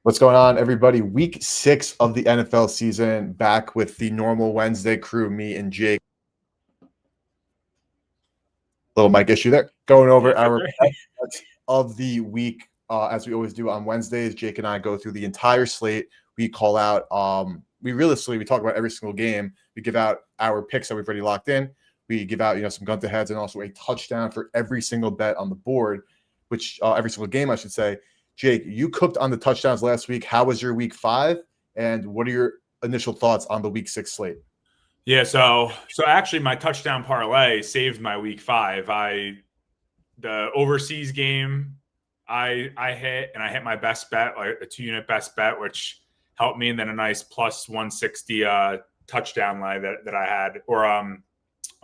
What's going on, everybody? Week 6 of the NFL season, back with the normal Wednesday crew, me and Jake. Little mic issue there. Going over That's our okay. bets of the week, as we always do on Wednesdays. Jake and I go through the entire slate. We call out, we talk about every single game. We give out our picks that we've already locked in. We give out, some gun to heads and also a touchdown for every single bet on the board, which every single game, I should say. Jake, you cooked on the touchdowns last week. How was your week 5? And what are your initial thoughts on the week 6 slate? Yeah, so actually my touchdown parlay saved my week 5. The overseas game I hit, and I hit my best bet, like a 2-unit best bet, which helped me, and then a nice plus 160 touchdown line that I had, or I'm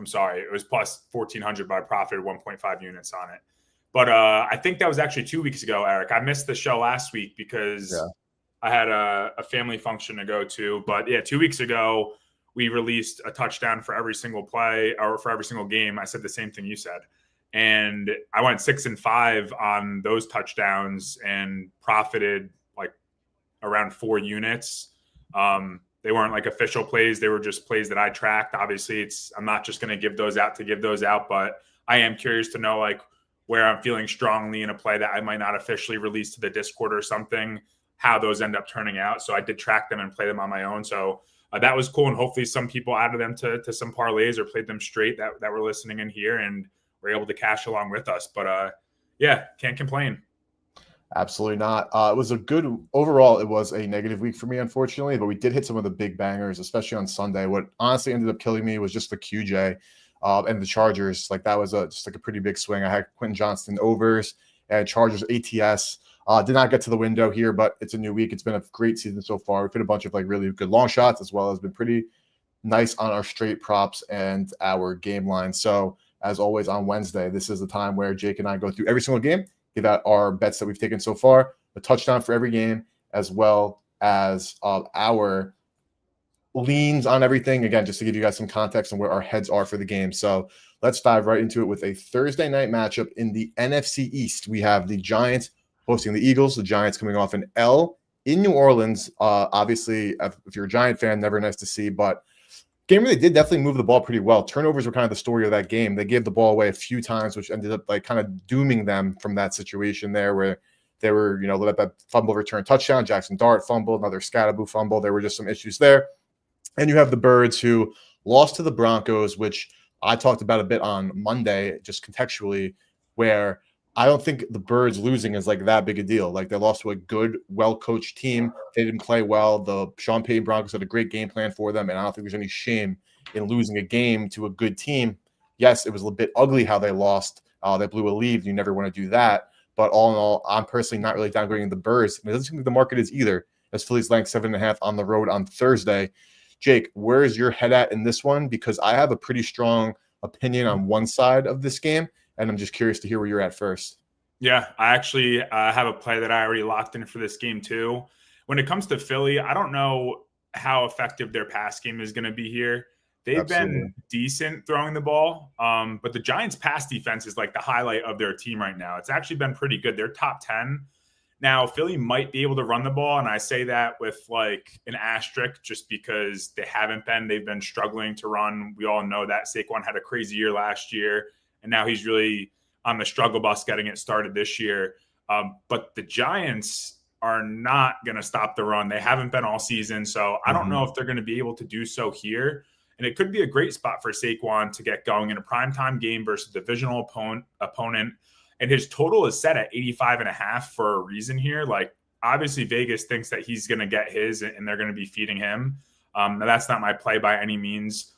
sorry, it was plus 1400, but I profited 1.5 units on it. But I think that was actually 2 weeks ago, Eric. I missed the show last week because I had a family function to go to. But yeah, 2 weeks ago, we released a touchdown for every single play or for every single game. I said the same thing you said. And I went 6-5 on those touchdowns and profited like around 4 units. They weren't like official plays. They were just plays that I tracked. Obviously, I'm not just going to give those out, but I am curious to know like where I'm feeling strongly in a play that I might not officially release to the Discord or something, how those end up turning out. So I did track them and play them on my own. So that was cool. And hopefully some people added them to some parlays or played them straight that were listening in here and were able to cash along with us. But yeah, can't complain. Absolutely not. It was a good overall. It was a negative week for me, unfortunately, but we did hit some of the big bangers, especially on Sunday. What honestly ended up killing me was just the QJ and the Chargers. Like that was just like a pretty big swing. I had Quentin Johnston overs and Chargers ATS. Did not get to the window here, but it's a new week. It's been a great season so far. We've hit a bunch of like really good long shots, as well as been pretty nice on our straight props and our game line. So as always on Wednesday, this is the time where Jake and I go through every single game, give out our bets that we've taken so far, a touchdown for every game, as well as our leans on everything. Again, just to give you guys some context on where our heads are for the game. So let's dive right into it with a Thursday night matchup in the NFC East. We have the Giants hosting the Eagles. The Giants coming off an L in New Orleans. Obviously, if you're a Giant fan, never nice to see, but game where they did definitely move the ball pretty well. Turnovers were kind of the story of that game. They gave the ball away a few times, which ended up like kind of dooming them from that situation there where they were, let that fumble return touchdown. Jackson Dart fumbled, another Scatterboo fumble. There were just some issues there. And you have the Birds who lost to the Broncos, which I talked about a bit on Monday, just contextually, where I don't think the Birds losing is like that big a deal. Like they lost to a good, well-coached team. They didn't play well. The Sean Payton Broncos had a great game plan for them, and I don't think there's any shame in losing a game to a good team. Yes, it was a bit ugly how they lost. They blew a lead. You never want to do that. But all in all, I'm personally not really downgrading the Birds. And it doesn't seem like the market is either, as Philly's laying 7.5 on the road on Thursday. Jake, where is your head at in this one? Because I have a pretty strong opinion on one side of this game, and I'm just curious to hear where you're at first. Yeah, I actually have a play that I already locked in for this game too. When it comes to Philly, I don't know how effective their pass game is going to be here. They've been decent throwing the ball, but the Giants' pass defense is like the highlight of their team right now. It's actually been pretty good. They're top 10. Now, Philly might be able to run the ball, and I say that with like an asterisk just because they haven't been. They've been struggling to run. We all know that Saquon had a crazy year last year, and now he's really on the struggle bus getting it started this year. But the Giants are not going to stop the run. They haven't been all season, so I don't know if they're going to be able to do so here. And it could be a great spot for Saquon to get going in a primetime game versus a divisional opponent. And his total is set at 85.5 for a reason here. Like, obviously, Vegas thinks that he's going to get his and they're going to be feeding him. Now, that's not my play by any means.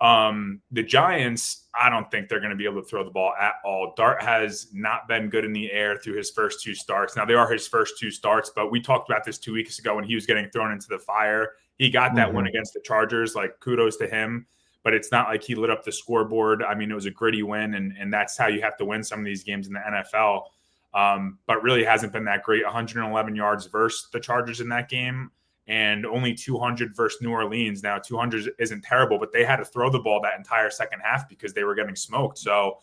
The Giants, I don't think they're going to be able to throw the ball at all. Dart has not been good in the air through his first 2 starts. Now, they are his first 2 starts, but we talked about this 2 weeks ago when he was getting thrown into the fire. He got that win against the Chargers. Like, kudos to him. But it's not like he lit up the scoreboard. I mean, it was a gritty win, and that's how you have to win some of these games in the NFL. But really hasn't been that great. 111 yards versus the Chargers in that game, and only 200 versus New Orleans. Now, 200 isn't terrible, but they had to throw the ball that entire second half because they were getting smoked. So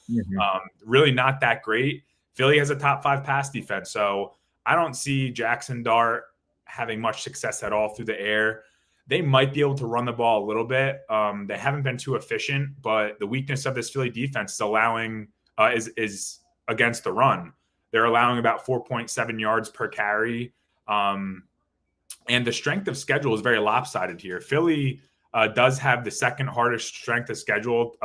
really not that great. Philly has a top 5 pass defense. So I don't see Jackson Dart having much success at all through the air. They might be able to run the ball a little bit. They haven't been too efficient, but the weakness of this Philly defense is allowing is against the run. They're allowing about 4.7 yards per carry. And the strength of schedule is very lopsided here. Philly does have the second hardest strength of schedule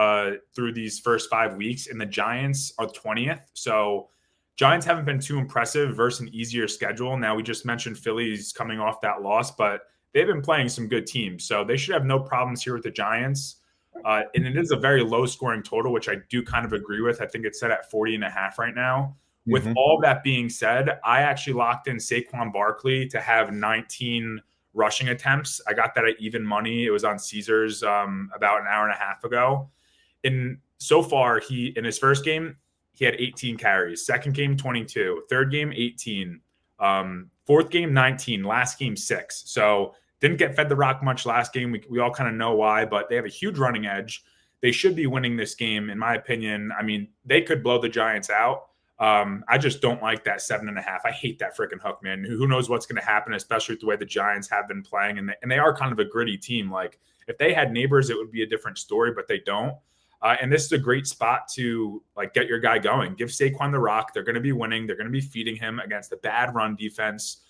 through these first 5 weeks, and the Giants are 20th. So Giants haven't been too impressive versus an easier schedule. Now, we just mentioned Philly's coming off that loss, but they've been playing some good teams. So they should have no problems here with the Giants. And it is a very low-scoring total, which I do kind of agree with. I think it's set at 40.5 right now. With all that being said, I actually locked in Saquon Barkley to have 19 rushing attempts. I got that at even money. It was on Caesars about an hour and a half ago. And so far, in his first game, he had 18 carries. Second game, 22. Third game, 18. Fourth game, 19. Last game, 6. So didn't get fed the rock much last game. We all kind of know why, but they have a huge running edge. They should be winning this game, in my opinion. I mean, they could blow the Giants out. I just don't like that 7.5. I hate that freaking hook, man. Who knows what's going to happen, especially with the way the Giants have been playing. And they are kind of a gritty team. Like, if they had neighbors, it would be a different story, but they don't. And this is a great spot to get your guy going. Give Saquon the rock. They're going to be winning. They're going to be feeding him against a bad run defense.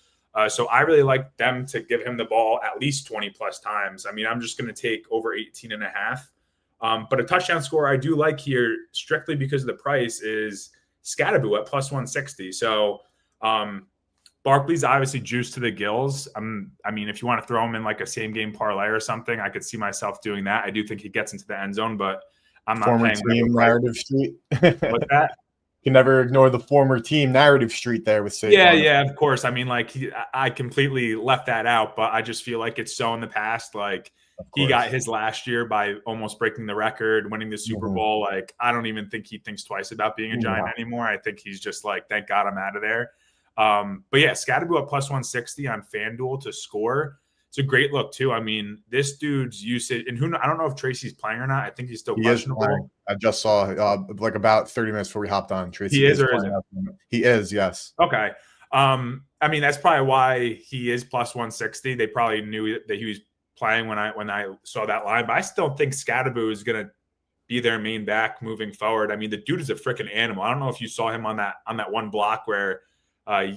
So I really like them to give him the ball at least 20 plus times. I mean, I'm just going to take over 18.5. But a touchdown score I do like here, strictly because of the price, is Scatterboo at plus 160. So Barkley's obviously juiced to the gills. I mean, if you want to throw him in like a same game parlay or something, I could see myself doing that. I do think he gets into the end zone, but I'm not former playing team narrative street. What's that? You can never ignore the former team narrative street there with Saquon. Yeah, of course. I mean, I completely left that out, but I just feel like it's so in the past. Like, he got his last year by almost breaking the record, winning the Super Bowl. Like, I don't even think he thinks twice about being a Giant anymore. I think he's just like, thank God I'm out of there. But yeah, Scatterboo at plus 160 on FanDuel to score. It's a great look too. I mean, this dude's usage, and I don't know if Tracy's playing or not. I think he's still questionable. I just saw like about 30 minutes before we hopped on. Tracy he is or isn't? He is, yes. Okay. I mean, that's probably why he is plus 160. They probably knew that he was playing when I saw that line, but I still think Scatterboo is going to be their main back moving forward. I mean, the dude is a freaking animal. I don't know if you saw him on that one block where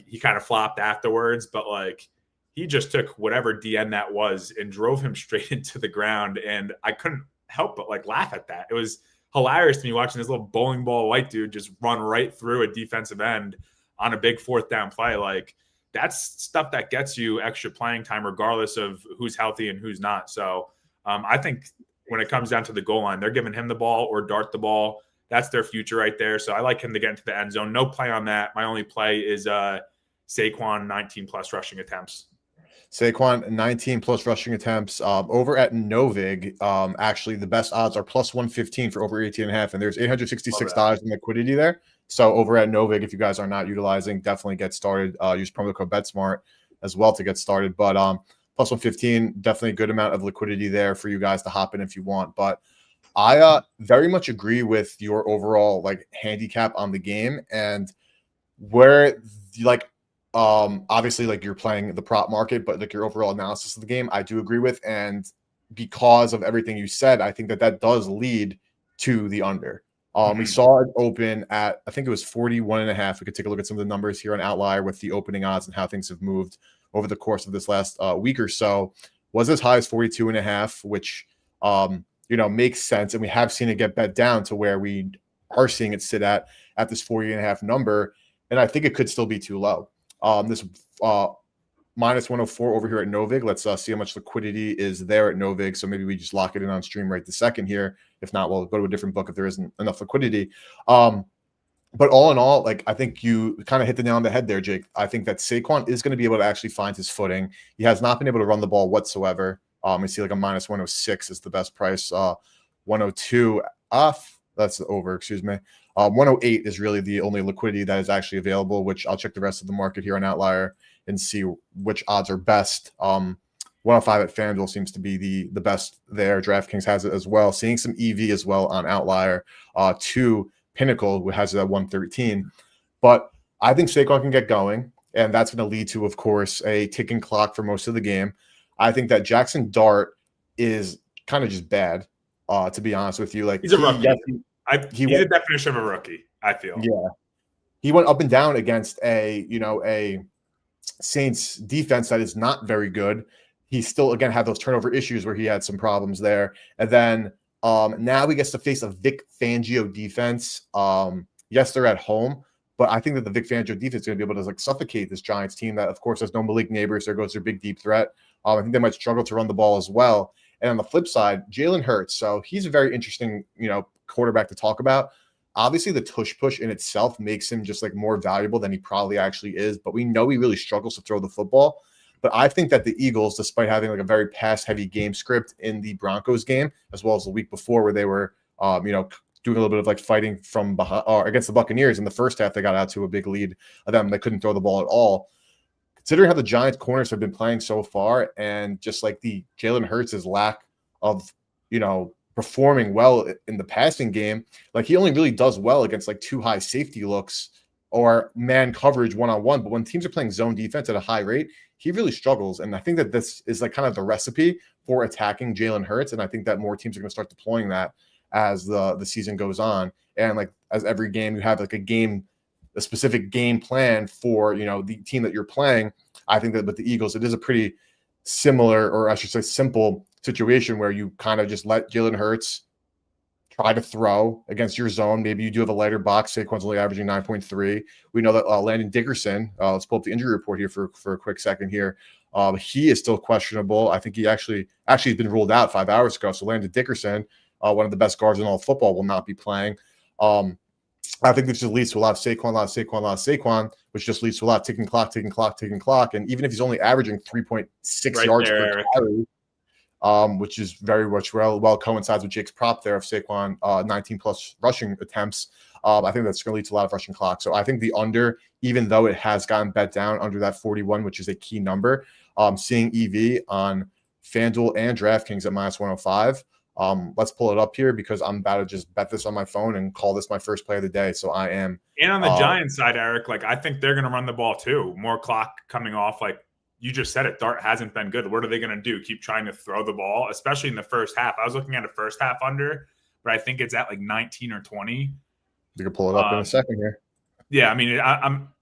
he kind of flopped afterwards, but like, he just took whatever DN that was and drove him straight into the ground. And I couldn't help but like laugh at that. It was hilarious to me watching this little bowling ball white dude just run right through a defensive end on a big fourth down play. Like, that's stuff that gets you extra playing time, regardless of who's healthy and who's not. So I think when it comes down to the goal line, they're giving him the ball or Dart the ball. That's their future right there. So I like him to get into the end zone. No play on that. My only play is Saquon 19 plus rushing attempts. Saquon 19 plus rushing attempts. Over at Novig, actually the best odds are plus 115 for over 18.5, and there's $866 in liquidity there. So over at Novig, if you guys are not utilizing, definitely get started. Use promo code BetSmart as well to get started. But plus 115, definitely a good amount of liquidity there for you guys to hop in if you want. But I very much agree with your overall like handicap on the game, and where like obviously like you're playing the prop market, but like your overall analysis of the game, I do agree with. And because of everything you said, I think that does lead to the under. We saw it open at, I think it was 41.5. We could take a look at some of the numbers here on Outlier with the opening odds and how things have moved over the course of this last week or so. Was as high as 42.5, which, makes sense. And we have seen it get bet down to where we are seeing it sit at this 40.5 number. And I think it could still be too low. This minus 104 over here at Novig. Let's see how much liquidity is there at Novig. So maybe we just lock it in on stream right this second here. If not, we'll go to a different book if there isn't enough liquidity. But all in all, like I think you kind of hit the nail on the head there, Jake. I think that Saquon is going to be able to actually find his footing. He has not been able to run the ball whatsoever. We see like a minus 106 is the best price. 102 off. That's over, excuse me. 108 is really the only liquidity that is actually available, which I'll check the rest of the market here on Outlier and see which odds are best. 105 at FanDuel seems to be the best there. DraftKings has it as well. Seeing some EV as well on Outlier. 2 Pinnacle has it at 113. But I think Saquon can get going. and that's going to lead to, of course, a ticking clock for most of the game. I think that Jackson Dart is kind of just bad, to be honest with you. Like he's a rookie. Yes, he's the definition of a rookie, I feel. Yeah. He went up and down against a Saints defense that is not very good. He still, again, had those turnover issues where he had some problems there. And then now he gets to face a Vic Fangio defense. Yes, they're at home, but I think that the Vic Fangio defense is going to be able to suffocate this Giants team that, of course, has no Malik Neighbors. There goes their big deep threat. I think they might struggle to run the ball as well. And on the flip side, Jalen Hurts. So he's a very interesting, quarterback to talk about. Obviously, the tush push in itself makes him just more valuable than he probably actually is. But we know he really struggles to throw the football. But I think that the Eagles, despite having a very pass-heavy game script in the Broncos game, as well as the week before where they were, doing a little bit of fighting from behind or against the Buccaneers in the first half, they got out to a big lead of them. They couldn't throw the ball at all. Considering how the Giants corners have been playing so far, and just the Jalen Hurts' lack of, performing well in the passing game, he only really does well against too high safety looks or man coverage one-on-one. But when teams are playing zone defense at a high rate, he really struggles. And I think that this is kind of the recipe for attacking Jalen Hurts. And I think that more teams are going to start deploying that as the season goes on. And as every game, you have a specific game plan for, the team that you're playing. I think that with the Eagles, it is a pretty similar, or I should say simple situation where you kind of just let Jalen Hurts try to throw against your zone. Maybe you do have a lighter box. Saquon's only averaging 9.3. We know that Landon Dickerson, let's pull up the injury report here for a quick second here. He is still questionable. I think he actually has been ruled out 5 hours ago. So Landon Dickerson, one of the best guards in all of football, will not be playing. I think this just leads to a lot of Saquon, which just leads to a lot of ticking clock. And even if he's only averaging 3.6 yards per carry, which is very much well coincides with Jake's prop there of Saquon 19 plus rushing attempts. I think that's going to lead to a lot of rushing clock. So I think the under, even though it has gotten bet down under that 41, which is a key number, seeing EV on FanDuel and DraftKings at minus 105. Let's pull it up here because I'm about to just bet this on my phone and call this my first play of the day. So I am. And on the Giants side, Eric, I think they're going to run the ball too. More clock coming off. You just said it, Dart hasn't been good. What are they going to do? Keep trying to throw the ball, especially in the first half. I was looking at a first half under, but I think it's at 19 or 20. You can pull it up in a second here. Yeah, I mean, I'm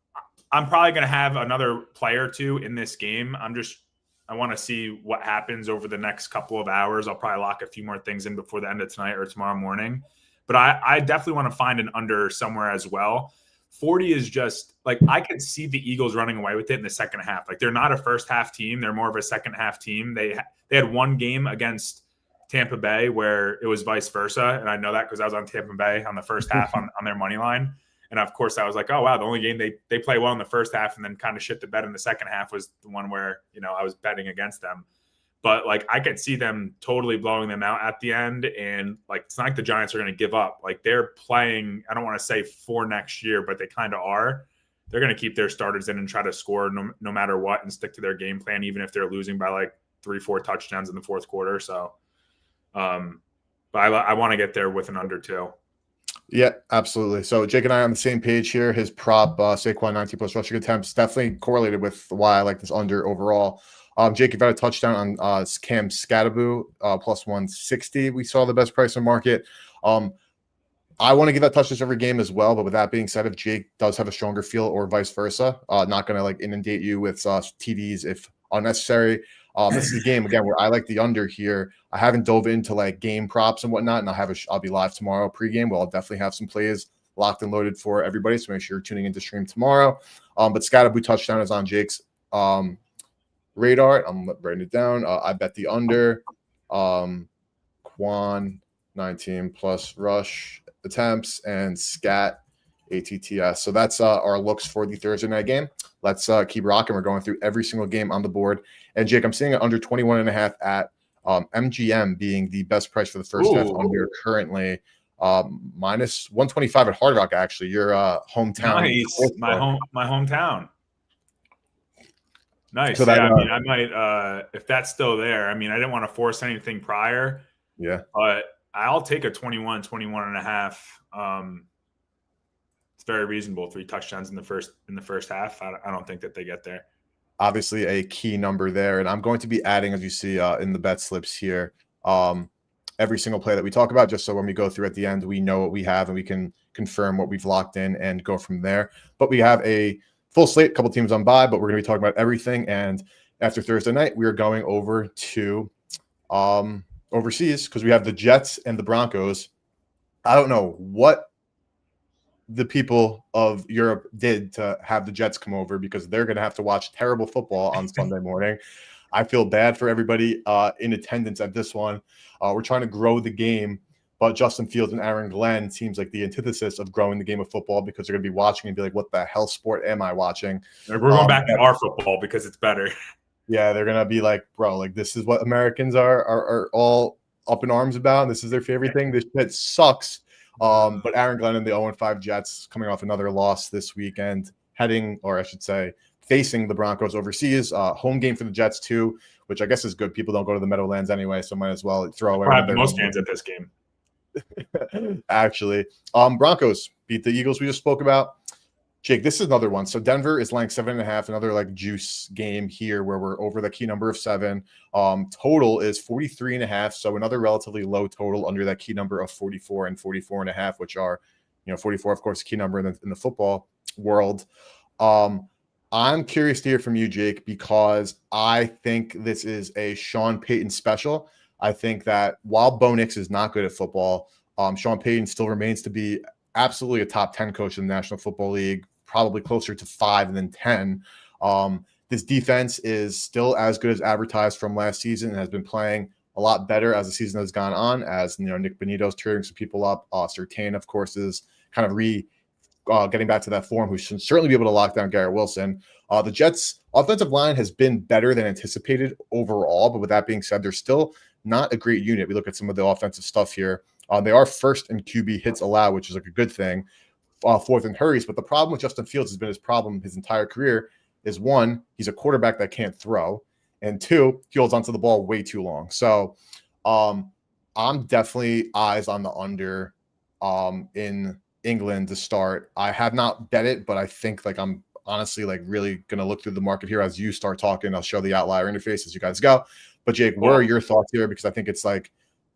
probably going to have another play or two in this game. I want to see what happens over the next couple of hours. I'll probably lock a few more things in before the end of tonight or tomorrow morning. But I definitely want to find an under somewhere as well. 40 is just I could see the Eagles running away with it in the second half. They're not a first half team. They're more of a second half team. They had one game against Tampa Bay where it was vice versa. And I know that because I was on Tampa Bay on the first half on their money line. And of course I was oh, wow, the only game they play well in the first half and then kind of shit the bed in the second half was the one where, I was betting against them. But I could see them totally blowing them out at the end. And it's not the Giants are going to give up. They're playing, I don't want to say for next year, but they kind of are. They're going to keep their starters in and try to score no matter what and stick to their game plan, even if they're losing by 3-4 touchdowns in the fourth quarter. So, but I want to get there with an under too. Yeah, absolutely. So Jake and I are on the same page here. His prop, Saquon 19 plus rushing attempts, definitely correlated with why I like this under overall. Jake, you've had a touchdown on Cam Skattebo, plus 160. We saw the best price in market. I want to give that touchdowns every game as well. But with that being said, if Jake does have a stronger feel or vice versa, not going to inundate you with TDs if unnecessary. This is a game again where I like the under here. I haven't dove into game props and whatnot, and I'll be live tomorrow pregame. Well, I'll definitely have some plays locked and loaded for everybody. So make sure you're tuning into stream tomorrow. But Skattebo touchdown is on Jake's radar. I'm writing it down. I bet the under. Quan 19 plus rush attempts and Scat ATTS. So that's our looks for the Thursday night game. Let's keep rocking. We're going through every single game on the board. And Jake, I'm seeing it under 21.5 at MGM being the best price for the first half under currently. Minus 125 at Hard Rock, actually. Your hometown. Nice. My hometown. Nice. So that, I might if that's still there. I mean, I didn't want to force anything prior. Yeah. But I'll take a 21 and a half. very reasonable. 3 touchdowns in the first half. I don't think that they get there. Obviously a key number there. And I'm going to be adding, as you see in the bet slips here, every single play that we talk about, just so when we go through at the end, we know what we have and we can confirm what we've locked in and go from there. But we have a full slate, a couple teams on bye, but we're going to be talking about everything. And after Thursday night, we are going over to overseas because we have the Jets and the Broncos. I don't know what the people of Europe did to have the Jets come over, because they're going to have to watch terrible football on Sunday morning. I feel bad for everybody in attendance at this one. We're trying to grow the game, but Justin Fields and Aaron Glenn seems like the antithesis of growing the game of football, because they're going to be watching and be like, what the hell sport am I watching? We're going back to our football because it's better. Yeah, they're going to be like, bro, like this is what Americans are all up in arms about. And this is their favorite thing. This shit sucks. But Aaron Glenn and the 0-5 Jets coming off another loss this weekend, facing the Broncos overseas. Home game for the Jets too, which I guess is good. People don't go to the Meadowlands anyway, so might as well throw away. Probably the most fans at this game. Actually, Broncos beat the Eagles we just spoke about. Jake, this is another one. So Denver is laying 7.5, another like juice game here where we're over the key number of 7. Total is 43.5. So another relatively low total under that key number of 44 and 44.5, which are, 44, of course, key number in the football world. I'm curious to hear from you, Jake, because I think this is a Sean Payton special. I think that while Bo Nix is not good at football, Sean Payton still remains to be absolutely a top 10 coach in the National Football League, probably closer to 5 than 10. This defense is still as good as advertised from last season and has been playing a lot better as the season has gone on, as Nick Benito's tearing some people up. Surtain, of course, is kind of getting back to that form, who should certainly be able to lock down Garrett Wilson. The Jets' offensive line has been better than anticipated overall, but with that being said, they're still not a great unit. We look at some of the offensive stuff here. They are first in QB hits allowed, which is like a good thing. Fourth in hurries, but the problem with Justin Fields has been his problem his entire career is, 1, he's a quarterback that can't throw, and 2, he holds onto the ball way too long. So I'm definitely eyes on the under in England to start. I have not bet it, but I think like I'm honestly like really going to look through the market here as you start talking. I'll show the outlier interface as you guys go. But Jake, what are your thoughts here? Because I think it's like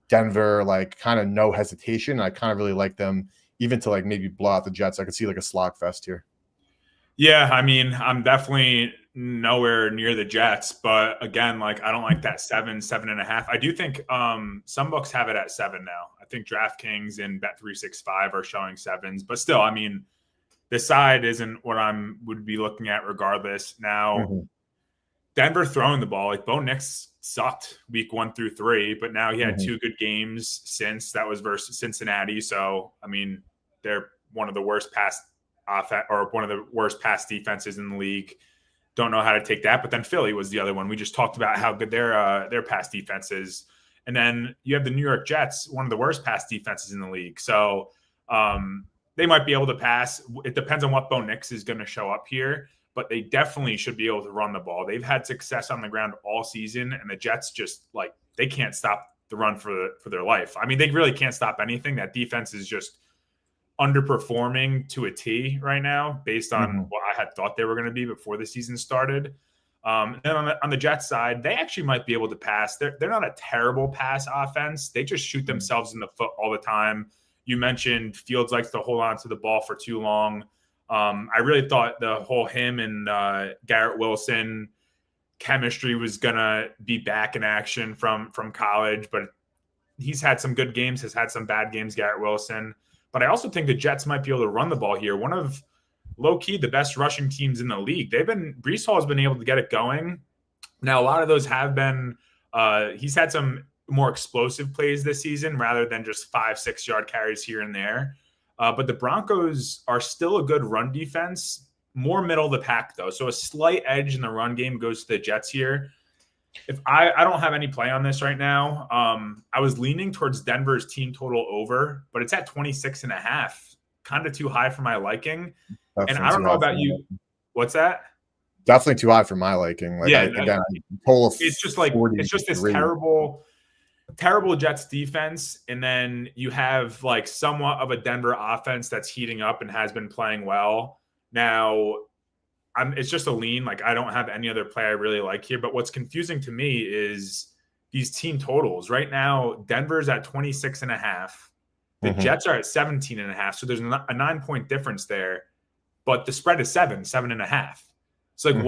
Denver, like kind of no hesitation. I kind of really like them even to like maybe blow out the Jets. I could see like a slog fest here. Yeah, I mean, I'm definitely nowhere near the Jets, but again, like I don't like that 7.5. I do think some books have it at 7 now. I think DraftKings and Bet365 are showing 7s, but still, I mean, the side isn't what would be looking at regardless. Now, Denver throwing the ball, like Bo Nix sucked week 1 through 3, but now he had 2 good games since. That was versus Cincinnati. So, I mean, they're one of the worst pass defenses in the league. Don't know how to take that. But then Philly was the other one. We just talked about how good their pass defense is. And then you have the New York Jets, one of the worst pass defenses in the league. So they might be able to pass. It depends on what Bo Nix is going to show up here, but they definitely should be able to run the ball. They've had success on the ground all season, and the Jets just like they can't stop the run for their life. I mean, they really can't stop anything. That defense is just underperforming to a T right now based on what I had thought they were going to be before the season started. And on the Jets side, they actually might be able to pass. They're not a terrible pass offense. They just shoot themselves in the foot all the time. You mentioned Fields likes to hold on to the ball for too long. I really thought the whole him and Garrett Wilson chemistry was going to be back in action from college, but he's had some good games, has had some bad games, Garrett Wilson. But I also think the Jets might be able to run the ball here. One of low-key the best rushing teams in the league. Breece Hall has been able to get it going. Now, a lot of those have been he's had some more explosive plays this season rather than just 5-6 yard carries here and there. But the Broncos are still a good run defense, more middle of the pack, though. So a slight edge in the run game goes to the Jets here. If I don't have any play on this right now. I was leaning towards Denver's team total over, but it's at 26.5, kind of too high for my liking. Definitely. And I don't know about you. What's that? Definitely too high for my liking. Like, yeah, again, it's just like it's just this terrible Jets defense, and then you have like somewhat of a Denver offense that's heating up and has been playing well. Now, it's just a lean. Like, I don't have any other play I really like here. But what's confusing to me is these team totals. Right now, Denver's at 26.5. The Jets are at 17.5. So there's a 9-point difference there. But the spread is 7.5. So like,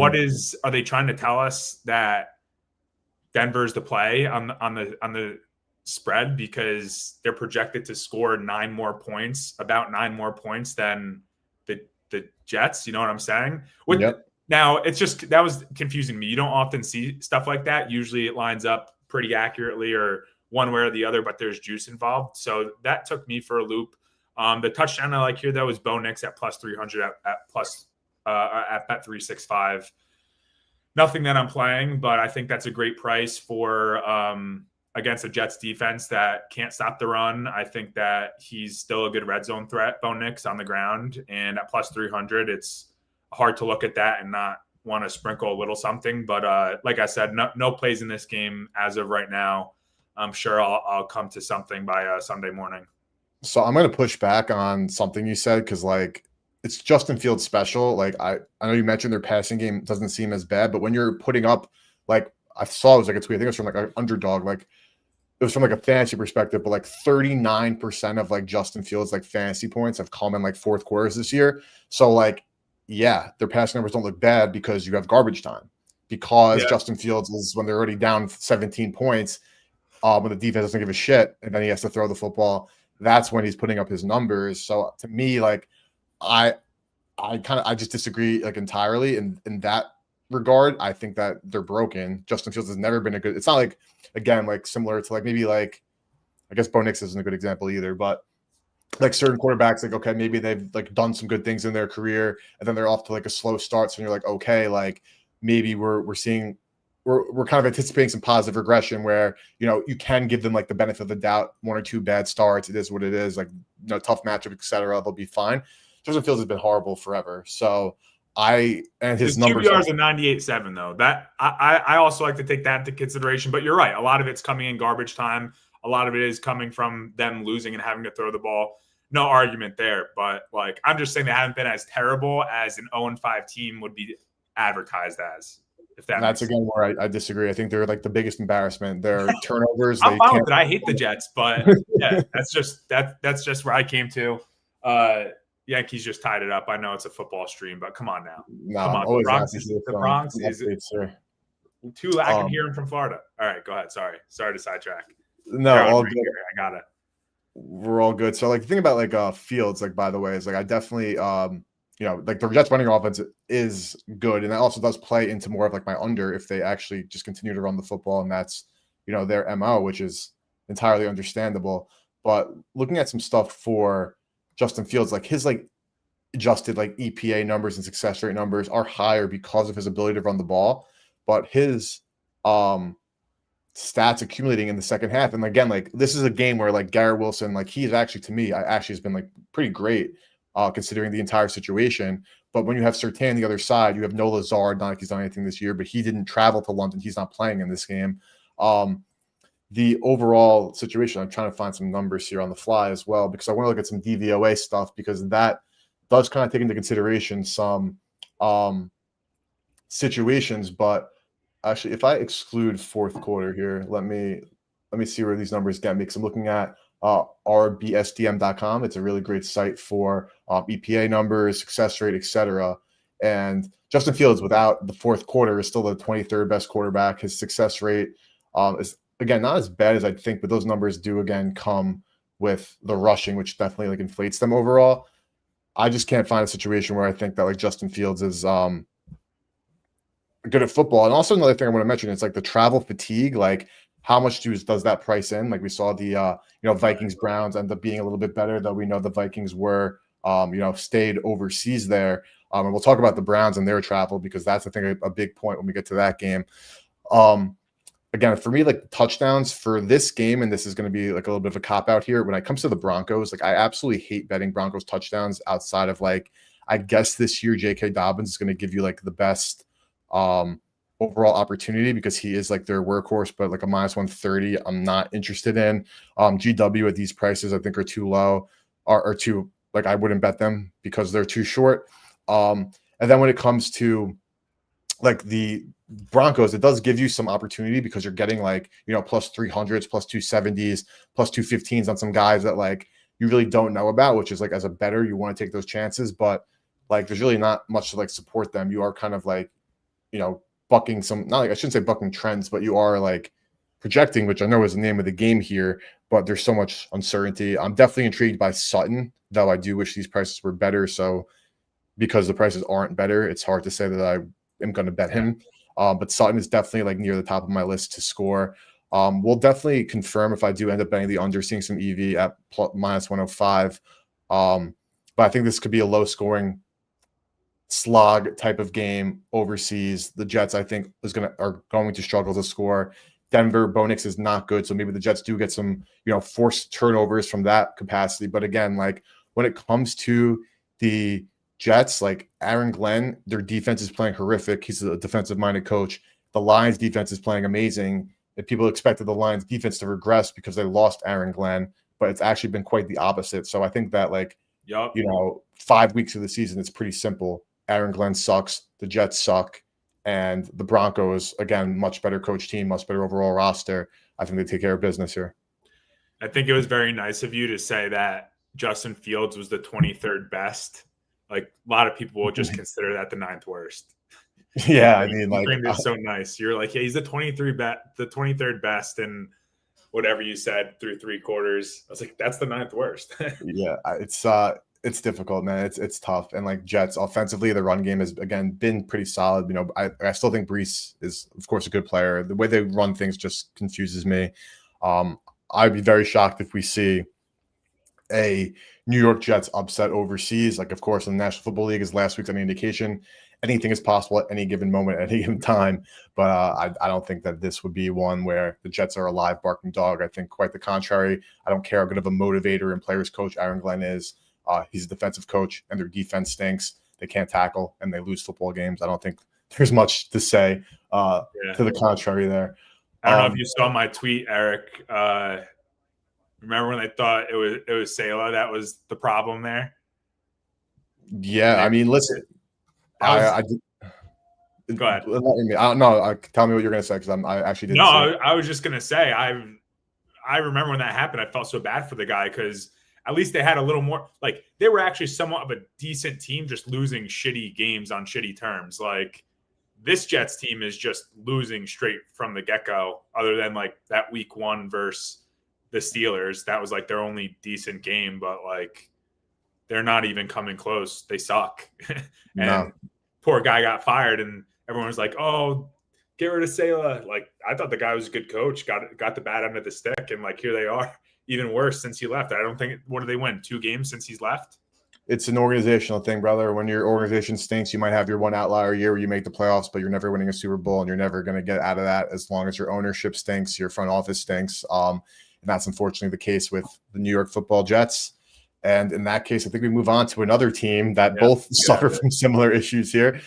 are they trying to tell us that Denver's the play on the spread because they're projected to score about 9 more points than the Jets? You know what I'm saying? Now, it's just, that was confusing me. You don't often see stuff like that. Usually it lines up pretty accurately or one way or the other, but there's juice involved. So that took me for a loop. The touchdown I like here, though, is Bo Nix at plus 300 at Bet365. Nothing that I'm playing, but I think that's a great price for against a Jets defense that can't stop the run. I think that he's still a good red zone threat, Bo Nix, on the ground. And at plus 300, it's hard to look at that and not want to sprinkle a little something. But like I said, no plays in this game as of right now. I'm sure I'll come to something by Sunday morning. So I'm going to push back on something you said because, like, it's Justin Fields special. Like, I know you mentioned their passing game doesn't seem as bad, but when you're putting up, like, I saw it was like a tweet. I think it was from like an underdog. Like, it was from like a fantasy perspective, but like 39% of like Justin Fields like fantasy points have come in like fourth quarters this year. So like, yeah, their passing numbers don't look bad because you have garbage time. Because Justin Fields is when they're already down 17 points, when the defense doesn't give a shit, and then he has to throw the football. That's when he's putting up his numbers. So to me, like, I just disagree like entirely in that regard. I think that they're broken. Justin Fields has never been a good. It's not like, again, like similar to like maybe like, I guess Bo Nix isn't a good example either, but like certain quarterbacks, like, okay, maybe they've like done some good things in their career and then they're off to like a slow start. So you're like, okay, like maybe we're kind of anticipating some positive regression where, you know, you can give them like the benefit of the doubt, 1 or 2 bad starts. It is what it is, like, you know, tough matchup, etc. They'll be fine. Justin Fields has been horrible forever. So his numbers QBR is a 98.7 though. That I also like to take that into consideration. But you're right. A lot of it's coming in garbage time. A lot of it is coming from them losing and having to throw the ball. No argument there. But like, I'm just saying they haven't been as terrible as an 0-5 team would be advertised as. That's again where I disagree. I think they're like the biggest embarrassment. Their turnovers. I'm fine with it. I hate the Jets, but yeah, that's just where I came to. Yankees just tied it up. I know it's a football stream, but come on now. No, come on. The Bronx is too. I can hear him from Florida. All right, go ahead. Sorry to sidetrack. No, all good. I got it. We're all good. So like the thing about like Fields, like by the way, is like I definitely you know, like the Jets running offense is good, and that also does play into more of like my under if they actually just continue to run the football, and that's, you know, their MO, which is entirely understandable. But looking at some stuff for Justin Fields, like his like adjusted like EPA numbers and success rate numbers are higher because of his ability to run the ball, but his stats accumulating in the second half. And again, like this is a game where like Garrett Wilson, like he's actually, to me, has been like pretty great considering the entire situation. But when you have Surtain on the other side, you have no Lazard, not like he's done anything this year, but he didn't travel to London. He's not playing in this game. The overall situation, I'm trying to find some numbers here on the fly as well, because I want to look at some DVOA stuff, because that does kind of take into consideration some situations. But actually, if I exclude fourth quarter here, let me see where these numbers get me, because I'm looking at rbsdm.com. It's a really great site for EPA numbers, success rate, etc. And Justin Fields, without the fourth quarter, is still the 23rd best quarterback. His success rate is, again, not as bad as I'd think, but those numbers do again come with the rushing, which definitely like inflates them overall. I just can't find a situation where I think that like Justin Fields is good at football. And also another thing I want to mention is like the travel fatigue. Like how much does that price in? Like we saw the Vikings Browns end up being a little bit better, though we know the Vikings were stayed overseas there. And we'll talk about the Browns and their travel, because that's I think a big point when we get to that game. Again, for me, like touchdowns for this game, and this is going to be like a little bit of a cop out here. When it comes to the Broncos, like I absolutely hate betting Broncos touchdowns outside of like, I guess this year, J.K. Dobbins is going to give you like the best overall opportunity because he is like their workhorse, but like a -130, I'm not interested in. GW at these prices, I think, are too low, or too, like, I wouldn't bet them because they're too short. And then when it comes to like the Broncos, it does give you some opportunity because you're getting like, plus 300s, plus 270s, plus 215s on some guys that like you really don't know about, which is like, as a bettor, you want to take those chances, but like there's really not much to like support them. You are kind of like, bucking some, not like, I shouldn't say bucking trends, but you are like projecting, which I know is the name of the game here, but there's so much uncertainty. I'm definitely intrigued by Sutton, though I do wish these prices were better. So because the prices aren't better, it's hard to say that I am going to bet him. But Sutton is definitely like near the top of my list to score. We'll definitely confirm if I do end up betting the under, seeing some EV at -105. But I think this could be a low scoring slog type of game overseas. The Jets, I think, are going to struggle to score. Denver, Bo Nix is not good, so maybe the Jets do get some, forced turnovers from that capacity. But again, like when it comes to the Jets, like Aaron Glenn, their defense is playing horrific. He's a defensive-minded coach. The Lions' defense is playing amazing. And people expected the Lions' defense to regress because they lost Aaron Glenn, but it's actually been quite the opposite. So I think that, like, 5 weeks of the season, it's pretty simple. Aaron Glenn sucks. The Jets suck. And the Broncos, again, much better coach team, much better overall roster. I think they take care of business here. I think it was very nice of you to say that Justin Fields was the 23rd best. Like, a lot of people will just consider that the 9th worst. Yeah, I mean, like, it's so nice. You're like, yeah, he's the 23rd best, and whatever you said through 3 quarters. I was like, that's the 9th worst. Yeah, it's difficult, man. It's tough. And like Jets offensively, the run game has again been pretty solid. I still think Brees is, of course, a good player. The way they run things just confuses me. I'd be very shocked if we see a New York Jets upset overseas. Like, of course, in the National Football League, as last week's any indication, anything is possible at any given moment, at any given time. But I don't think that this would be one where the Jets are a live barking dog. I think quite the contrary. I don't care how good of a motivator and players coach Aaron Glenn is. He's a defensive coach, and their defense stinks. They can't tackle, and they lose football games. I don't think there's much to say to the contrary there. I don't know if you saw my tweet, Eric. Remember when they thought it was Salah that was the problem there? Yeah, I mean, listen. Go ahead. No, tell me what you're going to say, because I actually didn't. No, I was just going to say I remember when that happened. I felt so bad for the guy because at least they had a little more. Like, they were actually somewhat of a decent team, just losing shitty games on shitty terms. Like, this Jets team is just losing straight from the get-go, other than like that week 1 versus the Steelers. That was like their only decent game, but like they're not even coming close. They suck. And poor guy got fired, and everyone was like, oh, get rid of Salah. Like, I thought the guy was a good coach, got the bad end of the stick, and like here they are, even worse since he left. I don't think – what did they win, 2 games since he's left? It's an organizational thing, brother. When your organization stinks, you might have your one outlier year where you make the playoffs, but you're never winning a Super Bowl, and you're never going to get out of that as long as your ownership stinks, your front office stinks. And that's unfortunately the case with the New York Football Jets. And in that case, I think we move on to another team that both suffer from similar issues here.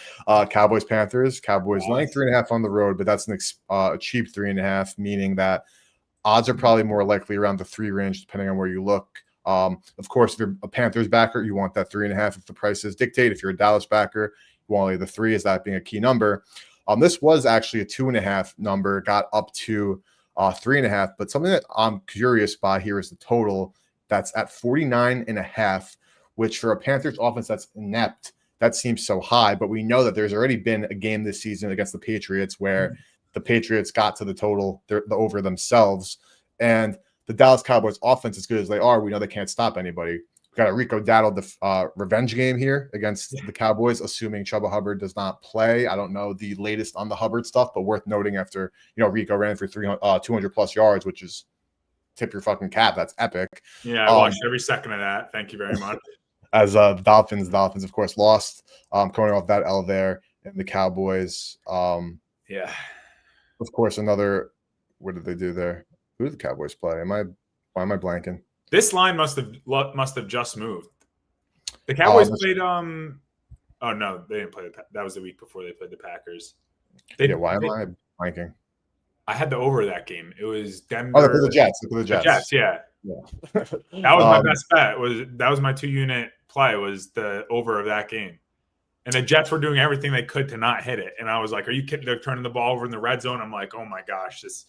Cowboys, Panthers. Cowboys laying 3.5 on the road, but that's a cheap 3.5, meaning that odds are probably more likely around the 3 range, depending on where you look. Of course, if you're a Panthers backer, you want that 3.5 if the prices dictate. If you're a Dallas backer, you want only the 3, as that being a key number. This was actually a 2.5 number, got up to 3.5. But something that I'm curious by here is the total that's at 49.5, which for a Panthers offense that's inept, that seems so high. But we know that there's already been a game this season against the Patriots where the Patriots got to the total, the over themselves. And the Dallas Cowboys offense, as good as they are, we know they can't stop anybody. We got a Rico Dowdle revenge game here against the Cowboys, assuming Chuba Hubbard does not play. I don't know the latest on the Hubbard stuff, but worth noting after, Rico ran for 200 plus yards, which is tip your fucking cap. That's epic. Yeah, I watched every second of that. Thank you very much. As the Dolphins, of course, lost coming off that L there, and the Cowboys. Of course, another. What did they do there? Who did the Cowboys play? Why am I blanking? This line must have just moved. The Cowboys played. Oh no, they didn't play. That was the week before they played the Packers. Why am I blanking? I had the over that game. It was Denver. Oh, for the Jets. For the Jets. The Jets, yeah. That was my best bet. That was my 2-unit play, was the over of that game. And the Jets were doing everything they could to not hit it. And I was like, are you kidding? They're turning the ball over in the red zone. I'm like, oh my gosh, this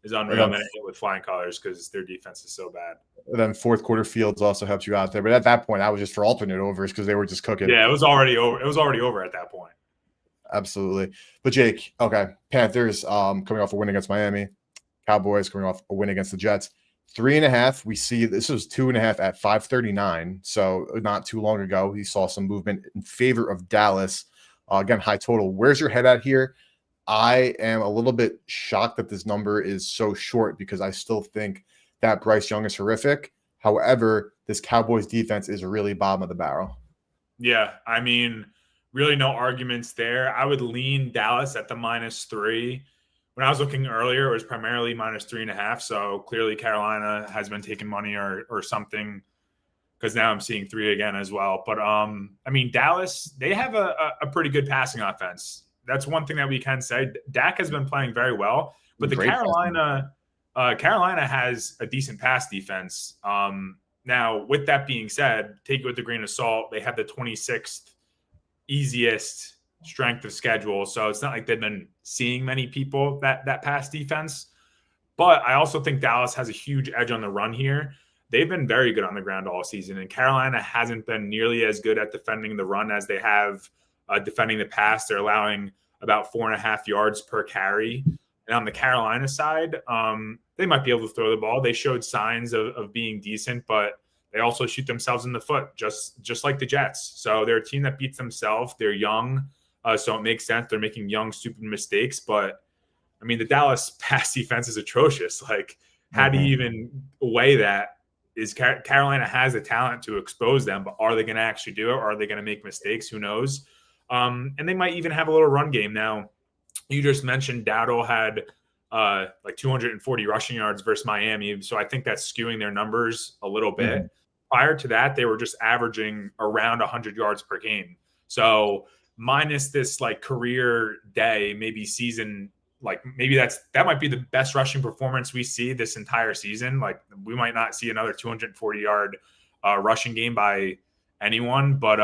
is unreal. And then it hit with flying colors because their defense is so bad. And then fourth quarter Fields also helps you out there. But at that point, I was just for alternate overs because they were just cooking. Yeah, it was already over. It was already over at that point. Absolutely. But Jake, okay, Panthers coming off a win against Miami. Cowboys coming off a win against the Jets. 3.5. We see this was 2.5 at 5:39. So not too long ago, we saw some movement in favor of Dallas. Again, high total. Where's your head at here? I am a little bit shocked that this number is so short because I still think that Bryce Young is horrific. However, this Cowboys defense is really bottom of the barrel. Yeah, I mean, really no arguments there. I would lean Dallas at the -3. When I was looking earlier, it was primarily -3.5. So clearly Carolina has been taking money or something, because now I'm seeing 3 again as well. But, I mean, Dallas, they have a pretty good passing offense. That's one thing that we can say. Dak has been playing very well, but the Carolina has a decent pass defense. Now, with that being said, take it with a grain of salt. They have the 26th easiest strength of schedule, so it's not like they've been seeing many people that pass defense. But I also think Dallas has a huge edge on the run here. They've been very good on the ground all season, and Carolina hasn't been nearly as good at defending the run as they have defending the pass. They're allowing about 4.5 yards per carry. And on the Carolina side, they might be able to throw the ball. They showed signs of being decent, but they also shoot themselves in the foot, just like the Jets. So they're a team that beats themselves. They're young, so it makes sense. They're making young, stupid mistakes. But, I mean, the Dallas pass defense is atrocious. Like, how do you even weigh that? Is Carolina has the talent to expose them, but are they going to actually do it? Or are they going to make mistakes? Who knows? And they might even have a little run game. Now, you just mentioned Dowdle had like 240 rushing yards versus Miami. So I think that's skewing their numbers a little bit. Prior to that, they were just averaging around 100 yards per game. So minus this like career day, maybe season, like maybe that might be the best rushing performance we see this entire season. Like we might not see another 240-yard rushing game by anyone, but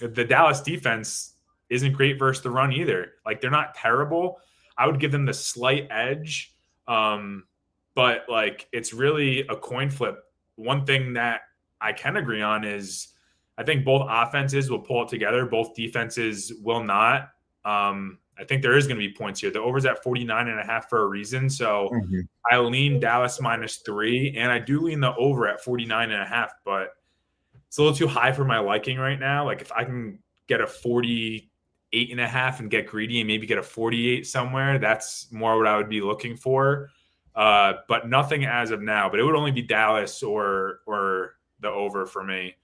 the Dallas defense isn't great versus the run either. Like they're not terrible. I would give them the slight edge, but like it's really a coin flip. One thing that I can agree on is I think both offenses will pull it together. Both defenses will not. I think there is going to be points here. The over's at 49.5 for a reason. So I lean Dallas -3, and I do lean the over at 49.5, but it's a little too high for my liking right now. Like if I can get a 48.5 and get greedy and maybe get a 48 somewhere, that's more what I would be looking for. But nothing as of now. But it would only be Dallas or the over for me.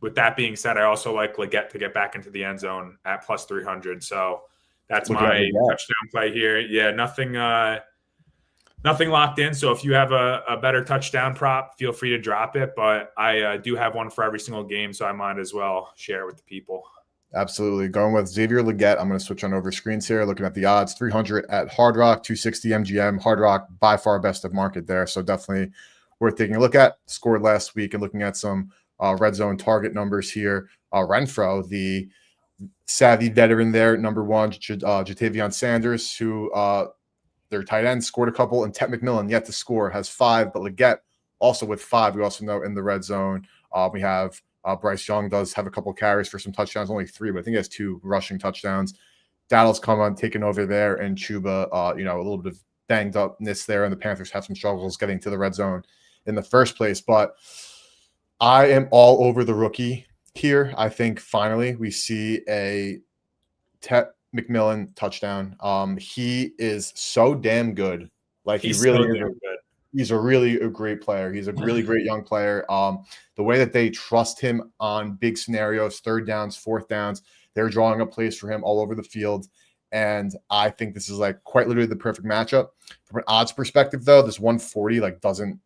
With that being said, I also like Leggett to get back into the end zone at +300. So that's my touchdown play here. Yeah, nothing locked in. So if you have a better touchdown prop, feel free to drop it. But I do have one for every single game, so I might as well share it with the people. Absolutely. Going with Xavier Leggett. I'm going to switch on over screens here, looking at the odds. 300 at Hard Rock, 260 MGM. Hard Rock, by far best of market there. So definitely worth taking a look at. Scored last week and looking at some red zone target numbers here. Renfro, the savvy veteran there, number one, Jatavion Sanders, who their tight end scored a couple, and Ted McMillan yet to score, has 5, but Leggett also with 5. We also know in the red zone we have Bryce Young does have a couple carries for some touchdowns, only 3, but I think he has 2 rushing touchdowns. Dowdle's come on, taken over there, and Chuba, a little bit of banged upness there, and the Panthers have some struggles getting to the red zone in the first place. But I am all over the rookie here. I think finally we see a Ted McMillan touchdown. He is so damn good. Like he's really so good. He's a really great player. He's a really great young player. The way that they trust him on big scenarios, 3rd downs, 4th downs, they're drawing up plays for him all over the field. And I think this is like quite literally the perfect matchup. From an odds perspective, though, this 140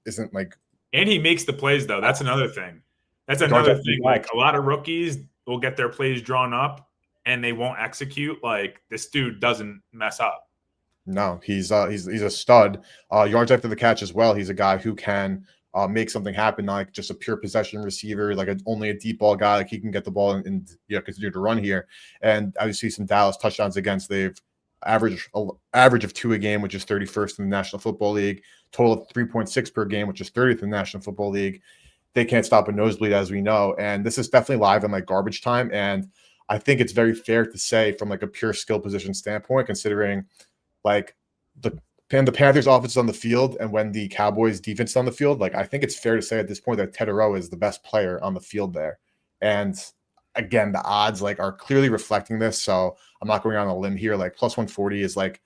isn't like. And he makes the plays, though. That's another thing. That's another thing. Like a lot of rookies will get their plays drawn up, and they won't execute, like this dude doesn't mess up. No, he's a stud. Yards after the catch as well. He's a guy who can make something happen, not like just a pure possession receiver, like only a deep ball guy. Like he can get the ball and continue to run here. And I see some Dallas touchdowns against. They've average of 2 a game, which is 31st in the National Football League. Total of 3.6 per game, which is 30th in the National Football League. They can't stop a nosebleed, as we know. And this is definitely live in like garbage time. And I think it's very fair to say, from like a pure skill position standpoint, considering like the Panthers offense is on the field and when the Cowboys defense is on the field, like I think it's fair to say at this point that Teterow is the best player on the field there. And again, the odds like are clearly reflecting this. So I'm not going on a limb here. Like plus 140 is like,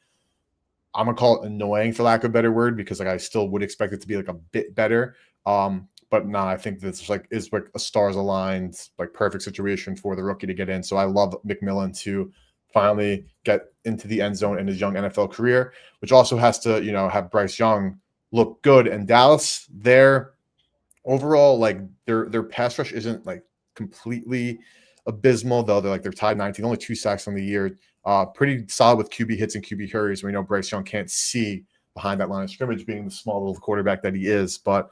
I'm gonna call it annoying for lack of a better word, because like I still would expect it to be like a bit better. But no, I think this is like a stars aligned, like perfect situation for the rookie to get in. So I love McMillan to finally get into the end zone in his young NFL career, which also has to, have Bryce Young look good. And Dallas, their overall, like their pass rush isn't like completely abysmal, though. They're tied 19, only 2 sacks on the year. Pretty solid with QB hits and QB hurries. We know Bryce Young can't see behind that line of scrimmage, being the small little quarterback that he is. But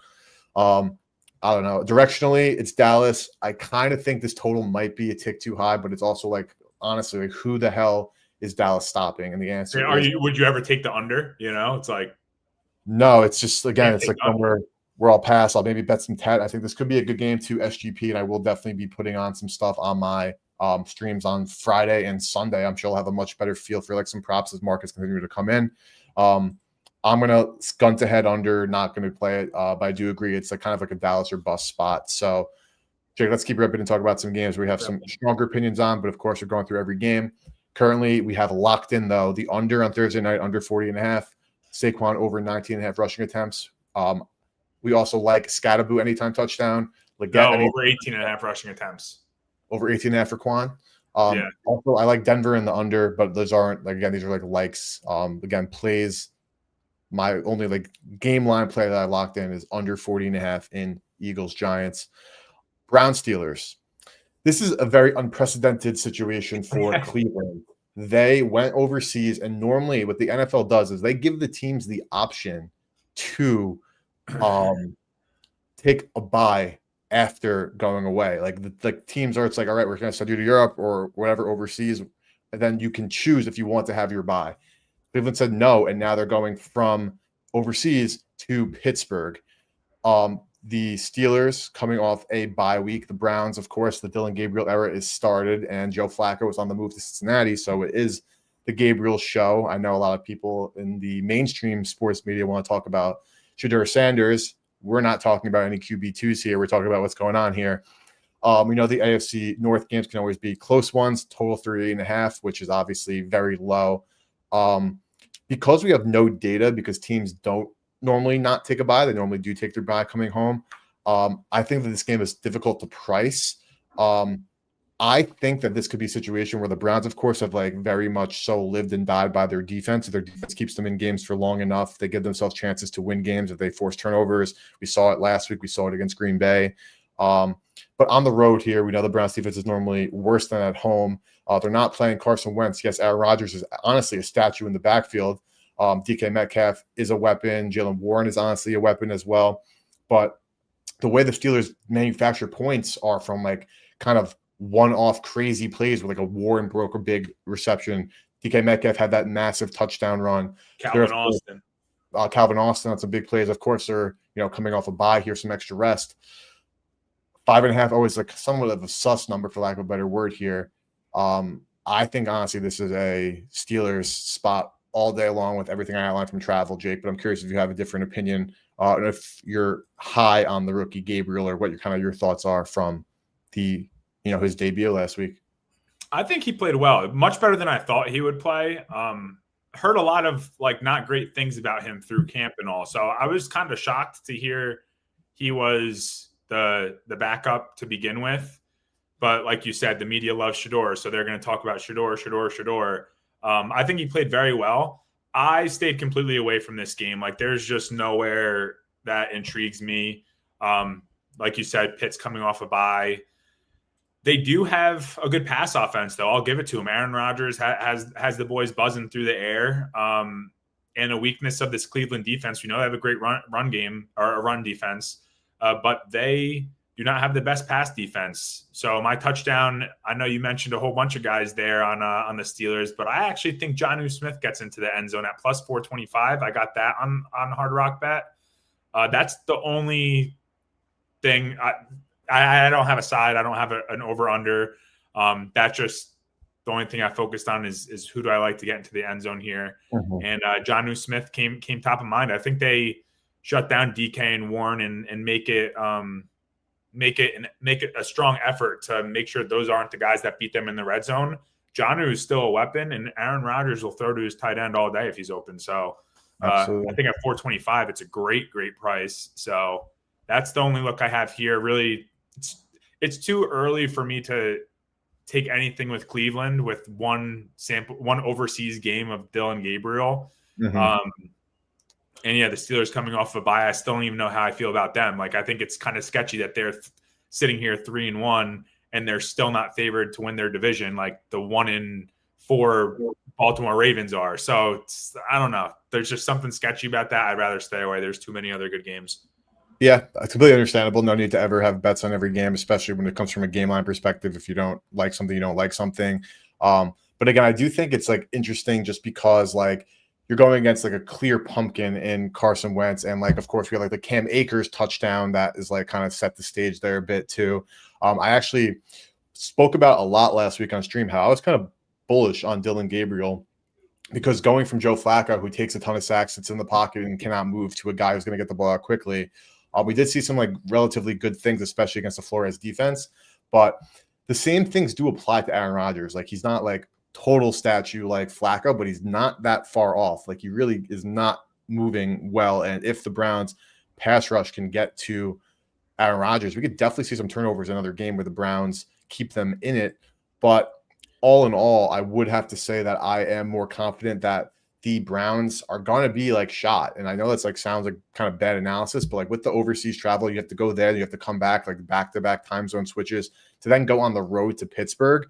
I don't know. Directionally, it's Dallas. I kind of think this total might be a tick too high, but it's also like, honestly, like who the hell is Dallas stopping? And the answer is, would you ever take the under? It's like, no, it's just, again, it's like somewhere where I'll pass. I'll maybe bet some TET. I think this could be a good game to SGP, and I will definitely be putting on some stuff on my streams on Friday and Sunday. I'm sure I'll have a much better feel for like some props as markets continue to come in. I'm going to scunt ahead under, not going to play it, but I do agree it's like kind of like a Dallas or bust spot. So Jake, let's keep ripping and talk about some games we have some stronger opinions on, but of course we're going through every game. Currently, we have locked in, though, the under on Thursday night, under 40.5. Saquon over 19.5 rushing attempts. We also like Scatterboo anytime touchdown. Over 18.5 rushing attempts. Over 18.5 for Quan. Also, I like Denver in the under, but those aren't, like, again, these are like likes. Again, plays. My only like game line play that I locked in is under 40.5 in Eagles Giants. Brown Steelers. This is a very unprecedented situation for Cleveland. They went overseas, and normally what the NFL does is they give the teams the option to take a bye after going away. Like the teams are, it's like, all right, we're going to send you to Europe or whatever overseas, and then you can choose if you want to have your bye. Cleveland said no, and now they're going from overseas to Pittsburgh. The Steelers coming off a bye week. The Browns, of course, the Dylan Gabriel era is started, and Joe Flacco is on the move to Cincinnati. So it is the Gabriel show. I know a lot of people in the mainstream sports media want to talk about Shedeur Sanders. We're not talking about any QB2s here. We're talking about what's going on here. We know the AFC North games can always be close ones, total 38.5, which is obviously very low. Because we have no data, because teams don't normally not take a bye. They normally do take their bye coming home. I think that this game is difficult to price. I think that this could be a situation where the Browns, of course, have like very much so lived and died by their defense. If their defense keeps them in games for long enough, they give themselves chances to win games if they force turnovers. We saw it last week. We saw it against Green Bay. But on the road here, we know the Browns defense is normally worse than at home. They're not playing Carson Wentz. Yes, Aaron Rodgers is honestly a statue in the backfield. DK Metcalf is a weapon. Jaylen Warren is honestly a weapon as well. But the way the Steelers manufacture points are from like kind of one-off crazy plays with like a Warren broke a big reception. DK Metcalf had that massive touchdown run. Calvin Austin, that's a big plays. Of course, they're coming off a bye here, some extra rest. 5.5, always like somewhat of a sus number for lack of a better word here. I think honestly this is a Steelers spot all day long with everything I outlined from travel, Jake. But I'm curious if you have a different opinion, and if you're high on the rookie Gabriel, or what your thoughts are from the his debut last week. I think he played well, much better than I thought he would play. Heard a lot of like not great things about him through camp and all, so I was kind of shocked to hear he was the backup to begin with. But like you said, the media loves Shedeur, so they're going to talk about Shedeur. I think he played very well. I stayed completely away from this game. Like there's just nowhere that intrigues me. Like you said, Pitt's coming off a bye. They do have a good pass offense, though. I'll give it to them. Aaron Rodgers has the boys buzzing through the air. And a weakness of this Cleveland defense, we know they have a great run game or a run defense, but they do not have the best pass defense. So my touchdown, I know you mentioned a whole bunch of guys there on the Steelers, but I actually think Jonnu Smith gets into the end zone at plus 425. I got that on Hard Rock Bet. That's the only thing. I don't have a side. I don't have an over under. That's just the only thing I focused on is who do I like to get into the end zone here. Mm-hmm. And Jonnu Smith came top of mind. I think they shut down DK and Warren and make it a strong effort to make sure those aren't the guys that beat them in the red zone. Jonnu is still a weapon, and Aaron Rodgers will throw to his tight end all day if he's open. So I think at 425, it's a great price. So that's the only look I have here. Really, it's too early for me to take anything with Cleveland with one overseas game of Dylan Gabriel. Mm-hmm. And yeah, the Steelers coming off a bye, I still don't even know how I feel about them. Like, I think it's kind of sketchy that they're sitting here 3-1 and they're still not favored to win their division like the 1-4 Baltimore Ravens are. So I don't know. There's just something sketchy about that. I'd rather stay away. There's too many other good games. Yeah, it's completely understandable. No need to ever have bets on every game, especially when it comes from a game line perspective. If you don't like something, you don't like something. But again, I do think it's like interesting just because like you're going against like a clear pumpkin in Carson Wentz. And like, of course, we have like the Cam Akers touchdown that is like kind of set the stage there a bit too. I actually spoke about a lot last week on stream how I was kind of bullish on Dylan Gabriel because going from Joe Flacco, who takes a ton of sacks, sits in the pocket and cannot move, to a guy who's going to get the ball out quickly. We did see some like relatively good things, especially against the Flores defense, but the same things do apply to Aaron Rodgers. Like, he's not like total statue like Flacco, but he's not that far off. Like, he really is not moving well. And if the Browns pass rush can get to Aaron Rodgers, we could definitely see some turnovers in another game where the Browns keep them in it. But all in all, I would have to say that I am more confident that the Browns are going to be like shot. And I know that's like sounds like kind of bad analysis, but like with the overseas travel, you have to go there, you have to come back, like back-to-back time zone switches to then go on the road to Pittsburgh.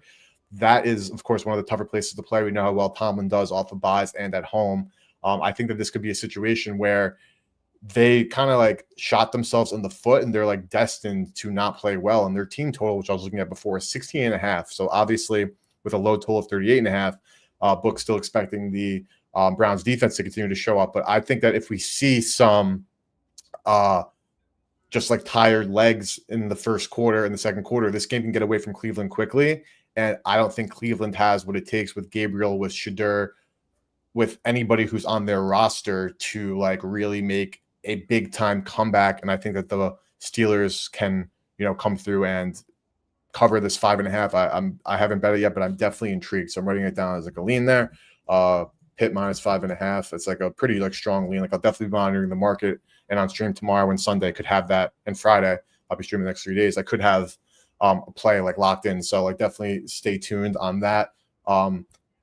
That is, of course, one of the tougher places to play. We know how well Tomlin does off of buys and at home. I think that this could be a situation where they kind of like shot themselves in the foot and they're like destined to not play well. And their team total, which I was looking at before, is 16.5. So obviously with a low total of 38.5, Book's still expecting the Browns defense to continue to show up. But I think that if we see some just like tired legs in the first quarter and the second quarter, this game can get away from Cleveland quickly. And I don't think Cleveland has what it takes with Gabriel, with Shedeur, with anybody who's on their roster to like really make a big time comeback. And I think that the Steelers can, come through and cover this 5.5. I haven't bet it yet, but I'm definitely intrigued. So I'm writing it down as like a lean there. Pitt minus 5.5. It's like a pretty like strong lean. Like, I'll definitely be monitoring the market, and on stream tomorrow and Sunday could have that, and Friday I'll be streaming the next 3 days. I could have a play like locked in. So like definitely stay tuned on that. A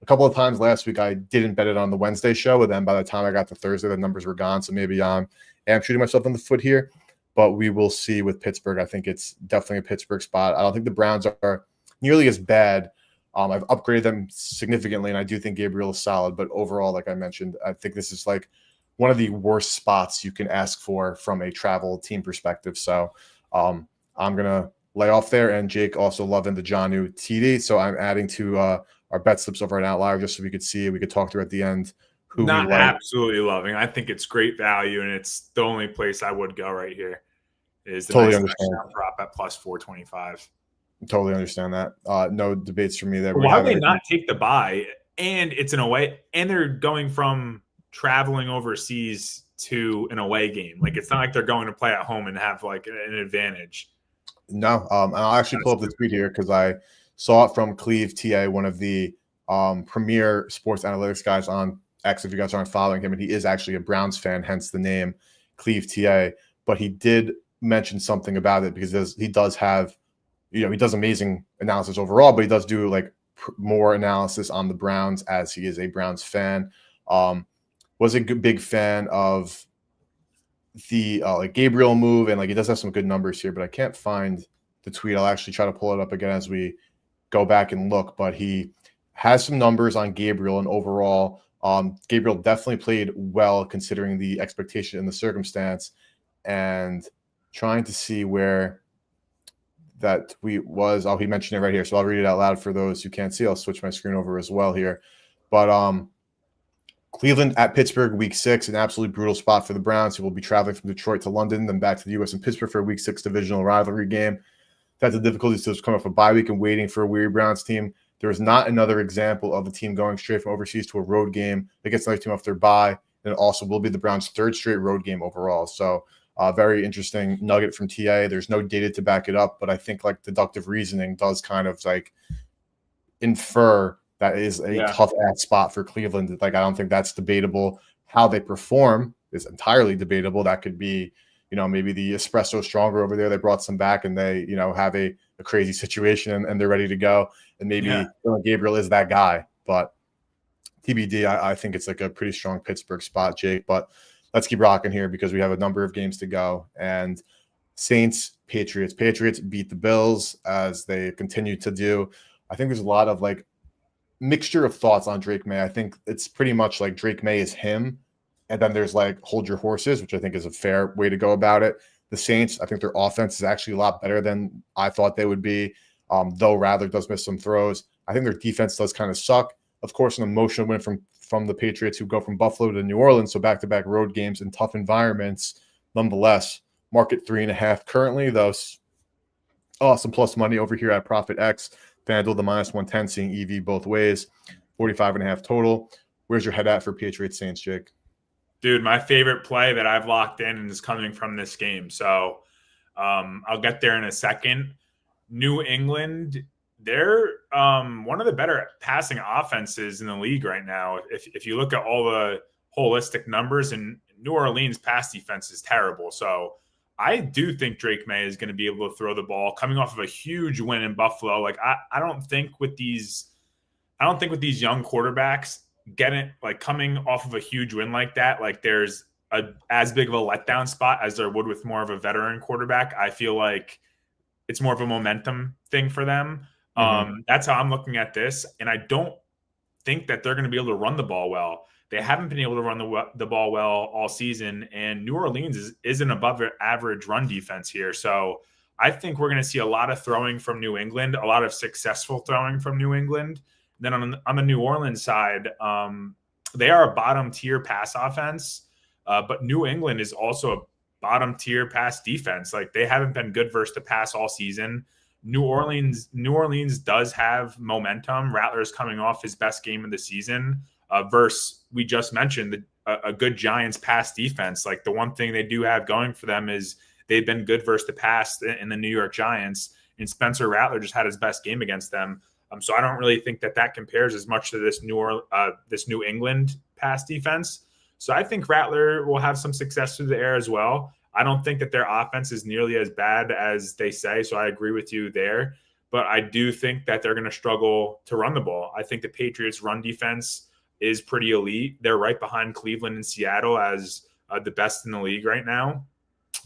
couple of times last week I didn't bet it on the Wednesday show, but then by the time I got to Thursday, the numbers were gone. So maybe I am shooting myself in the foot here, but we will see with Pittsburgh. I think it's definitely a Pittsburgh spot. I don't think the Browns are nearly as bad. I've upgraded them significantly, and I do think Gabriel is solid. But overall, like I mentioned, I think this is like one of the worst spots you can ask for from a travel team perspective. So I'm going to lay off there. And Jake also loving the Jonnu TD. So I'm adding to our bet slips over an outlier just so we could see it. We could talk through at the end who not we like. Absolutely loving. I think it's great value, and it's the only place I would go right here. Is the totally nice understand. Prop at plus 425. Totally understand that. No debates for me there. Why would they not take the buy? And it's an away, and they're going from traveling overseas to an away game. Like, it's not like they're going to play at home and have like an advantage. No, and I'll actually pull up the tweet here because I saw it from Cleve TA, one of the premier sports analytics guys on X, if you guys aren't following him, and he is actually a Browns fan, hence the name Cleve TA. But he did mention something about it because he does have, he does amazing analysis overall, but he does do like more analysis on the Browns as he is a Browns fan. Was a big fan of the like Gabriel move, and like he does have some good numbers here, but I can't find the tweet. I'll actually try to pull it up again as we go back and look, but he has some numbers on Gabriel, and overall, Gabriel definitely played well considering the expectation and the circumstance, and trying to see where that tweet was. Oh, he mentioned it right here. So I'll read it out loud for those who can't see. I'll switch my screen over as well here. But Cleveland at Pittsburgh, week 6, an absolutely brutal spot for the Browns, who will be traveling from Detroit to London, then back to the U.S. and Pittsburgh for a week 6 divisional rivalry game. That's the difficulties to come off a bye week and waiting for a weary Browns team. There is not another example of a team going straight from overseas to a road game that gets another team off their bye. And it also will be the Browns' 3rd straight road game overall. So very interesting nugget from TA. There's no data to back it up, but I think like deductive reasoning does kind of like infer that is a tough ass spot for Cleveland. Like, I don't think that's debatable. How they perform is entirely debatable. That could be, maybe the espresso stronger over there. They brought some back and they, have a crazy situation and they're ready to go. And maybe Gabriel is that guy, but TBD, I think it's like a pretty strong Pittsburgh spot, Jake, but let's keep rocking here because we have a number of games to go. And Saints, Patriots. Patriots beat the Bills as they continue to do. I think there's a lot of like mixture of thoughts on Drake May. I think it's pretty much like Drake May is him. And then there's like hold your horses, which I think is a fair way to go about it. The Saints, I think their offense is actually a lot better than I thought they would be, though Rattler does miss some throws. I think their defense does kind of suck. Of course, an emotional win from the Patriots, who go from Buffalo to New Orleans, so back-to-back road games in tough environments. Nonetheless, market 3.5 currently, though. Some plus money over here at Profit X. FanDuel, the -110, seeing EV both ways. 45.5 total. Where's your head at for Patriots Saints, Jake? Dude, my favorite play that I've locked in is coming from this game. So I'll get there in a second. New England, they're one of the better passing offenses in the league right now. If you look at all the holistic numbers, and New Orleans pass defense is terrible. So I do think Drake May is going to be able to throw the ball coming off of a huge win in Buffalo. Like I don't think with these young quarterbacks coming off of a huge win like that, like there's as big of a letdown spot as there would with more of a veteran quarterback. I feel like it's more of a momentum thing for them. That's how I'm looking at this. And I don't think that they're going to be able to run the ball well. They haven't been able to run the ball well all season. And New Orleans is an above average run defense here. So I think we're going to see a lot of throwing from New England, a lot of successful throwing from New England. Then on the New Orleans side, they are a bottom tier pass offense, but New England is also a bottom tier pass defense. Like they haven't been good versus the pass all season. New Orleans does have momentum. Rattler's coming off his best game of the season versus we just mentioned a good Giants pass defense. Like the one thing they do have going for them is they've been good versus the pass in the New York Giants, and Spencer Rattler just had his best game against them. So I don't really think that compares as much to this New England pass defense. So I think Rattler will have some success through the air as well. I don't think that their offense is nearly as bad as they say. So I agree with you there. But I do think that they're going to struggle to run the ball. I think the Patriots' run defense is pretty elite. They're right behind Cleveland and Seattle as the best in the league right now.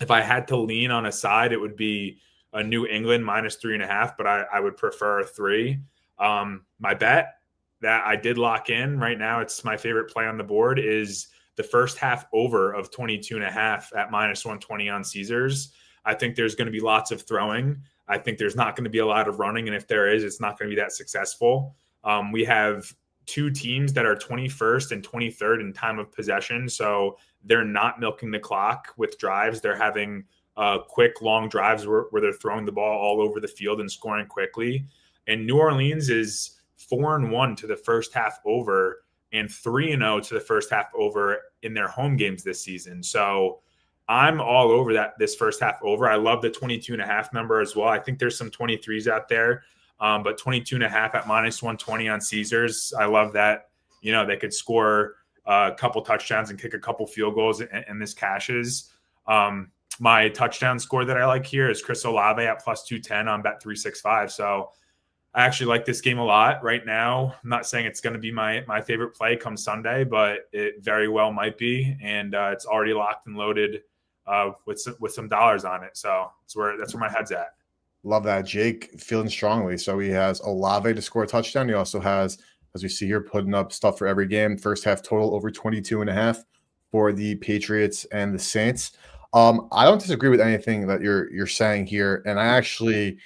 If I had to lean on a side, it would be a New England -3.5, but I would prefer 3. My bet that I did lock in right now, it's my favorite play on the board, is the first half over of 22.5 at -120 on Caesars. I think there's going to be lots of throwing. I think there's not going to be a lot of running. And if there is, it's not going to be that successful. We have 2 teams that are 21st and 23rd in time of possession. So they're not milking the clock with drives. They're having quick, long drives where they're throwing the ball all over the field and scoring quickly. And New Orleans is 4-1 to the first half over and 3-0 to the first half over in their home games this season. So I'm all over this first half over. I love the 22.5 number as well. I think there's some 23s out there, but 22.5 at -120 on Caesars. I love that. They could score a couple touchdowns and kick a couple field goals, and this cashes. My touchdown score that I like here is Chris Olave at +210 on Bet365. So I actually like this game a lot right now. I'm not saying it's going to be my favorite play come Sunday, but it very well might be. And it's already locked and loaded with some dollars on it. So that's where my head's at. Love that. Jake feeling strongly. So he has Olave to score a touchdown. He also has, as we see here, putting up stuff for every game. First half total over 22.5 for the Patriots and the Saints. I don't disagree with anything that you're saying here. And I actually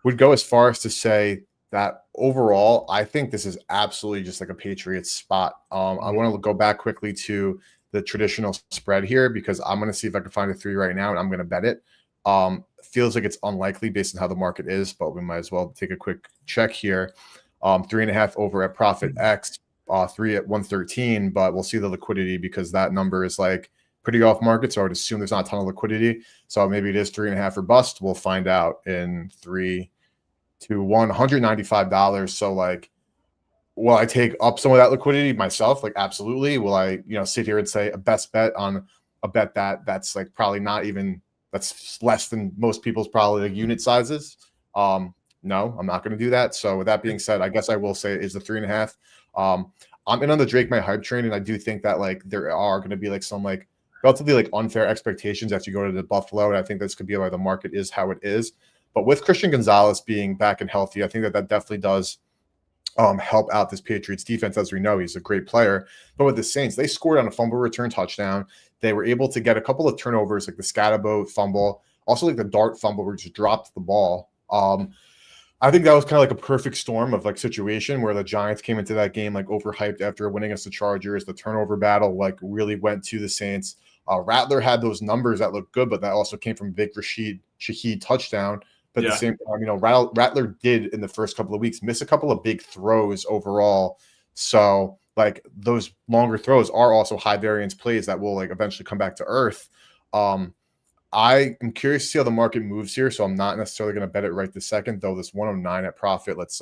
would go as far as to say that overall, I think this is absolutely just like a Patriots spot. I want to go back quickly to the traditional spread here because I'm going to see if I can find a 3 right now and I'm going to bet it. Feels like it's unlikely based on how the market is, but we might as well take a quick check here. 3.5 over at Profit X, 3 at 113, but we'll see the liquidity because that number is like pretty off market. So I would assume there's not a ton of liquidity. So maybe it is 3.5 or bust. We'll find out in 3, 2, 1, $195. So like, will I take up some of that liquidity myself? Like, absolutely. Will I, sit here and say a best bet on a bet that's like probably not even, that's less than most people's probably like unit sizes? No, I'm not going to do that. So with that being said, I guess I will say it is the 3.5. I'm in on the Drake May hype train, and I do think that like there are going to be like some like relatively like unfair expectations as you go to the Buffalo, and I think this could be why the market is how it is. But with Christian Gonzalez being back and healthy, I think that definitely does help out this Patriots defense. As we know, he's a great player. But with the Saints, they scored on a fumble return touchdown. They were able to get a couple of turnovers, like the Scatterbo fumble, also like the Dart fumble where he just dropped the ball. I think that was kind of like a perfect storm of like situation where the Giants came into that game like overhyped after winning against the Chargers. The turnover battle like really went to the Saints. Rattler had those numbers that looked good, but that also came from big Rashid Shaheed touchdown. But at the same time, Rattler did in the first couple of weeks miss a couple of big throws overall. So like those longer throws are also high variance plays that will like eventually come back to earth. I am curious to see how the market moves here, so I'm not necessarily going to bet it right this second, though this 109 at Profit. Let's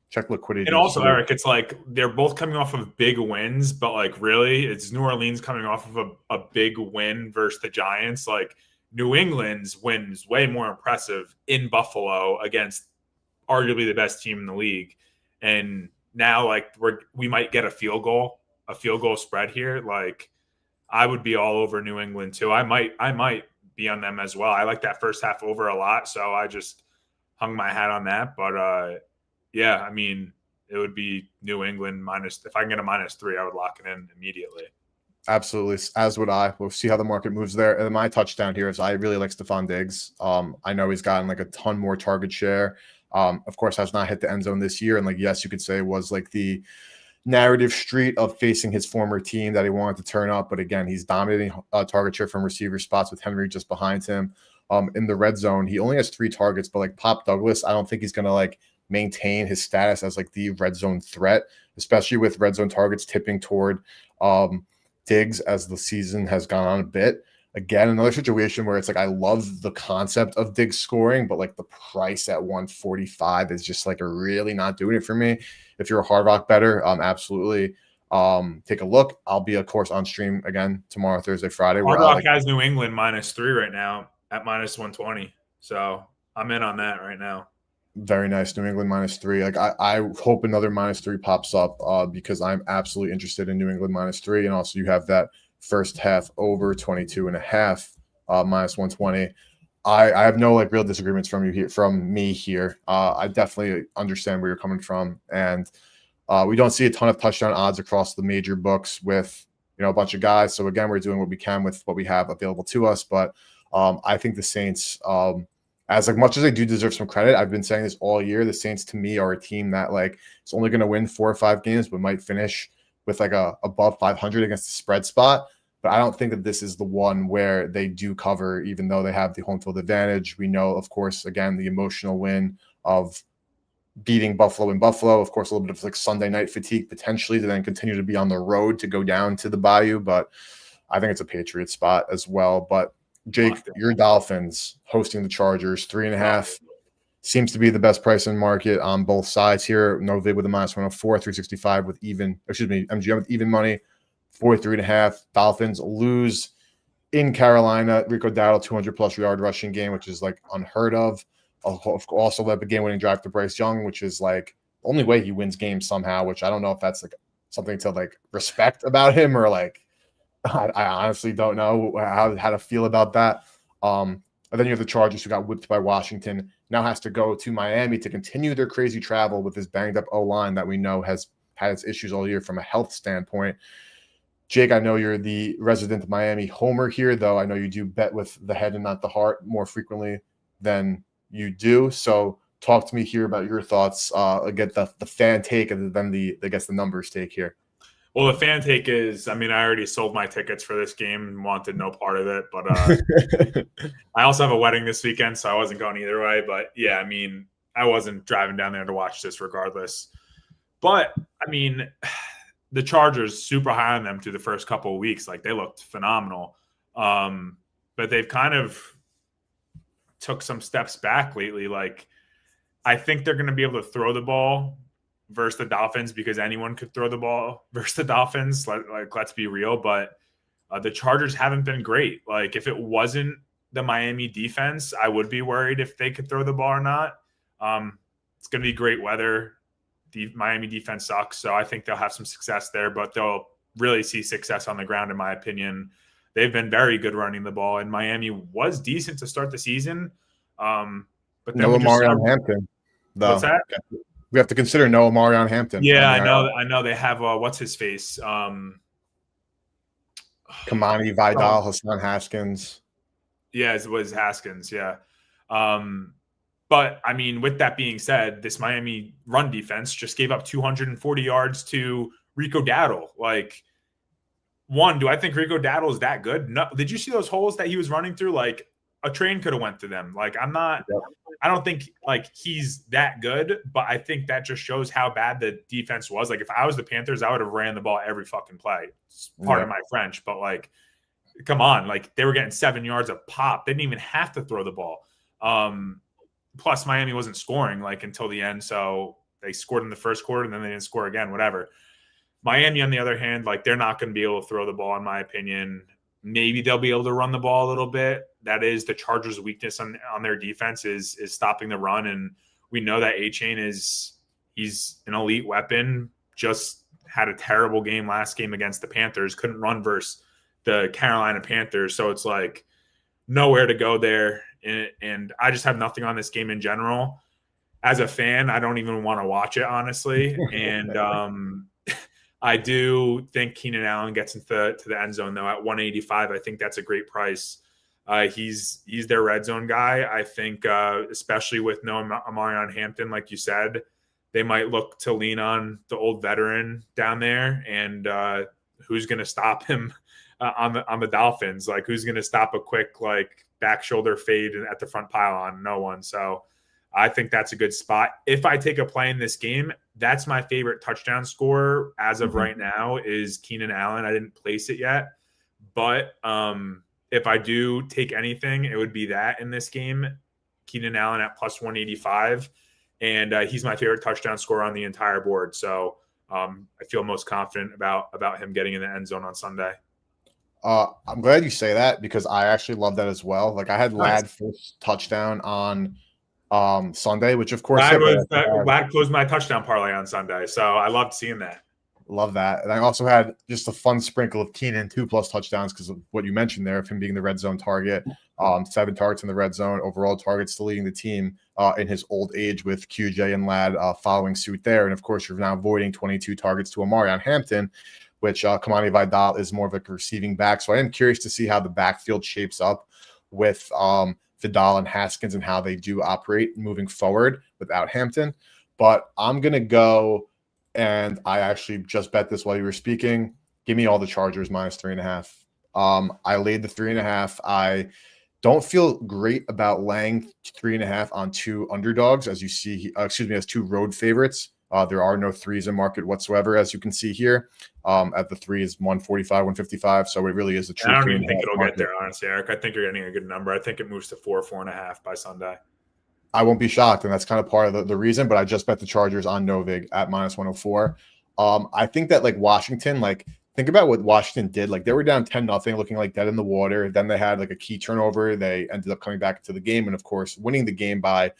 check liquidity. And also, here. Eric, it's like they're both coming off of big wins, but like really, it's New Orleans coming off of a big win versus the Giants. Like New England's win is way more impressive in Buffalo against arguably the best team in the league. And now like we might get a field goal spread here. Like I would be all over New England too. I might be on them as well. I like that first half over a lot, so I just hung my hat on that. But yeah, I mean, it would be New England minus. If I can get a -3, I would lock it in immediately. Absolutely, as would I. We'll see how the market moves there. And my touchdown here is I really like Stephon Diggs. I know he's gotten like a ton more target share. Of course, has not hit the end zone this year, and like yes, you could say it was like the narrative street of facing his former team that he wanted to turn up. But again, he's dominating target share from receiver spots with Henry just behind him. In the red zone, he only has 3 targets, but like Pop Douglas, I don't think he's going to like maintain his status as like the red zone threat, especially with red zone targets tipping toward Diggs as the season has gone on a bit. Again, another situation where it's like I love the concept of Diggs scoring, but like the price at 145 is just like really not doing it for me. If you're a Hard Rock better, absolutely take a look. I'll be, of course, on stream again tomorrow, Thursday, Friday. Hard Rock has New England -3 right now at -120. So I'm in on that right now. Very nice. New England -3. Like I hope another -3 pops up because I'm absolutely interested in New England -3. And also you have that first half over 22.5 -120. I have no like real disagreements from me here. I definitely understand where you're coming from, and we don't see a ton of touchdown odds across the major books with a bunch of guys. So again, we're doing what we can with what we have available to us. But I think the Saints, as like much as they do deserve some credit, I've been saying this all year. The Saints to me are a team that like is only going to win 4 or 5 games, but might finish with like a above 500 against the spread spot. But I don't think that this is the one where they do cover, even though they have the home field advantage. We know, of course, again, the emotional win of beating Buffalo in Buffalo. Of course, a little bit of like Sunday night fatigue potentially to then continue to be on the road to go down to the Bayou. But I think it's a Patriot spot as well. But Jake, your Dolphins hosting the Chargers, 3.5 seems to be the best price in market on both sides here. Nova with a -104, 365 with MGM with even money. 43.5. Dolphins lose in Carolina. Rico Dowdle 200+ yard rushing game, which is like unheard of. Also led the game-winning drive to Bryce Young, which is like the only way he wins games somehow. Which I don't know if that's like something to like respect about him or like I honestly don't know how to feel about that. And then you have the Chargers, who got whipped by Washington, now has to go to Miami to continue their crazy travel with this banged-up O-line that we know has had its issues all year from a health standpoint. Jake, I know you're the resident Miami homer here, though I know you do bet with the head and not the heart more frequently than you do. So talk to me here about your thoughts. Get the fan take and then the numbers take here. Well, the fan take is, I mean, I already sold my tickets for this game and wanted no part of it. But I also have a wedding this weekend, so I wasn't going either way. But yeah, I mean, I wasn't driving down there to watch this regardless. But I mean, the Chargers super high on them through the first couple of weeks. Like, they looked phenomenal. But they've kind of took some steps back lately. Like, I think they're going to be able to throw the ball versus the Dolphins, because anyone could throw the ball versus the Dolphins. Let's be real. But the Chargers haven't been great. Like, if it wasn't the Miami defense, I would be worried if they could throw the ball or not. It's going to be great weather. The Miami defense sucks, so I think they'll have some success there, but they'll really see success on the ground, in my opinion. They've been very good running the ball, and Miami was decent to start the season. But then no Omarion Hampton, though. What's that? We have to consider no Omarion Hampton. Yeah, I know. They have what's his face? Kamani Vidal, Hassan Haskins. Yeah, it was Haskins. Yeah. But I mean, with that being said, this Miami run defense just gave up 240 yards to Rico Dowdle. Like, one, do I think Rico Dowdle is that good? No. Did you see those holes that he was running through? Like, a train could have went through them. Like, I don't think like he's that good, but I think that just shows how bad the defense was. Like, if I was the Panthers, I would have ran the ball every fucking play. It's part of my French, but like, come on. Like, they were getting 7 yards a pop. They didn't even have to throw the ball. Plus, Miami wasn't scoring like until the end, so they scored in the first quarter and then they didn't score again. Whatever. Miami, on the other hand, like, they're not going to be able to throw the ball, in my opinion. Maybe they'll be able to run the ball a little bit. That is the Chargers' weakness on their defense is stopping the run, and we know that A-Chain he's an elite weapon. Just had a terrible game last game against the Panthers. Couldn't run versus the Carolina Panthers, so it's like nowhere to go there. And I just have nothing on this game in general. As a fan, I don't even want to watch it, honestly. And I do think Keenan Allen gets into the end zone, though, at 185. I think that's a great price. He's their red zone guy. I think, especially with no Omarion Hampton, like you said, they might look to lean on the old veteran down there. And who's going to stop him on the Dolphins? Like, who's going to stop a quick like back shoulder fade at the front pylon? No one. So I think that's a good spot. If I take a play in this game, that's my favorite touchdown scorer as of right now is Keenan Allen. I didn't place it yet, but if I do take anything, it would be that in this game. Keenan Allen at plus 185, and he's my favorite touchdown scorer on the entire board. So I feel most confident about him getting in the end zone on Sunday. I'm glad you say that because I actually love that as well. Like, I had Ladd first touchdown on Sunday, which of course Ladd closed my touchdown parlay on Sunday, so I loved seeing that. Love that. And I also had just a fun sprinkle of Keenan 2+ touchdowns because of what you mentioned there of him being the red zone target. 7 targets in the red zone, overall targets, still leading the team in his old age with QJ and Ladd following suit there. And of course, you're now avoiding 22 targets to Omarion Hampton, which Kamani Vidal is more of a receiving back. So I am curious to see how the backfield shapes up with Vidal and Haskins and how they do operate moving forward without Hampton. But I'm going to go, and I actually just bet this while you were speaking. Give me all the Chargers minus 3.5. I laid the 3.5. I don't feel great about laying 3.5 on 2 underdogs, as you see, as 2 road favorites. There are no 3s in market whatsoever, as you can see here. At the 3 is 145, 155. So it really is a true. I don't even think it'll get there, honestly, Eric. I think you're getting a good number. I think it moves to 4.5 by Sunday. I won't be shocked, and that's kind of part of the reason. But I just bet the Chargers on Novig at minus 104. I think that like Washington, like think about what Washington did. Like they were down 10-0, looking like dead in the water. Then they had like a key turnover. They ended up coming back into the game, and of course, winning the game by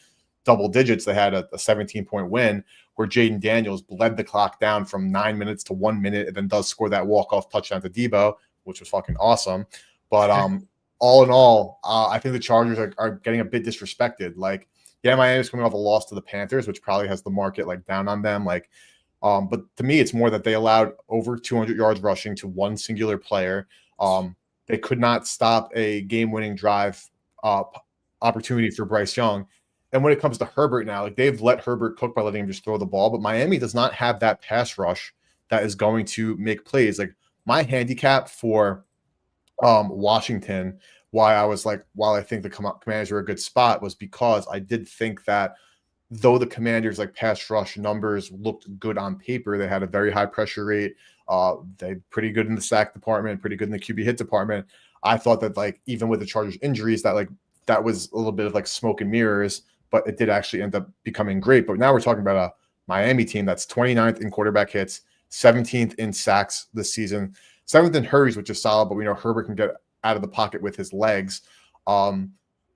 double digits. They had a 17-point win where Jaden Daniels bled the clock down from 9 minutes to 1 minute, and then does score that walk-off touchdown to Debo, which was fucking awesome. But all in all, I think the Chargers are getting a bit disrespected. Like, yeah, Miami's coming off a loss to the Panthers, which probably has the market like down on them. Like, but to me, it's more that they allowed over 200 yards rushing to one singular player. They could not stop a game-winning drive opportunity for Bryce Young. And when it comes to Herbert now, like they've let Herbert cook by letting him just throw the ball, but Miami does not have that pass rush that is going to make plays. Like my handicap for Washington, while I think the Commanders are a good spot, was because I did think that though the Commanders like pass rush numbers looked good on paper, they had a very high pressure rate. They pretty good in the sack department, pretty good in the QB hit department. I thought that like even with the Chargers injuries, that was a little bit of like smoke and mirrors, but it did actually end up becoming great. But now we're talking about a Miami team that's 29th in quarterback hits, 17th in sacks this season, 7th in hurries, which is solid, but we know Herbert can get out of the pocket with his legs.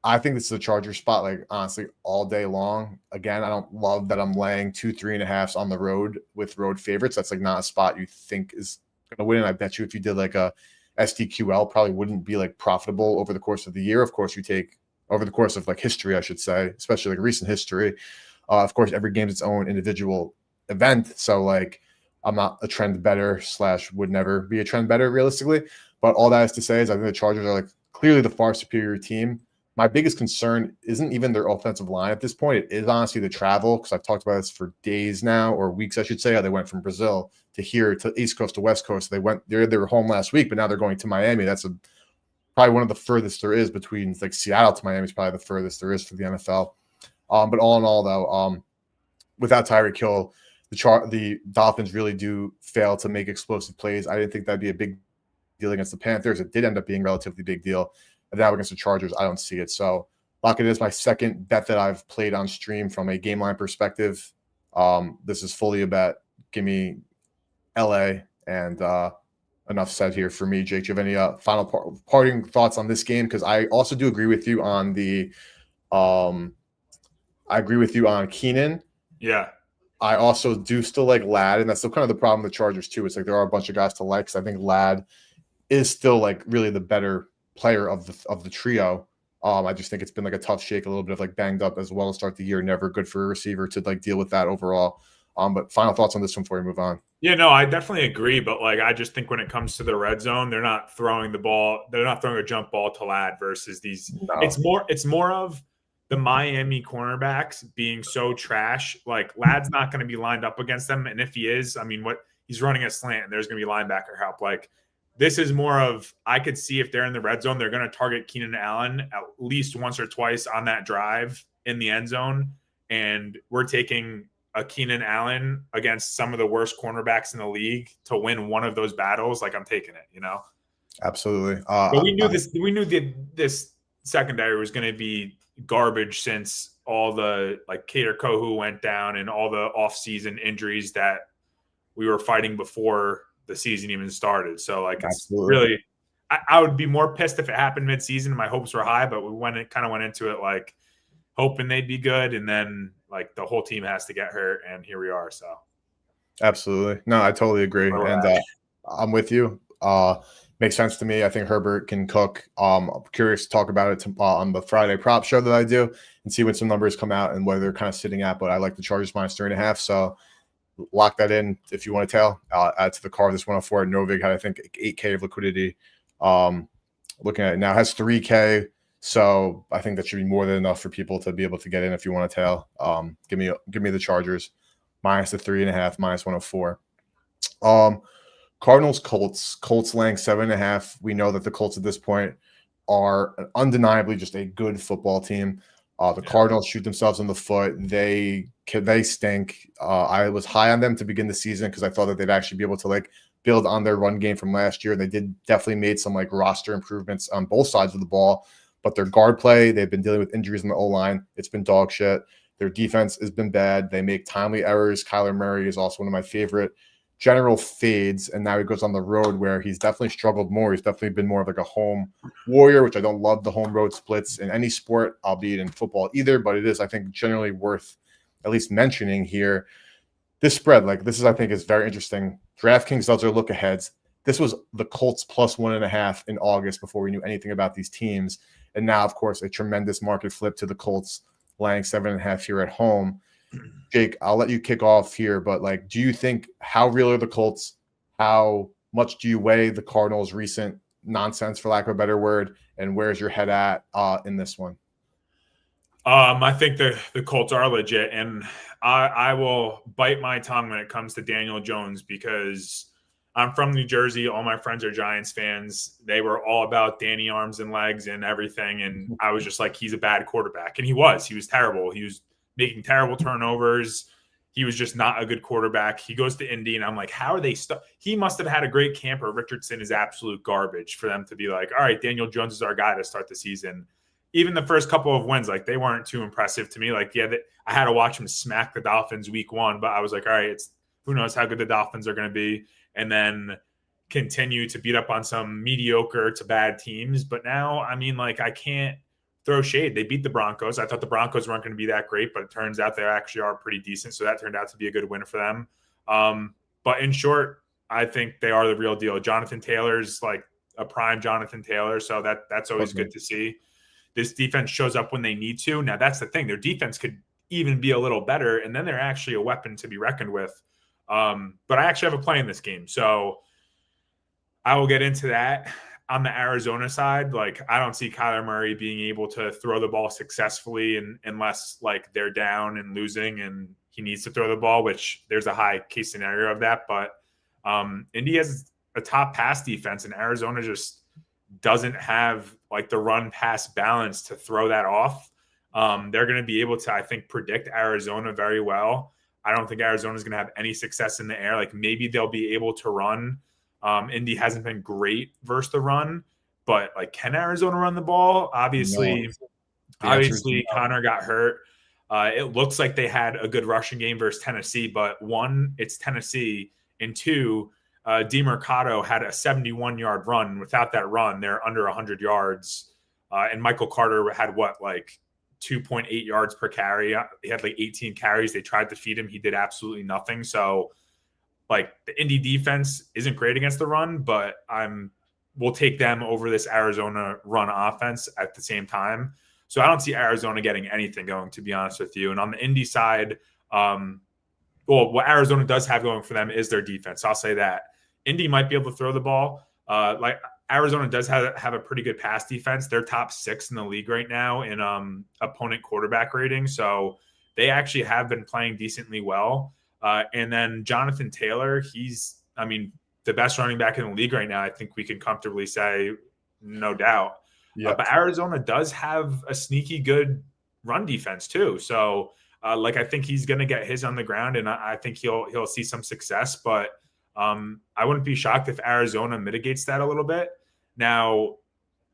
I think this is a Charger spot, like honestly, all day long. Again, I don't love that I'm laying 2, 3.5s on the road with road favorites. That's like not a spot you think is going to win. And I bet you if you did like a SDQL, probably wouldn't be like profitable over the course of the year. Of course, you take over the course of like history, I should say, especially like recent history. Of course, every game's its own individual event. So like, I'm not a trend better / would never be a trend better realistically. But all that is to say is I think the Chargers are like clearly the far superior team. My biggest concern isn't even their offensive line at this point. It is honestly the travel, because I've talked about this for days now, or weeks, I should say, how they went from Brazil to here to East Coast to West Coast. They were home last week, but now they're going to Miami. That's probably one of the furthest there is between like Seattle to Miami is probably the furthest there is for the NFL. But all in all, though, without Tyreek Hill, the Dolphins really do fail to make explosive plays. I didn't think that'd be a big deal against the Panthers. It did end up being a relatively big deal. And now against the Chargers, I don't see it. So Lockett is my second bet that I've played on stream from a game line perspective. This is fully a bet. Give me LA, and enough said here for me. Jake, do you have any final parting thoughts on this game? Because I also do agree with you on I agree with you on Keenan. Yeah. I also do still like Ladd, and that's still kind of the problem with the Chargers too. It's like there are a bunch of guys to like. So I think Ladd is still like really the better player of the trio. I just think it's been like a tough shake, a little bit of like banged up as well to start the year. Never good for a receiver to like deal with that overall. But final thoughts on this one before we move on. Yeah, no, I definitely agree. But like, I just think when it comes to the red zone, they're not throwing the ball. They're not throwing a jump ball to Ladd versus these. No. It's more of the Miami cornerbacks being so trash. Like Ladd's not going to be lined up against them. And if he is, I mean, he's running a slant and there's going to be linebacker help. Like, this is more of, I could see if they're in the red zone, they're going to target Keenan Allen at least once or twice on that drive in the end zone. And we're taking a Keenan Allen against some of the worst cornerbacks in the league to win one of those battles. Like, I'm taking it, you know? Absolutely. But we knew this secondary was going to be garbage since all the like Kader Kohou went down and all the offseason injuries that we were fighting before the season even started. So like, it's really, I would be more pissed if it happened mid-season. My hopes were high, but we went into it like hoping they'd be good. And then like the whole team has to get hurt. And here we are. So. Absolutely. No, I totally agree. And I'm with you. Makes sense to me. I think Herbert can cook. I'm curious to talk about it on the Friday prop show that I do and see when some numbers come out and where they're kind of sitting at. But I like the Chargers -3.5. So lock that in if you want to tail. Add to the car this 104 at Novig had, I think, 8K of liquidity. Looking at it now, has 3K. So I think that should be more than enough for people to be able to get in if you want to tail. Give me the Chargers -3.5, -104. Cardinals, Colts laying 7.5. We know that the Colts at this point are undeniably just a good football team. The Cardinals shoot themselves in the foot. They stink. I was high on them to begin the season because I thought that they'd actually be able to like build on their run game from last year. They definitely made some like roster improvements on both sides of the ball, but their guard play, they've been dealing with injuries in the O-line. It's been dog shit. Their defense has been bad. They make timely errors. Kyler Murray is also one of my favorite general fades, and now he goes on the road where he's definitely struggled more. He's definitely been more of like a home warrior, which I don't love the home road splits in any sport, albeit in football either, but it is, I think, generally worth at least mentioning here. This spread, like this is, I think, is very interesting. DraftKings does their look aheads. this was the Colts plus 1.5 in August before we knew anything about these teams. And now, of course, a tremendous market flip to the Colts laying 7.5 here at home. Jake, I'll let you kick off here, but like, do you think, how real are the Colts? How much do you weigh the Cardinals' recent nonsense, for lack of a better word, and where's your head at in this one? I think the Colts are legit, and I will bite my tongue when it comes to Daniel Jones because I'm from New Jersey. All my friends are Giants fans. They were all about Danny arms and legs and everything, and I was just like, he's a bad quarterback, and he was terrible. He was making terrible turnovers. He was just not a good quarterback. He goes to Indy, and I'm like, how are they he must have had a great camp, or Richardson is absolute garbage for them to be like, all right, Daniel Jones is our guy to start the season. Even the first couple of wins, like, they weren't too impressive to me. Like, yeah, I had to watch him smack the Dolphins week 1, but I was like, all right, who knows how good the Dolphins are going to be, and then continue to beat up on some mediocre to bad teams. But now, I mean, like, I can't throw shade. They beat the Broncos. I thought the Broncos weren't going to be that great, but it turns out they actually are pretty decent. So that turned out to be a good win for them. But in short, I think they are the real deal. Jonathan Taylor's like a prime Jonathan Taylor, so that's always good to see. This defense shows up when they need to. Now, that's the thing. Their defense could even be a little better, and then they're actually a weapon to be reckoned with. But I actually have a play in this game, so I will get into that. On the Arizona side, like, I don't see Kyler Murray being able to throw the ball successfully unless, like, they're down and losing and he needs to throw the ball, which there's a high case scenario of that. But Indy has a top pass defense, and Arizona just doesn't have like the run pass balance to throw that off. They're going to be able to, I think, predict Arizona very well. I don't think Arizona is going to have any success in the air. Like, maybe they'll be able to run. Indy hasn't been great versus the run, but like, can Arizona run the ball? Obviously, Connor got hurt. It looks like they had a good rushing game versus Tennessee, but 1, it's Tennessee, and 2, DeMercado had a 71-yard run. Without that run, they're under 100 yards. And Michael Carter had like 2.8 yards per carry. He had like 18 carries. They tried to feed him. He did absolutely nothing. So, like, the Indy defense isn't great against the run, but we'll take them over this Arizona run offense at the same time. So I don't see Arizona getting anything going, to be honest with you. And on the Indy side, what Arizona does have going for them is their defense. I'll say that. Indy might be able to throw the ball. Like, Arizona does have a pretty good pass defense. They're top 6 in the league right now in opponent quarterback rating. So they actually have been playing decently well. And then Jonathan Taylor, he's, I mean, the best running back in the league right now. I think we can comfortably say, no doubt. Yep. But Arizona does have a sneaky good run defense too. So like, I think he's going to get his on the ground, and I think he'll see some success. But I wouldn't be shocked if Arizona mitigates that a little bit. Now,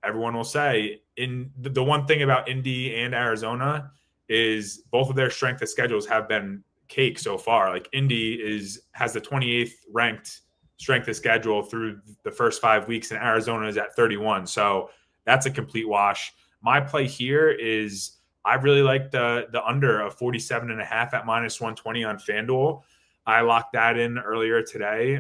everyone will say, in the one thing about Indy and Arizona is both of their strength of schedules have been cake so far. Like, Indy has the 28th ranked strength of schedule through the first 5 weeks, and Arizona is at 31. So that's a complete wash. My play here is I really like the under of 47.5 at -120 on FanDuel. I locked that in earlier today.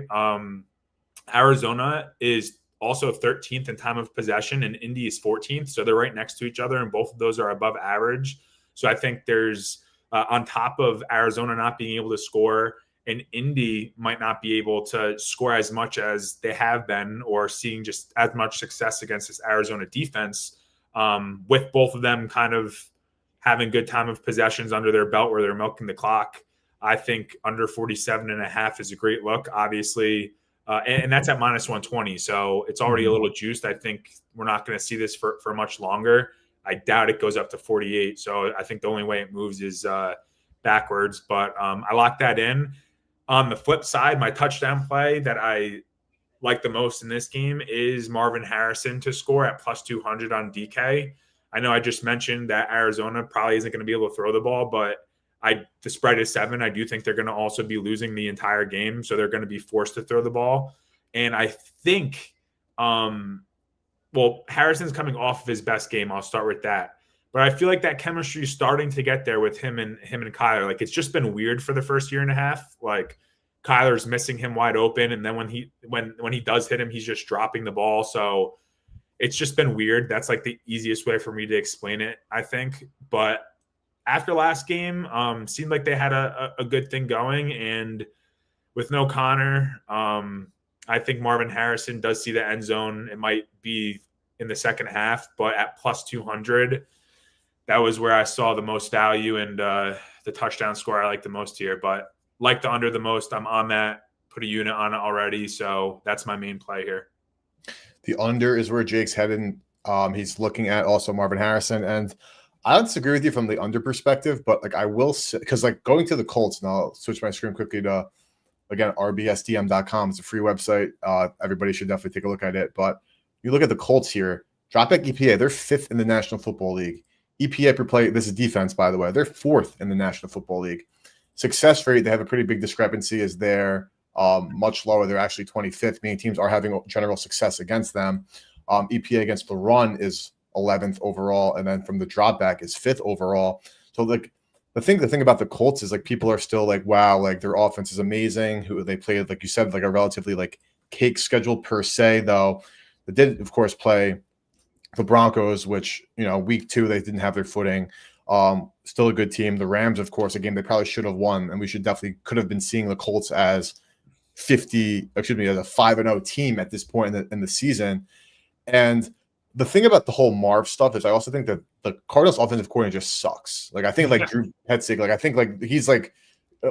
Arizona is also 13th in time of possession, and Indy is 14th. So they're right next to each other, and both of those are above average. So I think there's on top of Arizona not being able to score, and Indy might not be able to score as much as they have been, or seeing just as much success against this Arizona defense, with both of them kind of having good time of possessions under their belt where they're milking the clock. I think under 47.5 is a great look, obviously. And that's at -120. So it's already a little juiced. I think we're not going to see this for much longer. I doubt it goes up to 48. So I think the only way it moves is backwards. But I locked that in. On the flip side, my touchdown play that I like the most in this game is Marvin Harrison to score at +200 on DK. I know I just mentioned that Arizona probably isn't going to be able to throw the ball, but the spread is 7. I do think they're going to also be losing the entire game, so they're going to be forced to throw the ball. And I think, Harrison's coming off of his best game. I'll start with that. But I feel like that chemistry is starting to get there with him and Kyler. Like, it's just been weird for the first year and a half. Like, Kyler's missing him wide open, and then when he does hit him, he's just dropping the ball. So it's just been weird. That's like the easiest way for me to explain it, I think. But after last game, seemed like they had a good thing going, and with no Connor, I think Marvin Harrison does see the end zone. It might be in the second half, but at plus 200, that was where I saw the most value, and the touchdown score I like the most here. But like the under the most, I'm on that, put a unit on it already. So that's my main play here. The under is where Jake's heading. He's looking at also Marvin Harrison. And I don't disagree with you from the under perspective, but like I will say, because like going to the Colts, and I'll switch my screen quickly to, again, rbsdm.com. It's a free website. Everybody should definitely take a look at it. But you look at the Colts here, dropback EPA, they're 5th in the National Football League. EPA per play, this is defense, by the way, they're 4th in the National Football League. Success rate, they have a pretty big discrepancy, is they're much lower. They're actually 25th, meaning teams are having general success against them. EPA against the run is 11th overall, and then from the dropback is 5th overall. So like the thing about the Colts is like people are still like, wow, like their offense is amazing. Who they played, like you said, like a relatively like cake schedule per se, though. They did, of course, play the Broncos, which, you know, week 2 they didn't have their footing. Still a good team. The Rams, of course, a game they probably should have won, and we could have been seeing the Colts as as a 5-0 team at this point in the season. And the thing about the whole Marv stuff is I also think that the Cardinals offensive coordinator just sucks. Like I think like Drew Petzing, like I think like he's like,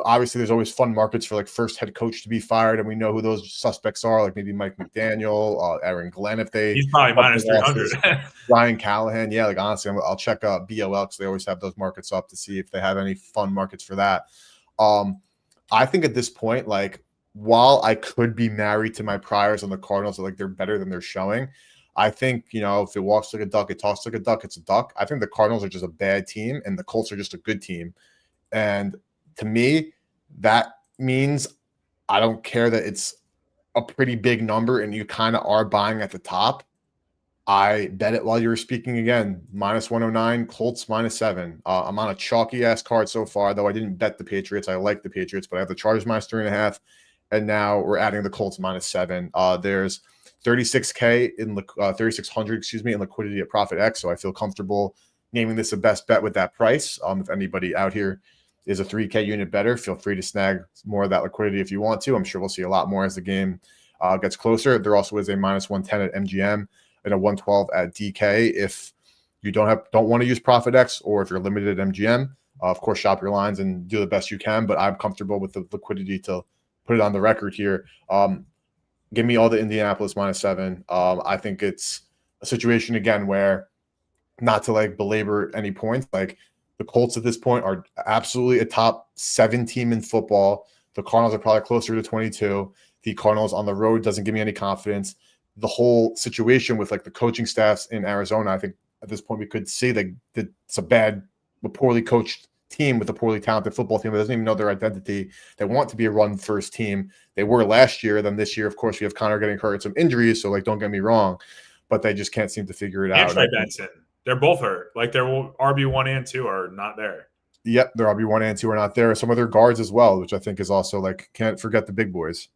obviously there's always fun markets for like first head coach to be fired, and we know who those suspects are, like maybe Mike McDaniel, Aaron Glenn, if he's probably minus 300. Ryan Callahan. Yeah, like honestly, I'll check BOL because they always have those markets up to see if they have any fun markets for that. I think at this point, like while I could be married to my priors on the Cardinals, like they're better than they're showing, I think, you know, if it walks like a duck, it talks like a duck, it's a duck. I think the Cardinals are just a bad team and the Colts are just a good team. And to me, that means I don't care that it's a pretty big number and you kind of are buying at the top. I bet it while you were speaking again, minus 109, Colts minus 7. I'm on a chalky ass card so far, though I didn't bet the Patriots. I like the Patriots, but I have the Chargers minus 3.5. And now we're adding the Colts -7. There's 36K in 3,600, in liquidity at Profit X. So I feel comfortable naming this a best bet with that price. If anybody out here is a 3K unit better, feel free to snag more of that liquidity if you want to. I'm sure we'll see a lot more as the game gets closer. There also is a -110 at MGM and a 112 at DK. If you don't want to use Profit X, or if you're limited at MGM, of course, shop your lines and do the best you can. But I'm comfortable with the liquidity to put it on the record here. Give me all the Indianapolis -7. I think it's a situation again where, not to like belabor any points, like the Colts at this point are absolutely a top 7 team in football. The Cardinals are probably closer to 22. The Cardinals on the road doesn't give me any confidence. The whole situation with like the coaching staffs in Arizona, I think at this point we could see that it's a poorly coached team with a poorly talented football team that doesn't even know their identity. They want to be a run-first team. They were last year. Then this year, of course, we have Connor getting hurt, some injuries. So, like, don't get me wrong, but they just can't seem to figure it out. Trey Benson, they're both hurt. Like their RB1 and 2 are not there. Yep, their RB1 and 2 are not there. Some of their guards as well, which I think is also like, can't forget the big boys.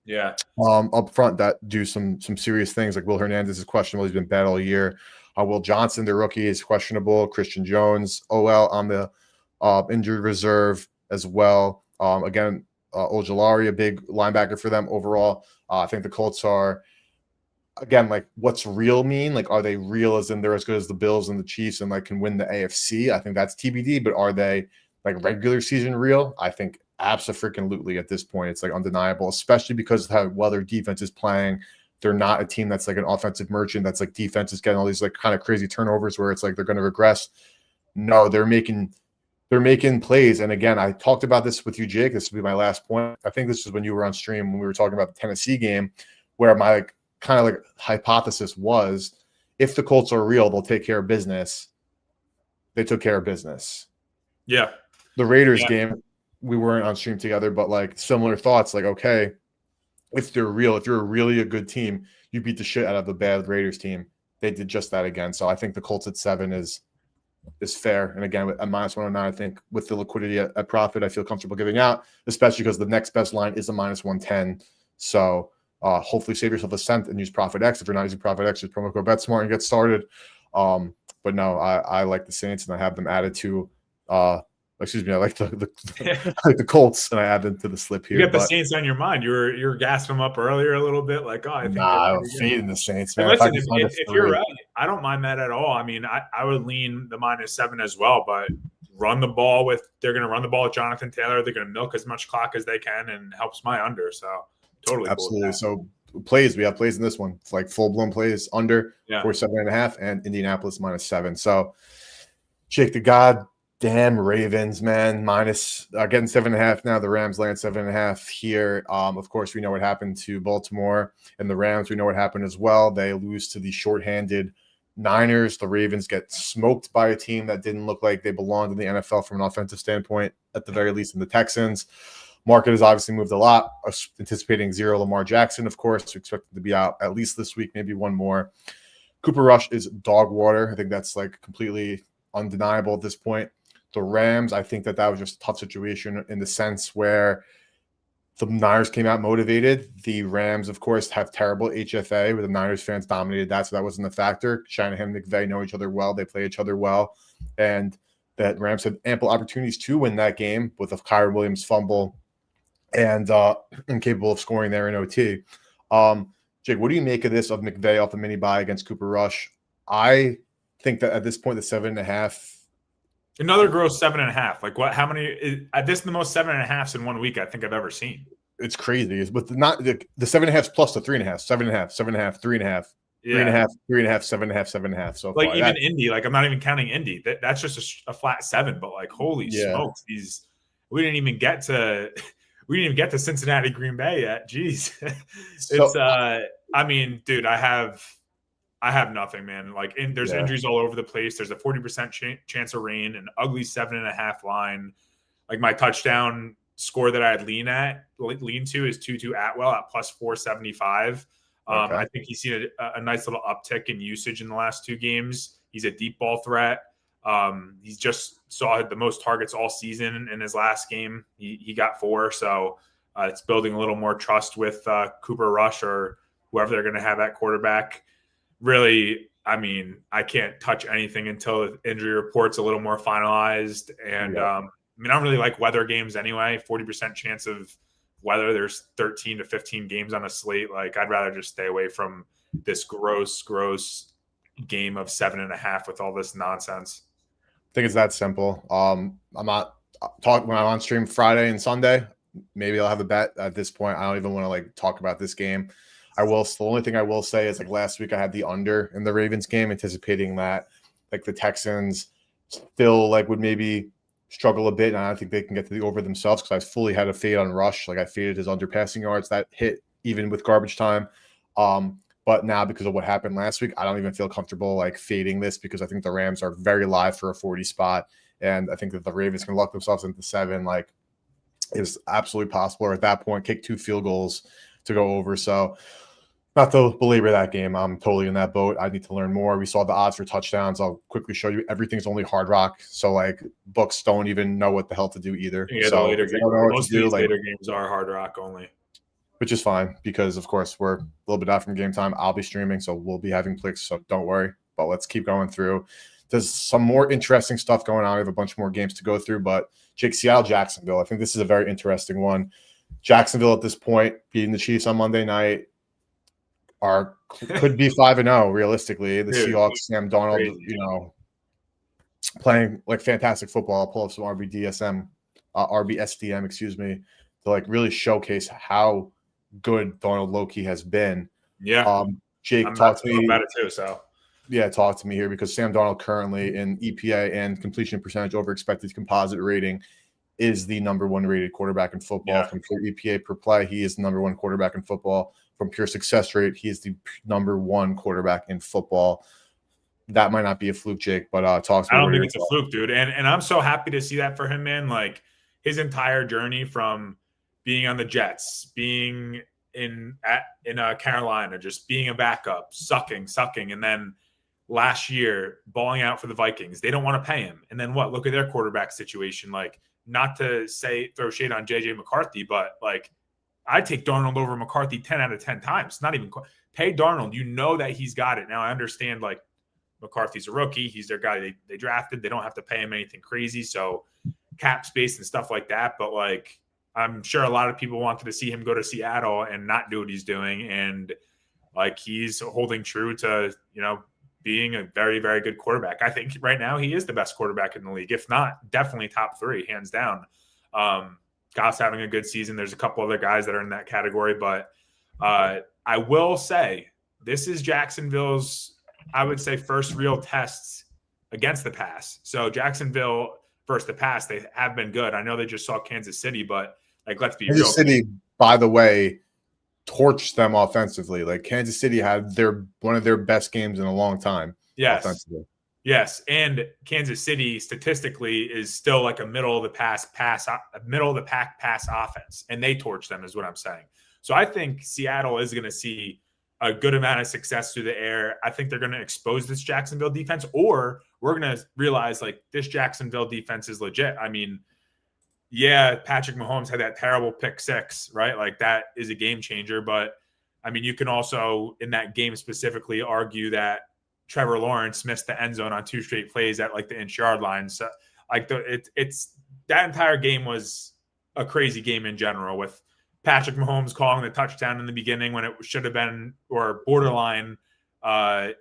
Yeah. Up front that do some serious things. Like Will Hernandez is questionable. He's been bad all year. Will Johnson, their rookie, is questionable. Christian Jones, OL on the injured reserve as well. Again, Ojulari, a big linebacker for them overall. I think the Colts are, again, like what's real mean? Like, are they real as in they're as good as the Bills and the Chiefs and like can win the AFC? I think that's TBD, but are they like regular season real? I think abso-freaking-lutely at this point. It's like undeniable, especially because of how well their defense is playing. They're not a team that's like an offensive merchant that's like defense is getting all these like kind of crazy turnovers where it's like they're going to regress. No, they're making plays. And again, I talked about this with you, Jake. This will be my last point. I think this is when you were on stream when we were talking about the Tennessee game, where my like, kind of like hypothesis was if the Colts are real, they'll take care of business. They took care of business. Yeah. The Raiders game, we weren't on stream together, but like similar thoughts, like, okay, if they're real, if you're really a good team, you beat the shit out of the bad Raiders team. They did just that again. So I think the Colts at 7 is is fair. And again, at -109, I think with the liquidity at profit, I feel comfortable giving out, especially because the next best line is a -110. So hopefully save yourself a cent and use Profit X. If you're not using Profit X, use promo code BetSmart and get started. But no, I like the Saints and I have them added to excuse me, I like the I like the Colts and I add them to the slip here. You get the Saints on your mind. You're gassing them up earlier a little bit, like, oh, I think I'm fading the Saints, man. Listen, if you're right, I don't mind that at all. I mean, I would lean the -7 as well, but they're going to run the ball with Jonathan Taylor. They're going to milk as much clock as they can and helps my under. So totally. Absolutely. Cool so we have plays in this one. It's like full-blown plays under for 7.5 and Indianapolis -7. So Jake, the goddamn Ravens, man, getting 7.5 now. The Rams land 7.5 here. Of course, we know what happened to Baltimore and the Rams. We know what happened as well. They lose to the shorthanded Niners. The Ravens get smoked by a team that didn't look like they belonged in the NFL from an offensive standpoint, at the very least in the Texans. Market has obviously moved a lot, anticipating 0 Lamar Jackson, of course. We expect him to be out at least this week, maybe one more. Cooper Rush is dog water. I think that's like completely undeniable at this point. The Rams, I think that was just a tough situation in the sense where the Niners came out motivated. The Rams, of course, have terrible HFA, where the Niners fans dominated that, so that wasn't a factor. Shanahan and McVay know each other well. They play each other well. And that Rams had ample opportunities to win that game with a Kyren Williams fumble and incapable of scoring there in OT. Jake, what do you make of this, of McVay off the mini bye against Cooper Rush? I think that at this point, the 7.5. Another gross 7.5. Like what? How many? This is the most 7.5s in 1 week I think I've ever seen. It's crazy. But not the 7.5 plus the 3.5, 7.5, 7.5, 3.5. Yeah. 3.5, 3.5, 7.5, 7.5. So like even Indy, like I'm not even counting Indy. That's just a flat 7. But like, holy smokes, we didn't even get to Cincinnati, Green Bay yet. Jeez, it's I mean, dude, I have nothing, man. Like there's injuries all over the place. There's a 40% chance of rain, an ugly 7.5 line. Like my touchdown score that I'd lean to is Tutu Atwell at plus 475. Okay. I think he's seen a nice little uptick in usage in the last 2 games. He's a deep ball threat. He's just saw the most targets all season in his last game. He got 4. So it's building a little more trust with Cooper Rush or whoever they're going to have at quarterback. Really, I mean, I can't touch anything until the injury report's a little more finalized. And I mean, I don't really like weather games anyway. 40% chance of weather. There's 13 to 15 games on a slate. Like I'd rather just stay away from this gross game of 7.5 with all this nonsense. I think it's that simple. I'm not talking when I'm on stream Friday and Sunday. Maybe I'll have a bet at this point. I don't even want to like talk about this game. The only thing I will say is like last week I had the under in the Ravens game, anticipating that like the Texans still like would maybe struggle a bit, and I don't think they can get to the over themselves because I fully had a fade on Rush. Like I faded his under passing yards that hit even with garbage time. But now because of what happened last week, I don't even feel comfortable like fading this because I think the Rams are very live for a 40 spot, and I think that the Ravens can lock themselves into 7. Like it's absolutely possible, or at that point, kick 2 field goals to go over. So not to belabor that game, I'm totally in that boat. I need to learn more. We saw the odds for touchdowns. I'll quickly show you. Everything's only Hard Rock, so like books don't even know what the hell to do either. Yeah, so most of these later games are Hard Rock only, which is fine because of course we're a little bit out from game time. I'll be streaming, so we'll be having clicks. So don't worry. But let's keep going through. There's some more interesting stuff going on. We have a bunch more games to go through, but Jake, Seattle, Jacksonville. I think this is a very interesting one. Jacksonville at this point beating the Chiefs on Monday night. Could be 5-0 realistically. The Seahawks, Sam Darnold, crazy. Playing like fantastic football. I'll pull up some RBSDM, excuse me, to like really showcase how good Darnold Loki has been. Yeah. Jake, talk to me about it too. So talk to me here because Sam Darnold currently in EPA and completion percentage over expected composite rating is the number 1 rated quarterback in football. Yeah. From pure EPA per play, he is the number 1 quarterback in football. From pure success rate, he is the number 1 quarterback in football. That might not be a fluke, Jake, but talk to me. I don't think it's a fluke, dude. And I'm so happy to see that for him, man. Like his entire journey from being on the Jets, being in Carolina, just being a backup, sucking, and then last year balling out for the Vikings. They don't want to pay him. And then what? Look at their quarterback situation. Like, not to throw shade on JJ McCarthy, but like, I take Darnold over McCarthy 10 out of 10 times. Not even pay Darnold. You know that he's got it. Now I understand like McCarthy's a rookie. He's their guy they drafted. They don't have to pay him anything crazy. So cap space and stuff like that. But like, I'm sure a lot of people wanted to see him go to Seattle and not do what he's doing. And like, he's holding true to, being a very, very good quarterback. I think right now he is the best quarterback in the league. If not, definitely top 3, hands down. Goff's having a good season. There's a couple other guys that are in that category, but I will say this is Jacksonville's, I would say, first real tests against the pass. So Jacksonville versus the pass, they have been good. I know they just saw Kansas City, but like, let's be real. Kansas City, by the way, torched them offensively. Like, Kansas City had one of their best games in a long time. Yes. Offensively. Yes. And Kansas City statistically is still like a middle of the pack pass offense. And they torch them is what I'm saying. So I think Seattle is going to see a good amount of success through the air. I think they're going to expose this Jacksonville defense, or we're going to realize like this Jacksonville defense is legit. I mean, yeah, Patrick Mahomes had that terrible pick 6, right? Like, that is a game changer. But I mean, you can also in that game specifically argue that Trevor Lawrence missed the end zone on 2 straight plays at like the inch-yard line. So like it's that entire game was a crazy game in general, with Patrick Mahomes calling the touchdown in the beginning when it should have been, or borderline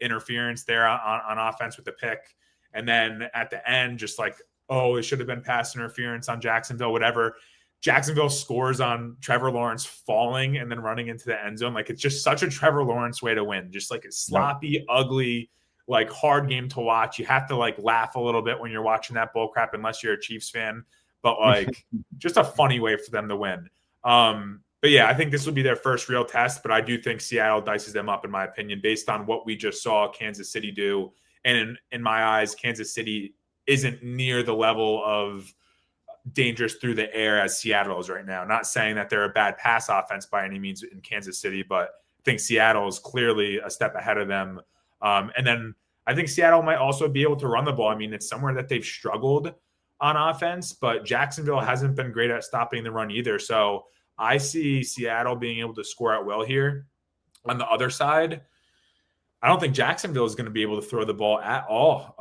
interference there on offense with the pick. And then at the end, just like, oh, it should have been pass interference on Jacksonville, whatever. Jacksonville scores on Trevor Lawrence falling and then running into the end zone. Like, it's just such a Trevor Lawrence way to win. Just like a sloppy, ugly, like hard game to watch. You have to like laugh a little bit when you're watching that bull crap, unless you're a Chiefs fan, but like just a funny way for them to win. But yeah, I think this will be their first real test, but I do think Seattle dices them up, in my opinion, based on what we just saw Kansas City do. And in my eyes, Kansas City isn't near the level of dangerous through the air as Seattle is right now. Not saying that they're a bad pass offense by any means in Kansas City, but I think Seattle is clearly a step ahead of them. And then I think Seattle might also be able to run the ball. I mean, it's somewhere that they've struggled on offense, but Jacksonville hasn't been great at stopping the run either. So I see Seattle being able to score out well here. On the other side, I don't think Jacksonville is going to be able to throw the ball at all.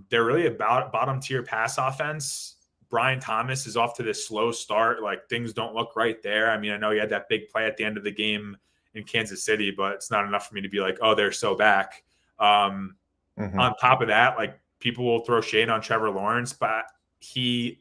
They're really a bottom tier pass offense. Brian Thomas is off to this slow start. Like, things don't look right there. I mean, I know he had that big play at the end of the game in Kansas City, but it's not enough for me to be like, oh, they're so back. On top of that, like, people will throw shade on Trevor Lawrence, but his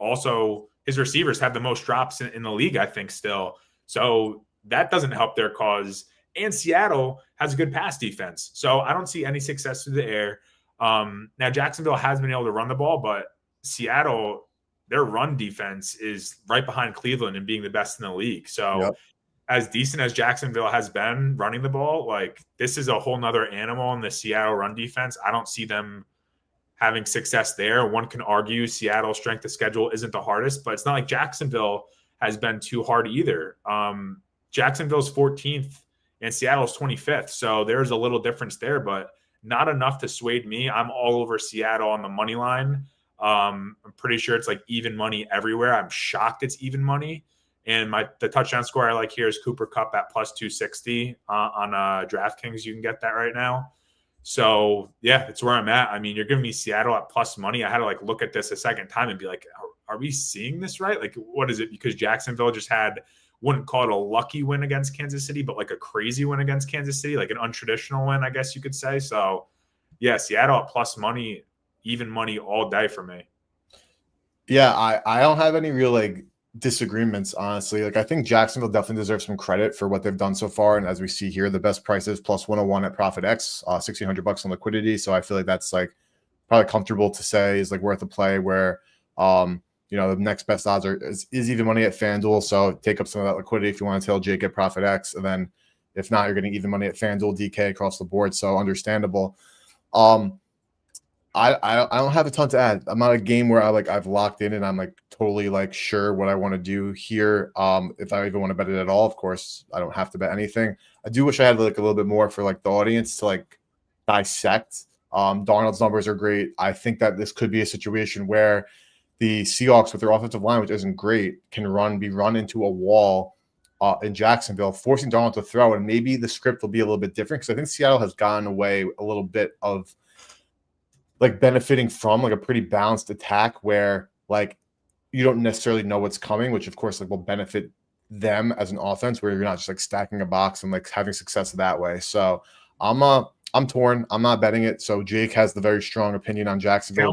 receivers have the most drops in the league, I think, still. So that doesn't help their cause. And Seattle has a good pass defense. So I don't see any success through the air. Now, Jacksonville has been able to run the ball, but Seattle, their run defense is right behind Cleveland in being the best in the league. So as decent as Jacksonville has been running the ball, like, this is a whole nother animal in the Seattle run defense. I don't see them having success there. One can argue Seattle's strength of schedule isn't the hardest, but it's not like Jacksonville has been too hard either. Jacksonville's 14th and Seattle's 25th. So there's a little difference there, but not enough to sway me. I'm all over Seattle on the money line. I'm pretty sure it's like even money everywhere. I'm shocked it's even money. And the touchdown score I like here is Cooper Kupp at plus 260 on DraftKings. You can get that right now. So yeah, it's where I'm at. I mean, you're giving me Seattle at plus money. I had to like look at this a second time and be like, are we seeing this right? Like, what is it? Because Jacksonville just wouldn't call it a lucky win against Kansas City, but like a crazy win against Kansas City, like an untraditional win, I guess you could say. So yeah, Seattle at plus money, even money all day for me. Yeah, I don't have any real like disagreements, honestly. Like, I think Jacksonville definitely deserves some credit for what they've done so far. And as we see here, the best price is plus 101 at ProfitX, $1,600 on liquidity. So I feel like that's like probably comfortable to say is like worth a play, where the next best odds is even money at FanDuel. So take up some of that liquidity if you want to tell Jake at ProfitX. And then if not, you're getting even money at FanDuel, DK across the board. So understandable. I don't have a ton to add. I'm not a game where I've locked in and I'm like totally like sure what I want to do here. If I even want to bet it at all, of course, I don't have to bet anything. I do wish I had like a little bit more for like the audience to like dissect Darnold's numbers are great. I think that this could be a situation where the Seahawks, with their offensive line, which isn't great, can be run into a wall in Jacksonville, forcing Darnold to throw. And maybe the script will be a little bit different because I think Seattle has gotten away a little bit of like benefiting from like a pretty balanced attack where like you don't necessarily know what's coming, which of course like will benefit them as an offense where you're not just like stacking a box and like having success that way. So I'm torn. I'm not betting it. So Jake has the very strong opinion on Jacksonville.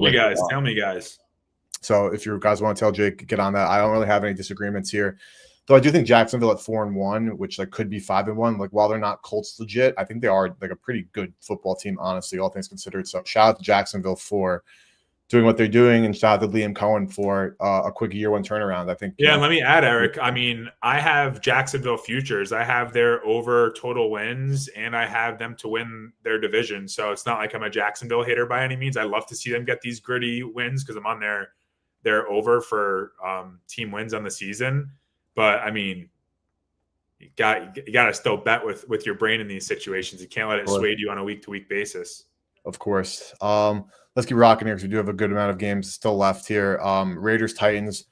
Tell me guys. So if you guys want to tell Jake, get on that. I don't really have any disagreements here. Though I do think Jacksonville at 4-1, which like could be 5-1. Like while they're not Colts legit, I think they are like a pretty good football team, honestly, all things considered. So shout out to Jacksonville for doing what they're doing, and shout out to Liam Cohen for a quick year one turnaround. I think. Yeah, let me add, Eric. I mean, I have Jacksonville futures. I have their over total wins, and I have them to win their division. So it's not like I'm a Jacksonville hater by any means. I love to see them get these gritty wins because I'm on their over for team wins on the season. But I mean, you got to still bet with your brain in these situations. You can't let it sway you on a week to week basis. Of course. Let's keep rocking here because we do have a good amount of games still left here. Raiders Titans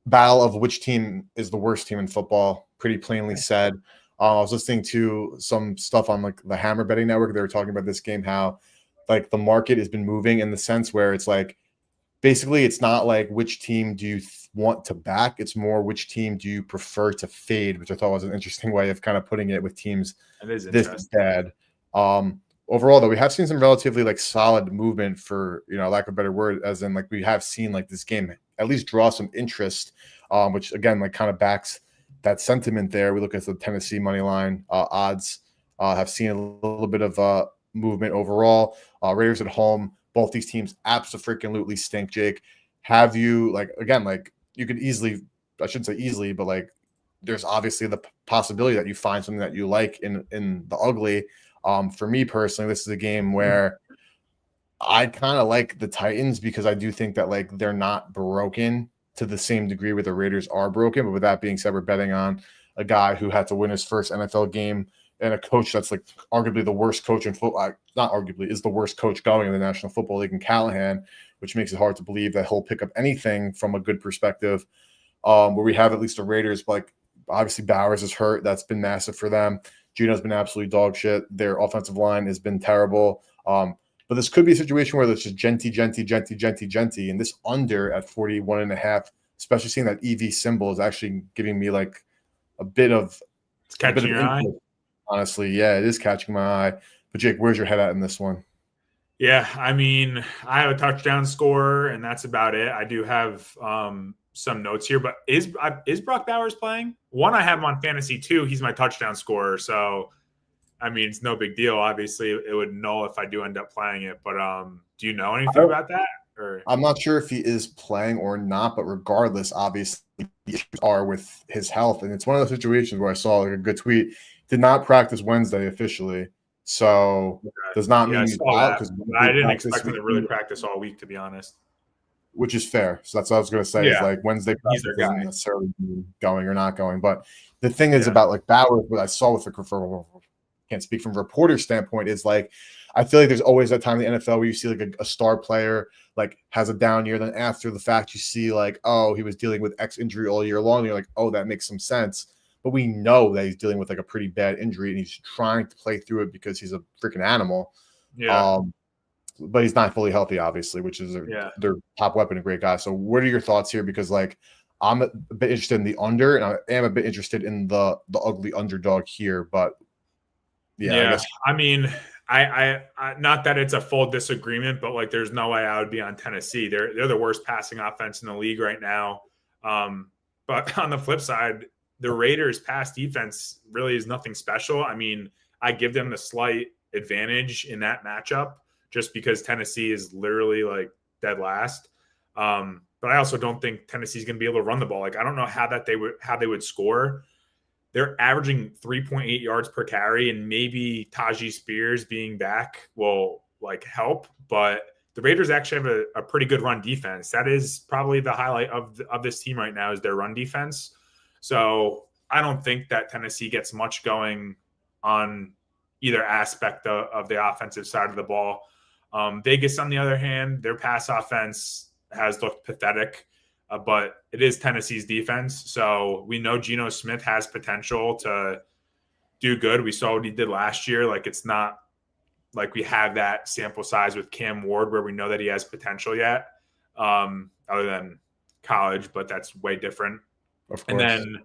battle of which team is the worst team in football. Pretty plainly said. I was listening to some stuff on like the Hammer Betting Network. They were talking about this game, how like the market has been moving in the sense where it's like basically it's not like which team do you want to back. It's more which team do you prefer to fade, which I thought was an interesting way of kind of putting it with teams this bad. Overall, though, we have seen some relatively like solid movement for, lack of a better word, as in like we have seen like this game at least draw some interest, which again, like kind of backs that sentiment there. We look at the Tennessee money line odds, have seen a little bit of movement overall. Raiders at home, both these teams absolutely stink, Jake. Have you you could easily, I shouldn't say easily, but like there's obviously the possibility that you find something that you like in the ugly. For me personally, this is a game where I kind of like the Titans because I do think that like they're not broken to the same degree where the Raiders are broken. But with that being said, we're betting on a guy who had to win his first NFL game and a coach that's like arguably the worst coach in football. Not arguably, is the worst coach going in the National Football League in Callahan, which makes it hard to believe that he'll pick up anything from a good perspective. Where we have at least the Raiders, like obviously Bowers is hurt. That's been massive for them. Gino's been absolutely dog shit. Their offensive line has been terrible. But this could be a situation where there's just Genty. And this under at 41.5, especially seeing that EV symbol is actually giving me like a bit of it's catching your eye. Honestly, yeah, it is catching my eye. But Jake, where's your head at in this one? Yeah, I mean, I have a touchdown scorer, and that's about it. I do have some notes here, but is Brock Bowers playing? One, I have him on fantasy. Two, he's my touchdown scorer. So, I mean, it's no big deal. Obviously, it would null if I do end up playing it. But do you know anything about that? Or I'm not sure if he is playing or not, but regardless, obviously, the issues are with his health. And it's one of those situations where I saw like a good tweet. Did not practice Wednesday officially. So does not mean he's out. Because I didn't expect him to really practice all week, to be honest. Which is fair. So that's what I was going to say. Yeah. Is like Wednesday practice doesn't necessarily mean going or not going. But the thing is about like Bauer, what I saw with the can't speak from a reporter standpoint, is like I feel like there's always that time in the NFL where you see like a star player like has a down year. Then after the fact, you see like, oh, he was dealing with X injury all year long. And you're like, oh, that makes some sense. But we know that he's dealing with like a pretty bad injury and he's trying to play through it because he's a freaking animal. Yeah. But he's not fully healthy, obviously, which is their top weapon, a great guy. So what are your thoughts here? Because like I'm a bit interested in the under, and I am a bit interested in the ugly underdog here. But I mean, I not that it's a full disagreement, but like there's no way I would be on Tennessee. They're the worst passing offense in the league right now. But on the flip side, the Raiders' pass defense really is nothing special. I mean, I give them the slight advantage in that matchup, just because Tennessee is literally like dead last. But I also don't think Tennessee's going to be able to run the ball. Like I don't know how they would score. They're averaging 3.8 yards per carry, and maybe Tajee Spears being back will like help. But the Raiders actually have a pretty good run defense. That is probably the highlight of this team right now, is their run defense. So I don't think that Tennessee gets much going on either aspect of the offensive side of the ball. Vegas, on the other hand, their pass offense has looked pathetic, but it is Tennessee's defense. So we know Geno Smith has potential to do good. We saw what he did last year. Like, it's not like we have that sample size with Cam Ward where we know that he has potential yet, other than college, but that's way different. Of course. And then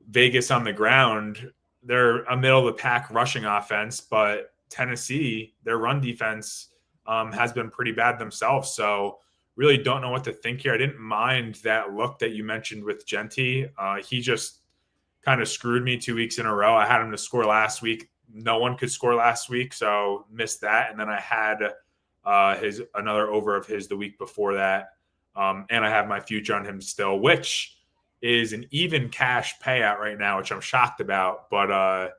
Vegas on the ground, they're a middle of the pack rushing offense, but Tennessee, their run defense has been pretty bad themselves. So really don't know what to think here. I didn't mind that look that you mentioned with Genty. He just kind of screwed me 2 weeks in a row. I had him to score last week. No one could score last week, so missed that. And then I had another over of his the week before that. And I have my future on him still, which is an even cash payout right now, which I'm shocked about, but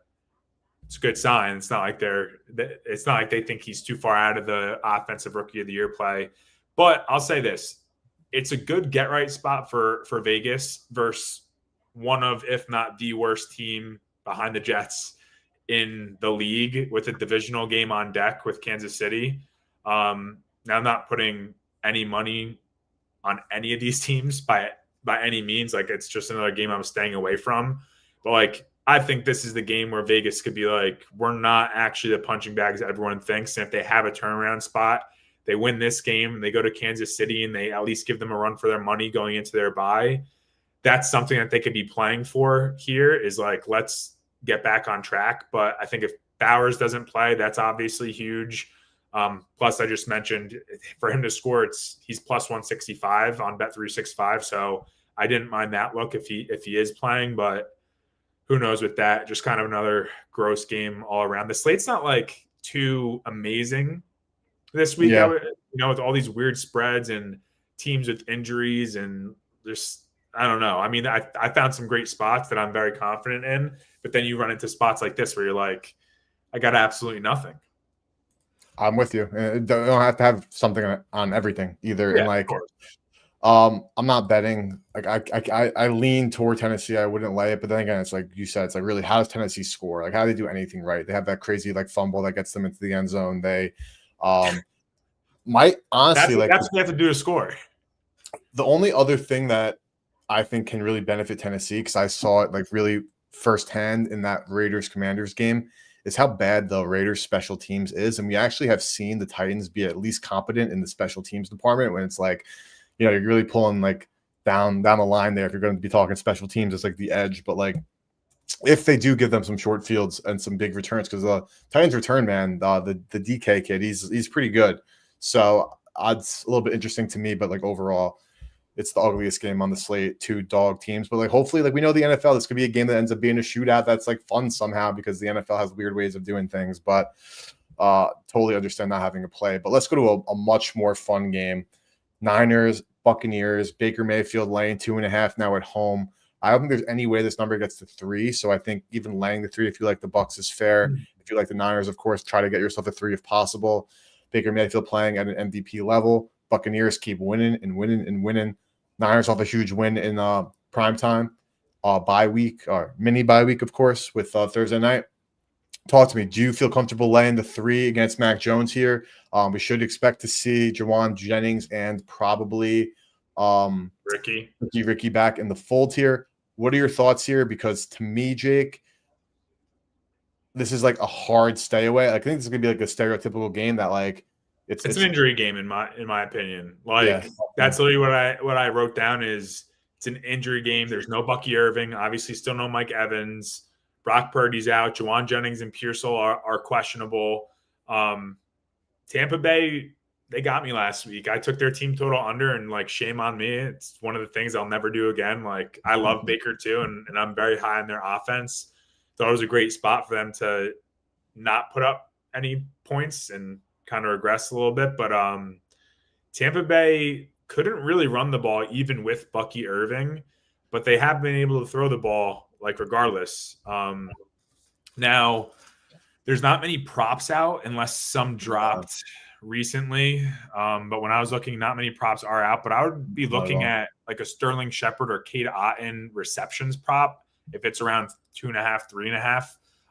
it's a good sign. It's not like they think he's too far out of the offensive rookie of the year play. But I'll say this, it's a good get right spot for Vegas versus one of, if not the worst team behind the Jets in the league, with a divisional game on deck with Kansas City. Now, I'm not putting any money on any of these teams by any means. Like, it's just another game I'm staying away from. But like, I think this is the game where Vegas could be like, we're not actually the punching bags that everyone thinks. And if they have a turnaround spot, they win this game and they go to Kansas City and they at least give them a run for their money going into their bye. That's something that they could be playing for here, is like, let's get back on track. But I think if Bowers doesn't play, that's obviously huge. Plus, I just mentioned, for him to score, he's plus 165 on Bet365. So I didn't mind that look if he is playing, but who knows with that? Just kind of another gross game all around. The slate's not like too amazing this week, Yeah. With all these weird spreads and teams with injuries, and there's, I don't know. I mean, I found some great spots that I'm very confident in, but then you run into spots like this where you're like, I got absolutely nothing. I'm with you. Don't have to have something on everything either. Yeah, and like, of course. I'm not betting. Like, I lean toward Tennessee. I wouldn't lay it, but then again, it's like you said. It's like, really, how does Tennessee score? Like, how do they do anything right? They have that crazy like fumble that gets them into the end zone. They might honestly that's what you have to do to score. The only other thing that I think can really benefit Tennessee, because I saw it like really firsthand in that Raiders Commanders game, is how bad the Raiders special teams is. And we actually have seen the Titans be at least competent in the special teams department, when it's like, you're really pulling like down the line there. If you're going to be talking special teams, it's like the edge. But like, if they do give them some short fields and some big returns, because the Titans return man, the DK kid, he's pretty good. So odds a little bit interesting to me, but like overall, it's the ugliest game on the slate, 2 dog teams. But like, hopefully, like, we know the NFL, this could be a game that ends up being a shootout that's like fun somehow, because the NFL has weird ways of doing things. But totally understand not having a play. But let's go to a much more fun game. Niners, Buccaneers, Baker Mayfield laying 2.5 now at home. I don't think there's any way this number gets to 3. So I think even laying the 3, if you like the Bucs, is fair. If you like the Niners, of course, try to get yourself a 3 if possible. Baker Mayfield playing at an MVP level. Buccaneers keep winning and winning and winning. Niners off a huge win in primetime, bye week, or mini bye week, of course, with Thursday night. Talk to me. Do you feel comfortable laying the 3 against Mac Jones here? We should expect to see Jawan Jennings and probably Ricky back in the fold here. What are your thoughts here? Because to me, Jake, this is like a hard stay away. I think this is gonna be like a stereotypical game that like it's an injury game in my opinion. Like, that's literally what I wrote down is it's an injury game. There's no Bucky Irving, obviously still no Mike Evans. Brock Purdy's out. Jawan Jennings and Pearsall are questionable. Tampa Bay, they got me last week. I took their team total under, and like, shame on me. It's one of the things I'll never do again. Like, I love Baker too, and I'm very high on their offense. Thought it was a great spot for them to not put up any points and kind of regress a little bit. But Tampa Bay couldn't really run the ball even with Bucky Irving, but they have been able to throw the ball like regardless. Now, there's not many props out unless some dropped recently. But when I was looking, not many props are out. But I would be looking at like a Sterling Shepard or Cade Otton receptions prop if it's around 2.5, 3.5.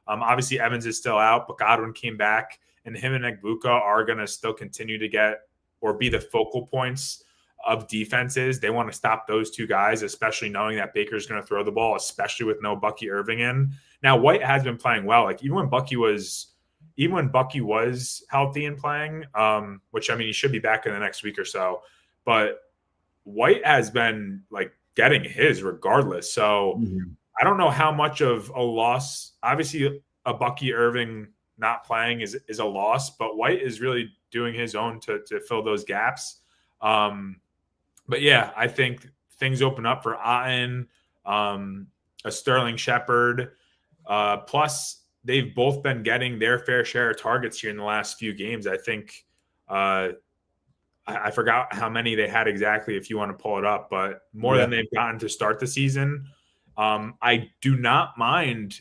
Obviously, Evans is still out, but Godwin came back. and him and Egbuka are going to still continue to get or be the focal points of defenses. They want to stop those two guys, especially knowing that Baker's going to throw the ball, especially with no Bucky Irving in. Now, White has been playing well. Like even when Bucky was healthy and playing, which I mean, he should be back in the next week or so, but White has been like getting his regardless. So I don't know how much of a loss. Obviously, a Bucky Irving not playing is a loss, but White is really doing his own to fill those gaps. But yeah, I think things open up for Otten, a Sterling Shepard. Plus, they've both been getting their fair share of targets here in the last few games. I think I forgot how many they had exactly if you want to pull it up, but more than they've gotten to start the season. I do not mind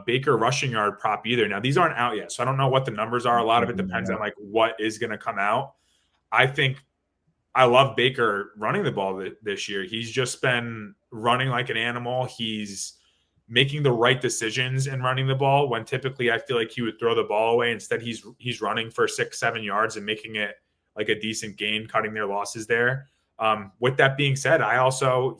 Baker rushing yard prop either. Now, these aren't out yet, so I don't know what the numbers are. A lot of it depends on like what is going to come out. I think I love Baker running the ball this year. He's just been running like an animal. He's making the right decisions and running the ball when typically I feel like he would throw the ball away. Instead, he's running for 6-7 yards and making it like a decent gain, cutting their losses there. With that being said,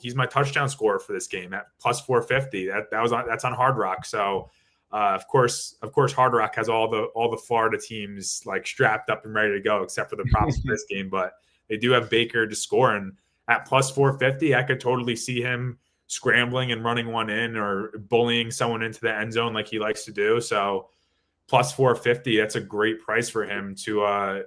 he's my touchdown scorer for this game at plus 450. That's on Hard Rock. So of course, Hard Rock has all the Florida teams like strapped up and ready to go, except for the props for this game. But they do have Baker to score, and at plus 450, I could totally see him scrambling and running one in or bullying someone into the end zone like he likes to do. So plus 450, that's a great price for him to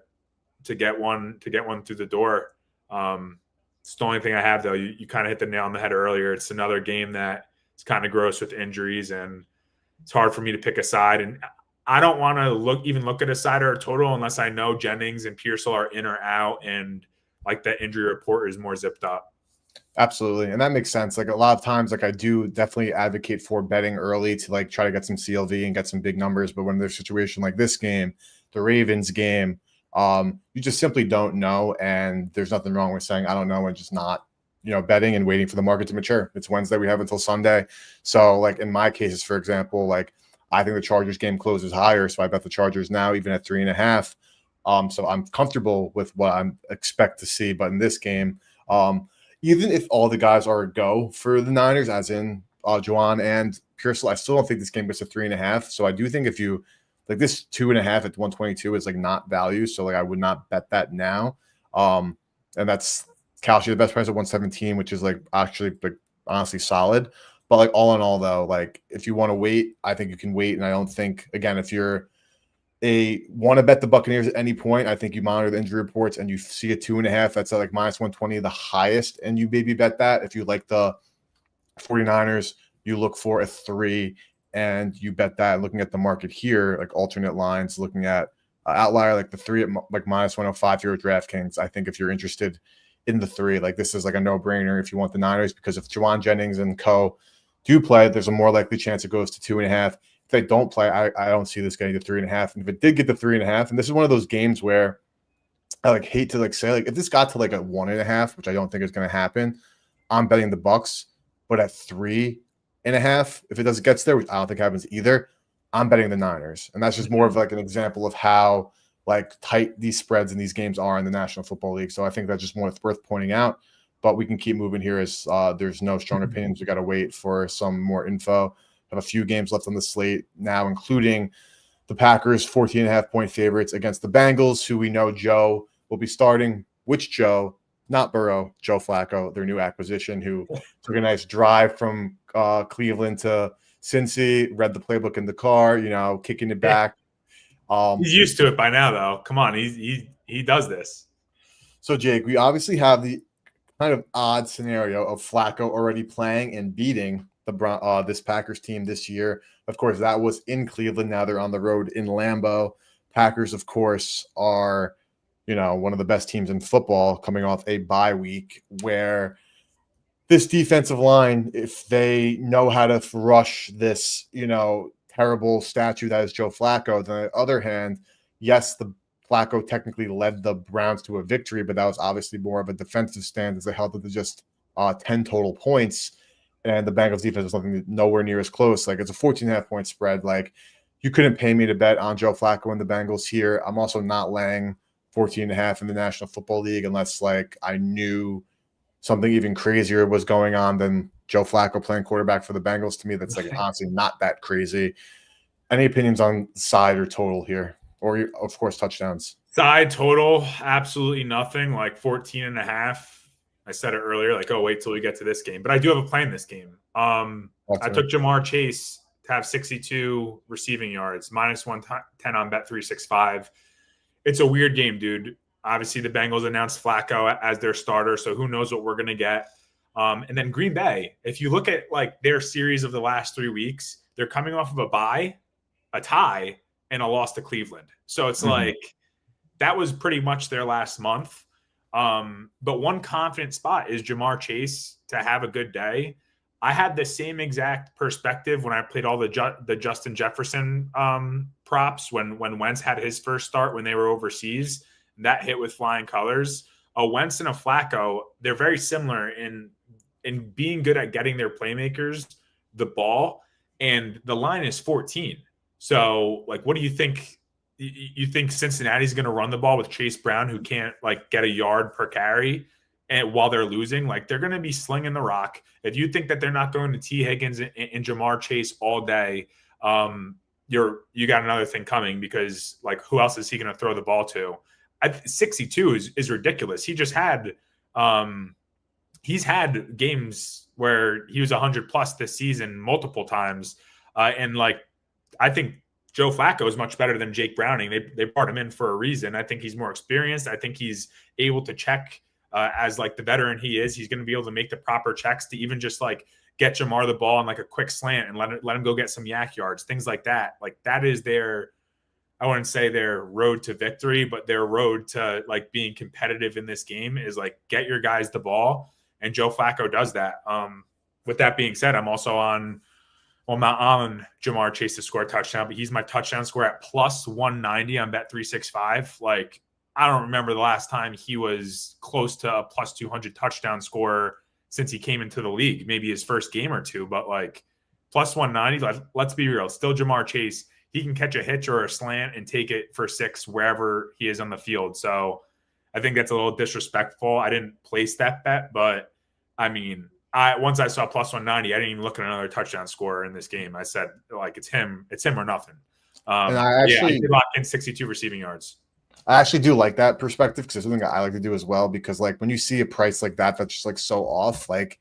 get one through the door. It's the only thing I have though. You kind of hit the nail on the head earlier. It's another game that is kind of gross with injuries, and it's hard for me to pick a side. And I don't want to look at a side or a total unless I know Jennings and Pearsall are in or out, and like that injury report is more zipped up. Absolutely. And that makes sense. Like a lot of times, like I do definitely advocate for betting early to like try to get some CLV and get some big numbers. But when there's a situation like this game, the Ravens game, you just simply don't know. And there's nothing wrong with saying, I don't know, and just not, betting and waiting for the market to mature. It's Wednesday. We have until Sunday. So like in my cases, for example, like I think the Chargers game closes higher. So I bet the Chargers now, even at 3.5. So I'm comfortable with what I expect to see. But in this game, even if all the guys are a go for the Niners, as in Juwan and Pearsall, I still don't think this game gets to 3.5. So I do think if you like this 2.5 at 122 is like not value. So like I would not bet that now. And that's Kalshi, the best price at 117, which is like actually like honestly solid. But like all in all though, like if you want to wait, I think you can wait. And I don't think, again, if you're want to bet the Buccaneers at any point, I think you monitor the injury reports and you see a 2.5 that's at like minus 120, the highest, and you maybe bet that. If you like the 49ers, you look for a 3 and you bet that. Looking at the market here, like alternate lines, looking at outlier like the 3 at like minus 105 here at DraftKings. I think if you're interested in the 3, like this is like a no-brainer if you want the Niners, because if Juwan Jennings and co do play, there's a more likely chance it goes to 2.5. If they don't play, I don't see this getting to 3.5. And if it did get to 3.5, and this is one of those games where I like hate to like say like if this got to like a 1.5, which I don't think is going to happen, I'm betting the Bucks. But at 3.5, if it gets there, which I don't think happens either, I'm betting the Niners. And that's just more of like an example of how like tight these spreads in these games are in the National Football League. So I think that's just more worth pointing out. But we can keep moving here as there's no strong opinions. We got to wait for some more info. Have a few games left on the slate now, including the Packers 14.5-point favorites against the Bengals, who we know Joe will be starting. Which Joe? Not Burrow, Joe Flacco, their new acquisition, who took a nice drive from Cleveland to Cincy, read the playbook in the car, kicking it back. He's used to it by now, though. Come on, he does this. So, Jake, we obviously have the kind of odd scenario of Flacco already playing and beating this Packers team this year. Of course, that was in Cleveland. Now they're on the road in Lambeau. Packers, of course, are one of the best teams in football, coming off a bye week, where this defensive line, if they know how to rush this, terrible statue that is Joe Flacco. Then on the other hand, yes, the Flacco technically led the Browns to a victory, but that was obviously more of a defensive stand as they held it to just 10 total points. And the Bengals defense is something nowhere near as close. Like it's a 14.5-point spread. Like you couldn't pay me to bet on Joe Flacco and the Bengals here. I'm also not laying 14.5 in the National Football League unless like I knew something even crazier was going on than Joe Flacco playing quarterback for the Bengals. To me, that's like honestly not that crazy. Any opinions on side or total here? Or, of course, touchdowns? Side total, absolutely nothing, like 14.5. I said it earlier, like, oh, wait till we get to this game. But I do have a play in this game. I took Jamar Chase to have 62 receiving yards, minus 110 on Bet365. It's a weird game, dude. Obviously, the Bengals announced Flacco as their starter, so who knows what we're going to get. And then Green Bay, if you look at like their series of the last 3 weeks, they're coming off of a bye, a tie, and a loss to Cleveland. So it's like that was pretty much their last month. But one confident spot is Jamar Chase to have a good day. I had the same exact perspective when I played all the Justin Jefferson props when Wentz had his first start when they were overseas. That hit with flying colors. A Wentz and a Flacco, they're very similar in being good at getting their playmakers the ball, and the line is 14. So, like, what do you think? You think Cincinnati's going to run the ball with Chase Brown, who can't like get a yard per carry, and while they're losing, like they're going to be slinging the rock. If you think that they're not going to T. Higgins and Jamar Chase all day, you got another thing coming, because like who else is he going to throw the ball to? 62 is ridiculous. He just had he's had games where he was 100 plus this season multiple times, and like I think Joe Flacco is much better than Jake Browning. They brought him in for a reason. I think he's more experienced. I think he's able to check as like the veteran he is. He's going to be able to make the proper checks to even just like get Jamar the ball on like a quick slant and let him go get some yak yards, things like that. Like that is their, I wouldn't say their road to victory, but their road to like being competitive in this game is like get your guys the ball, and Joe Flacco does that. With that being said, I'm also on. Well, I'm not on Jamar Chase to score a touchdown, but he's my touchdown score at plus 190 on Bet365. Like, I don't remember the last time he was close to a plus 200 touchdown score since he came into the league. Maybe his first game or two, but like plus 190. Let's be real. Still Jamar Chase. He can catch a hitch or a slant and take it for 6 wherever he is on the field. So I think that's a little disrespectful. I didn't place that bet, but I mean, once I saw plus 190, I didn't even look at another touchdown scorer in this game. I said, like, it's him or nothing. And I did lock in 62 receiving yards. I actually do like that perspective, because it's something I like to do as well, because like when you see a price like that, that's just like so off, like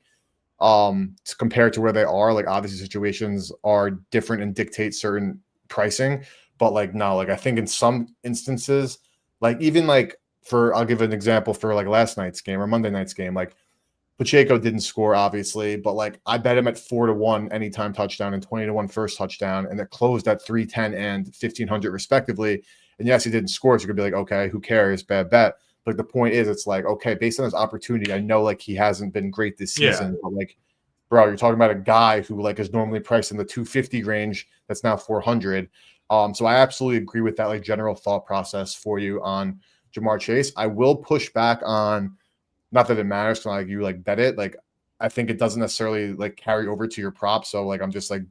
compared to where they are, like obviously situations are different and dictate certain pricing, but like, no, like I think in some instances, like even like I'll give an example for like last night's game or Monday night's game, like Pacheco didn't score, obviously, but like I bet him at 4-1 anytime touchdown and 20-1 first touchdown, and it closed at 310 and 1500 respectively. And yes, he didn't score, so you could be like, okay, who cares? Bad bet. But the point is, it's like, okay, based on his opportunity, I know like he hasn't been great this season, but like, bro, you're talking about a guy who like is normally priced in the 250 range that's now 400. So I absolutely agree with that like general thought process for you on Jamar Chase. I will push back on. Not that it matters, like you like bet it. Like I think it doesn't necessarily like carry over to your prop. So like I'm just like,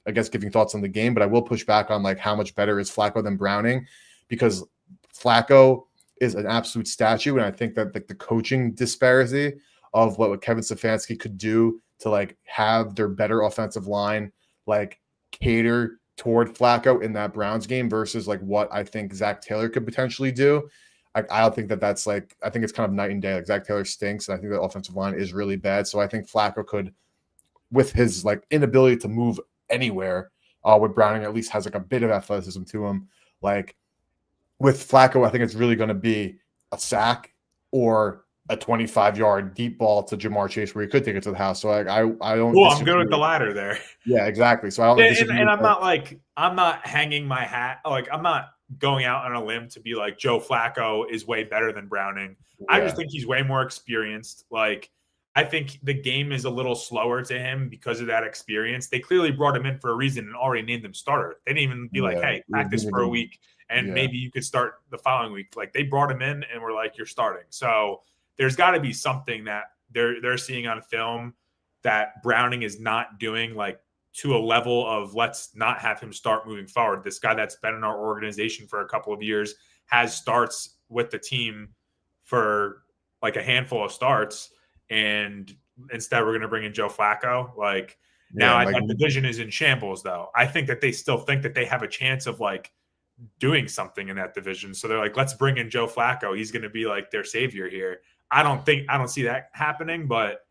I guess giving thoughts on the game, but I will push back on like how much better is Flacco than Browning, because Flacco is an absolute statue, and I think that like the coaching disparity of what Kevin Stefanski could do to like have their better offensive line like cater toward Flacco in that Browns game versus like what I think Zach Taylor could potentially do. I don't think that's like, I think it's kind of night and day. Like Zach Taylor stinks, and I think the offensive line is really bad. So I think Flacco could, with his like inability to move anywhere, with Browning at least has like a bit of athleticism to him. Like with Flacco, I think it's really going to be a sack or a 25-yard deep ball to Jamar Chase where he could take it to the house. So like I don't. Well, I'm good with the latter there. Yeah, exactly. So I don't. And I'm not hanging my hat. Like I'm not going out on a limb to be like Joe Flacco is way better than Browning. Yeah. I just think he's way more experienced. Like I think the game is a little slower to him because of that experience. They clearly brought him in for a reason and already named him starter. They didn't even be like, hey, practice for a week and maybe you could start the following week. Like they brought him in and were like, you're starting. So there's got to be something that they're seeing on film that Browning is not doing, like to a level of let's not have him start moving forward. This guy that's been in our organization for a couple of years has starts with the team for like a handful of starts, and instead we're going to bring in Joe Flacco. Like now, that division is in shambles. Though I think that they still think that they have a chance of like doing something in that division. So they're like, let's bring in Joe Flacco. He's going to be like their savior here. I don't see that happening, but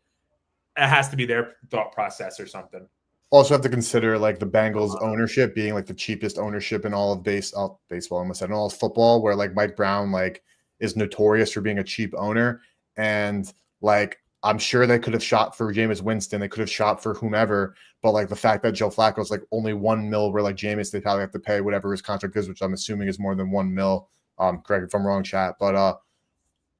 it has to be their thought process or something. Also have to consider like the Bengals ownership being like the cheapest ownership in all of baseball, almost in all of football, where like Mike Brown like is notorious for being a cheap owner. And like, I'm sure they could have shot for Jameis Winston. They could have shot for whomever. But like the fact that Joe Flacco is like only $1 million, where like Jameis, they probably have to pay whatever his contract is, which I'm assuming is more than $1 million. Correct if I'm wrong, chat. But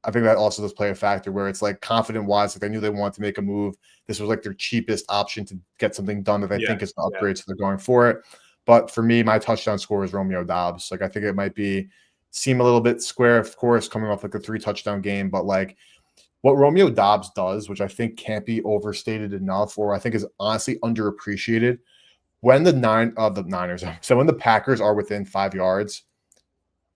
I think that also does play a factor where it's like confident wise, like they knew they wanted to make a move. This was like their cheapest option to get something done that they think is an upgrade, so they're going for it. But for me, my touchdown score is Romeo Doubs. Like I think it might seem a little bit square, of course, coming off like a 3 touchdown game, but like what Romeo Doubs does, which I think can't be overstated enough, or I think is honestly underappreciated, when the Niners, so when the Packers are within 5 yards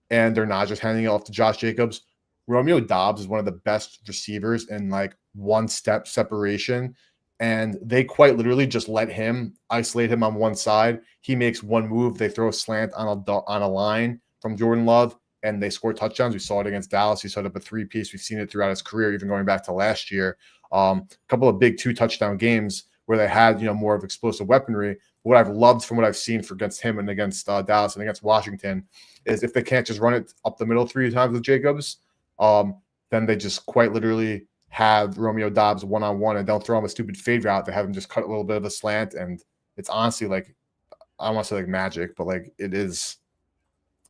and they're not just handing it off to Josh Jacobs, Romeo Doubs is one of the best receivers in like 1-step separation. And they quite literally just let him isolate him on one side. He makes one move. They throw a slant on a line from Jordan Love, and they score touchdowns. We saw it against Dallas. He set up a 3-piece. We've seen it throughout his career, even going back to last year. A couple of big 2-touchdown games where they had, more of explosive weaponry. What I've loved from what I've seen against him and against Dallas and against Washington is if they can't just run it up the middle 3 times with Jacobs, then they just quite literally have Romeo Doubs one-on-one and don't throw him a stupid fade route. They have him just cut a little bit of a slant, and it's honestly like, I don't want to say like magic, but like it is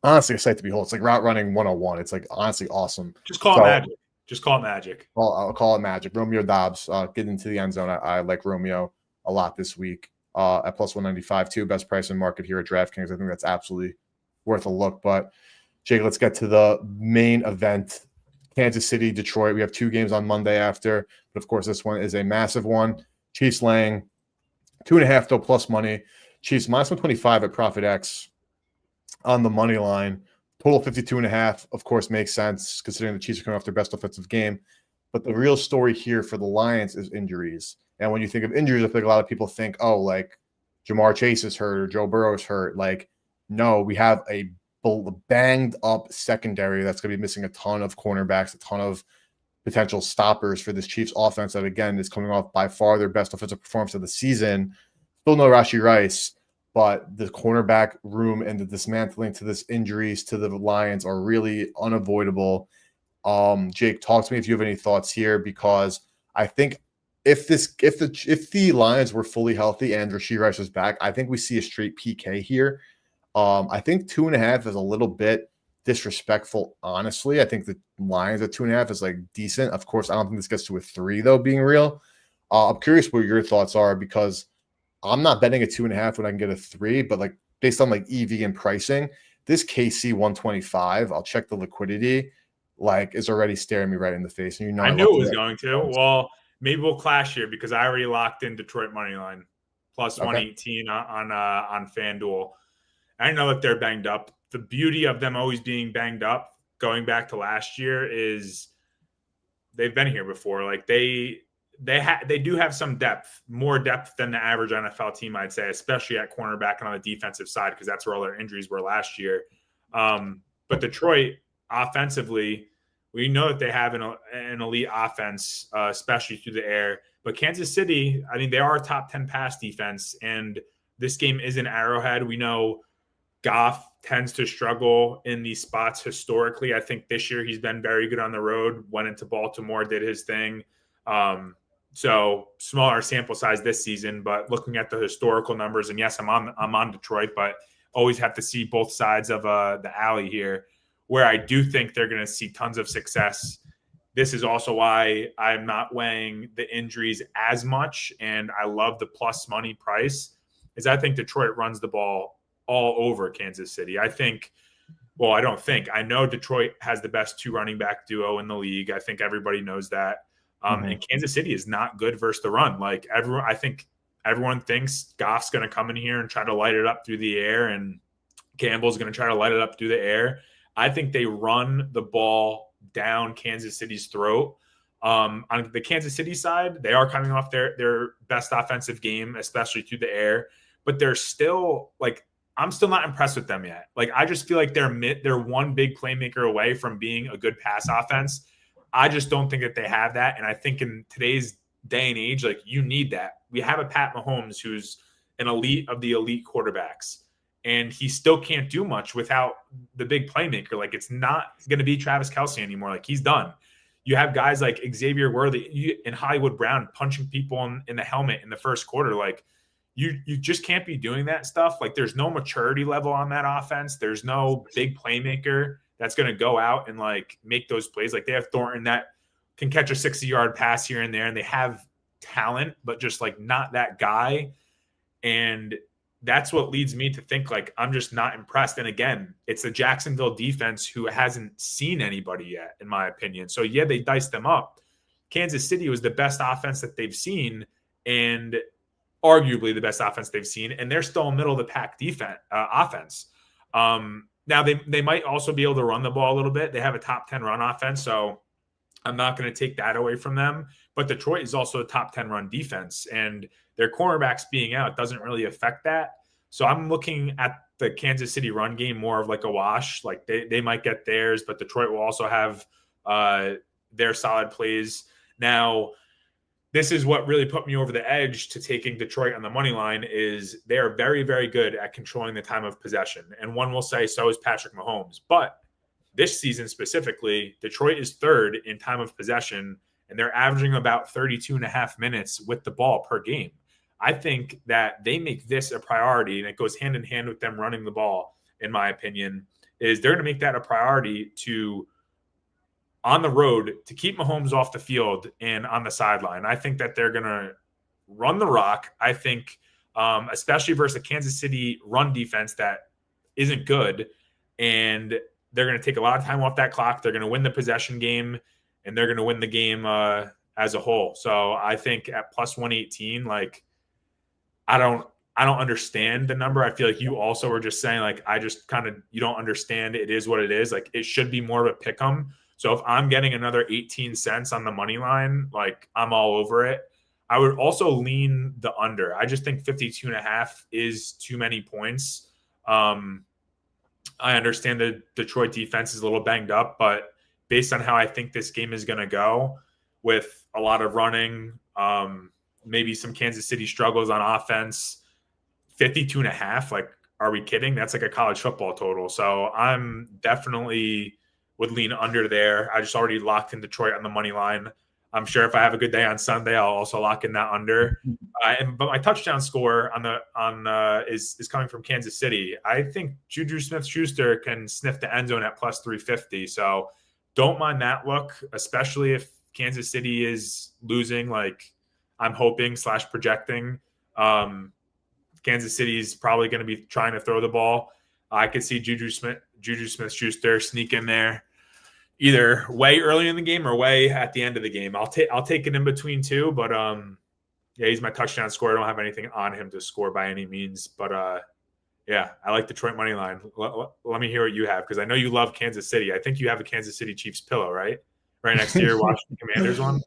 honestly a sight to behold. It's like route running 101. It's like honestly awesome. Just call it magic. Just call it magic. Well, I'll call it magic. Romeo Doubs getting into the end zone. I like Romeo a lot this week at plus 195 too. Best price in market here at DraftKings. I think that's absolutely worth a look. But Jake, let's get to the main event. Kansas City, Detroit. We have 2 games on Monday after, but of course this one is a massive one. Chiefs laying 2.5 though plus money. Chiefs minus 125 at Profit X on the money line. Total 52.5, of course, makes sense considering the Chiefs are coming off their best offensive game. But the real story here for the Lions is injuries. And when you think of injuries, I think a lot of people think, oh, like Jamar Chase is hurt or Joe Burrow is hurt. Like, no, we have a banged up secondary that's going to be missing a ton of cornerbacks, a ton of potential stoppers for this Chiefs offense that, again, is coming off by far their best offensive performance of the season. Still no Rashee Rice, but the cornerback room and the dismantling to this injuries to the Lions are really unavoidable. Jake, talk to me if you have any thoughts here, because I think if the Lions were fully healthy and Rashee Rice was back, I think we see a straight PK here. I think 2.5 is a little bit disrespectful, honestly. I think the Lions at 2.5 is like decent. Of course, I don't think this gets to a 3 though, being real. I'm curious what your thoughts are, because I'm not betting a 2.5 when I can get a 3, but like based on like EV and pricing, this KC 125, I'll check the liquidity, like is already staring me right in the face. And I knew it was going to. Well, maybe we'll clash here because I already locked in Detroit money line plus 118 on FanDuel. I know that they're banged up. The beauty of them always being banged up, going back to last year, is they've been here before. Like they do have some depth, more depth than the average NFL team, I'd say, especially at cornerback and on the defensive side, because that's where all their injuries were last year. But Detroit, offensively, we know that they have an elite offense, especially through the air. But Kansas City, I mean, they are a top 10 pass defense, and this game is an Arrowhead. We know Goff tends to struggle in these spots historically. I think this year he's been very good on the road, went into Baltimore, did his thing. So smaller sample size this season, but looking at the historical numbers, and yes, I'm on Detroit, but always have to see both sides of the alley here, where I do think they're going to see tons of success. This is also why I'm not weighing the injuries as much, and I love the plus money price, is I think Detroit runs the ball all over Kansas City. I know Detroit has the best 2 running back duo in the league. I think everybody knows that. And Kansas City is not good versus the run. Like I think everyone thinks Goff's going to come in here and try to light it up through the air, and Campbell's going to try to light it up through the air. I think they run the ball down Kansas City's throat. On the Kansas City side, they are coming off their best offensive game, especially through the air, but they're still like, I'm still not impressed with them yet. Like, I just feel like they're one big playmaker away from being a good pass offense. I just don't think that they have that. And I think in today's day and age, like, you need that. We have a Pat Mahomes who's an elite of the elite quarterbacks, and he still can't do much without the big playmaker. Like, it's not going to be Travis Kelce anymore. Like, he's done. You have guys like Xavier Worthy and Hollywood Brown punching people in the helmet in the first quarter. Like, you just can't be doing that stuff. Like, there's no maturity level on that offense. There's no big playmaker that's going to go out and like make those plays. Like, they have Thornton that can catch a 60-yard pass here and there, and they have talent, but just like not that guy. And that's what leads me to think like I'm just not impressed. And again, it's the Jacksonville defense who hasn't seen anybody yet, in my opinion. So yeah, they diced them up. Kansas City was the best offense that they've seen, and arguably the best offense they've seen, and they're still a middle of the pack offense. Now they might also be able to run the ball a little bit. They have a top 10 run offense, so I'm not going to take that away from them. But Detroit is also a top 10 run defense, and their cornerbacks being out doesn't really affect that. So I'm looking at the Kansas City run game more of like a wash. Like, they might get theirs, but Detroit will also have their solid plays. Now, this is what really put me over the edge to taking Detroit on the money line is they are very, very good at controlling the time of possession. And one will say so is Patrick Mahomes. But this season specifically, Detroit is third in time of possession, and they're averaging about 32 and a half minutes with the ball per game. I think that they make this a priority, and it goes hand in hand with them running the ball, in my opinion, is they're going to make that a priority to on the road to keep Mahomes off the field and on the sideline. I think that they're going to run the rock. I think, especially versus a Kansas City run defense that isn't good, and they're going to take a lot of time off that clock. They're going to win the possession game, and they're going to win the game as a whole. So I think at plus 118, like, I don't understand the number. I feel like you also were just saying, like, I just kind of, you don't understand. It is what it is. Like, it should be more of a pick 'em. So if I'm getting another 18 cents on the money line, like, I'm all over it. I would also lean the under. I just think 52 and a half is too many points. I understand the Detroit defense is a little banged up, but based on how I think this game is going to go with a lot of running, maybe some Kansas City struggles on offense, 52 and a half, like, are we kidding? That's like a college football total. So I'm definitely would lean under there. I just already locked in Detroit on the money line. I'm sure if I have a good day on Sunday, I'll also lock in that under. But my touchdown score is coming from Kansas City. I think Juju Smith-Schuster can sniff the end zone at plus 350. So don't mind that look, especially if Kansas City is losing, like I'm hoping / projecting. Kansas City is probably going to be trying to throw the ball. I could see Juju Smith-Schuster sneak in there either way early in the game or way at the end of the game. I'll take it in between two, but yeah, he's my touchdown scorer. I don't have anything on him to score by any means, but yeah, I like Detroit money line. Let me hear what you have, because I know you love Kansas City. I think you have a Kansas City Chiefs pillow, right next to your Washington Commanders one.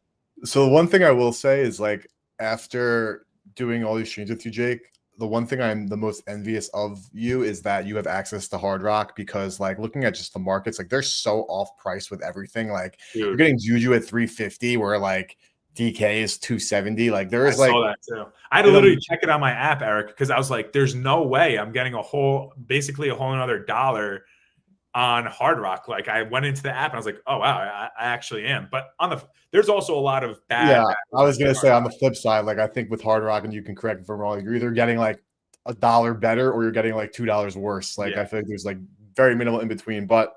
So the one thing I will say is, like, after doing all these streams with you, Jake, the one thing I'm the most envious of you is that you have access to Hard Rock, because, like, looking at just the markets, like, they're so off price with everything. Like, you're getting Juju at 350, where like DK is 270. Like, there is, I saw that too. I had to literally check it on my app, Eric, because I was like, there's no way I'm getting basically a whole another $1 on Hard Rock. Like, I went into the app and I was like, oh wow, I actually am. But there's also a lot of bad. Yeah, I was gonna say on the flip side, like, I think with Hard Rock, and you can correct me if I'm wrong, you're either getting like $1 better or you're getting like $2 worse. Like, yeah. I feel like there's like very minimal in between. But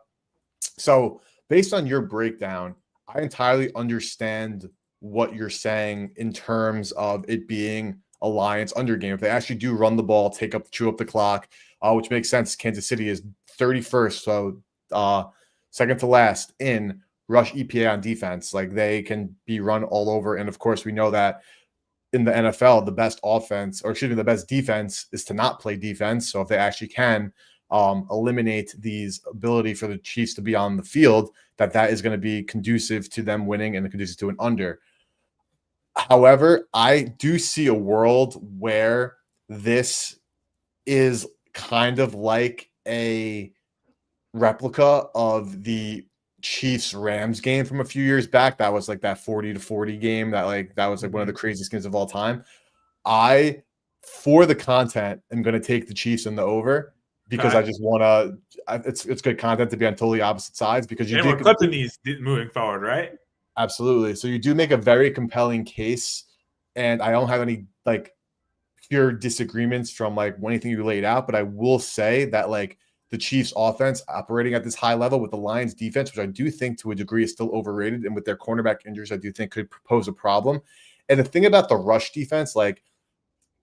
so based on your breakdown, I entirely understand what you're saying in terms of it being a Lions under game. If they actually do run the ball, chew up the clock, which makes sense. Kansas City is 31st, so second to last in rush EPA on defense. Like, they can be run all over. And of course, we know that in the NFL, the best offense, or excuse me, the best defense is to not play defense. So if they actually can eliminate these ability for the Chiefs to be on the field, that is going to be conducive to them winning and conducive to an under. However, I do see a world where this is kind of like a replica of the Chiefs Rams game from a few years back. That was like that 40-40 game that was like one of the craziest games of all time. I, for the content, am going to take the Chiefs in the over because I just want to. It's good content to be on totally opposite sides because we're clipping these moving forward, right? Absolutely. So you do make a very compelling case, and I don't have any like pure disagreements from like anything you laid out, but I will say that like the Chiefs offense operating at this high level with the Lions defense, which I do think to a degree is still overrated, and with their cornerback injuries, I do think could pose a problem. And the thing about the rush defense, like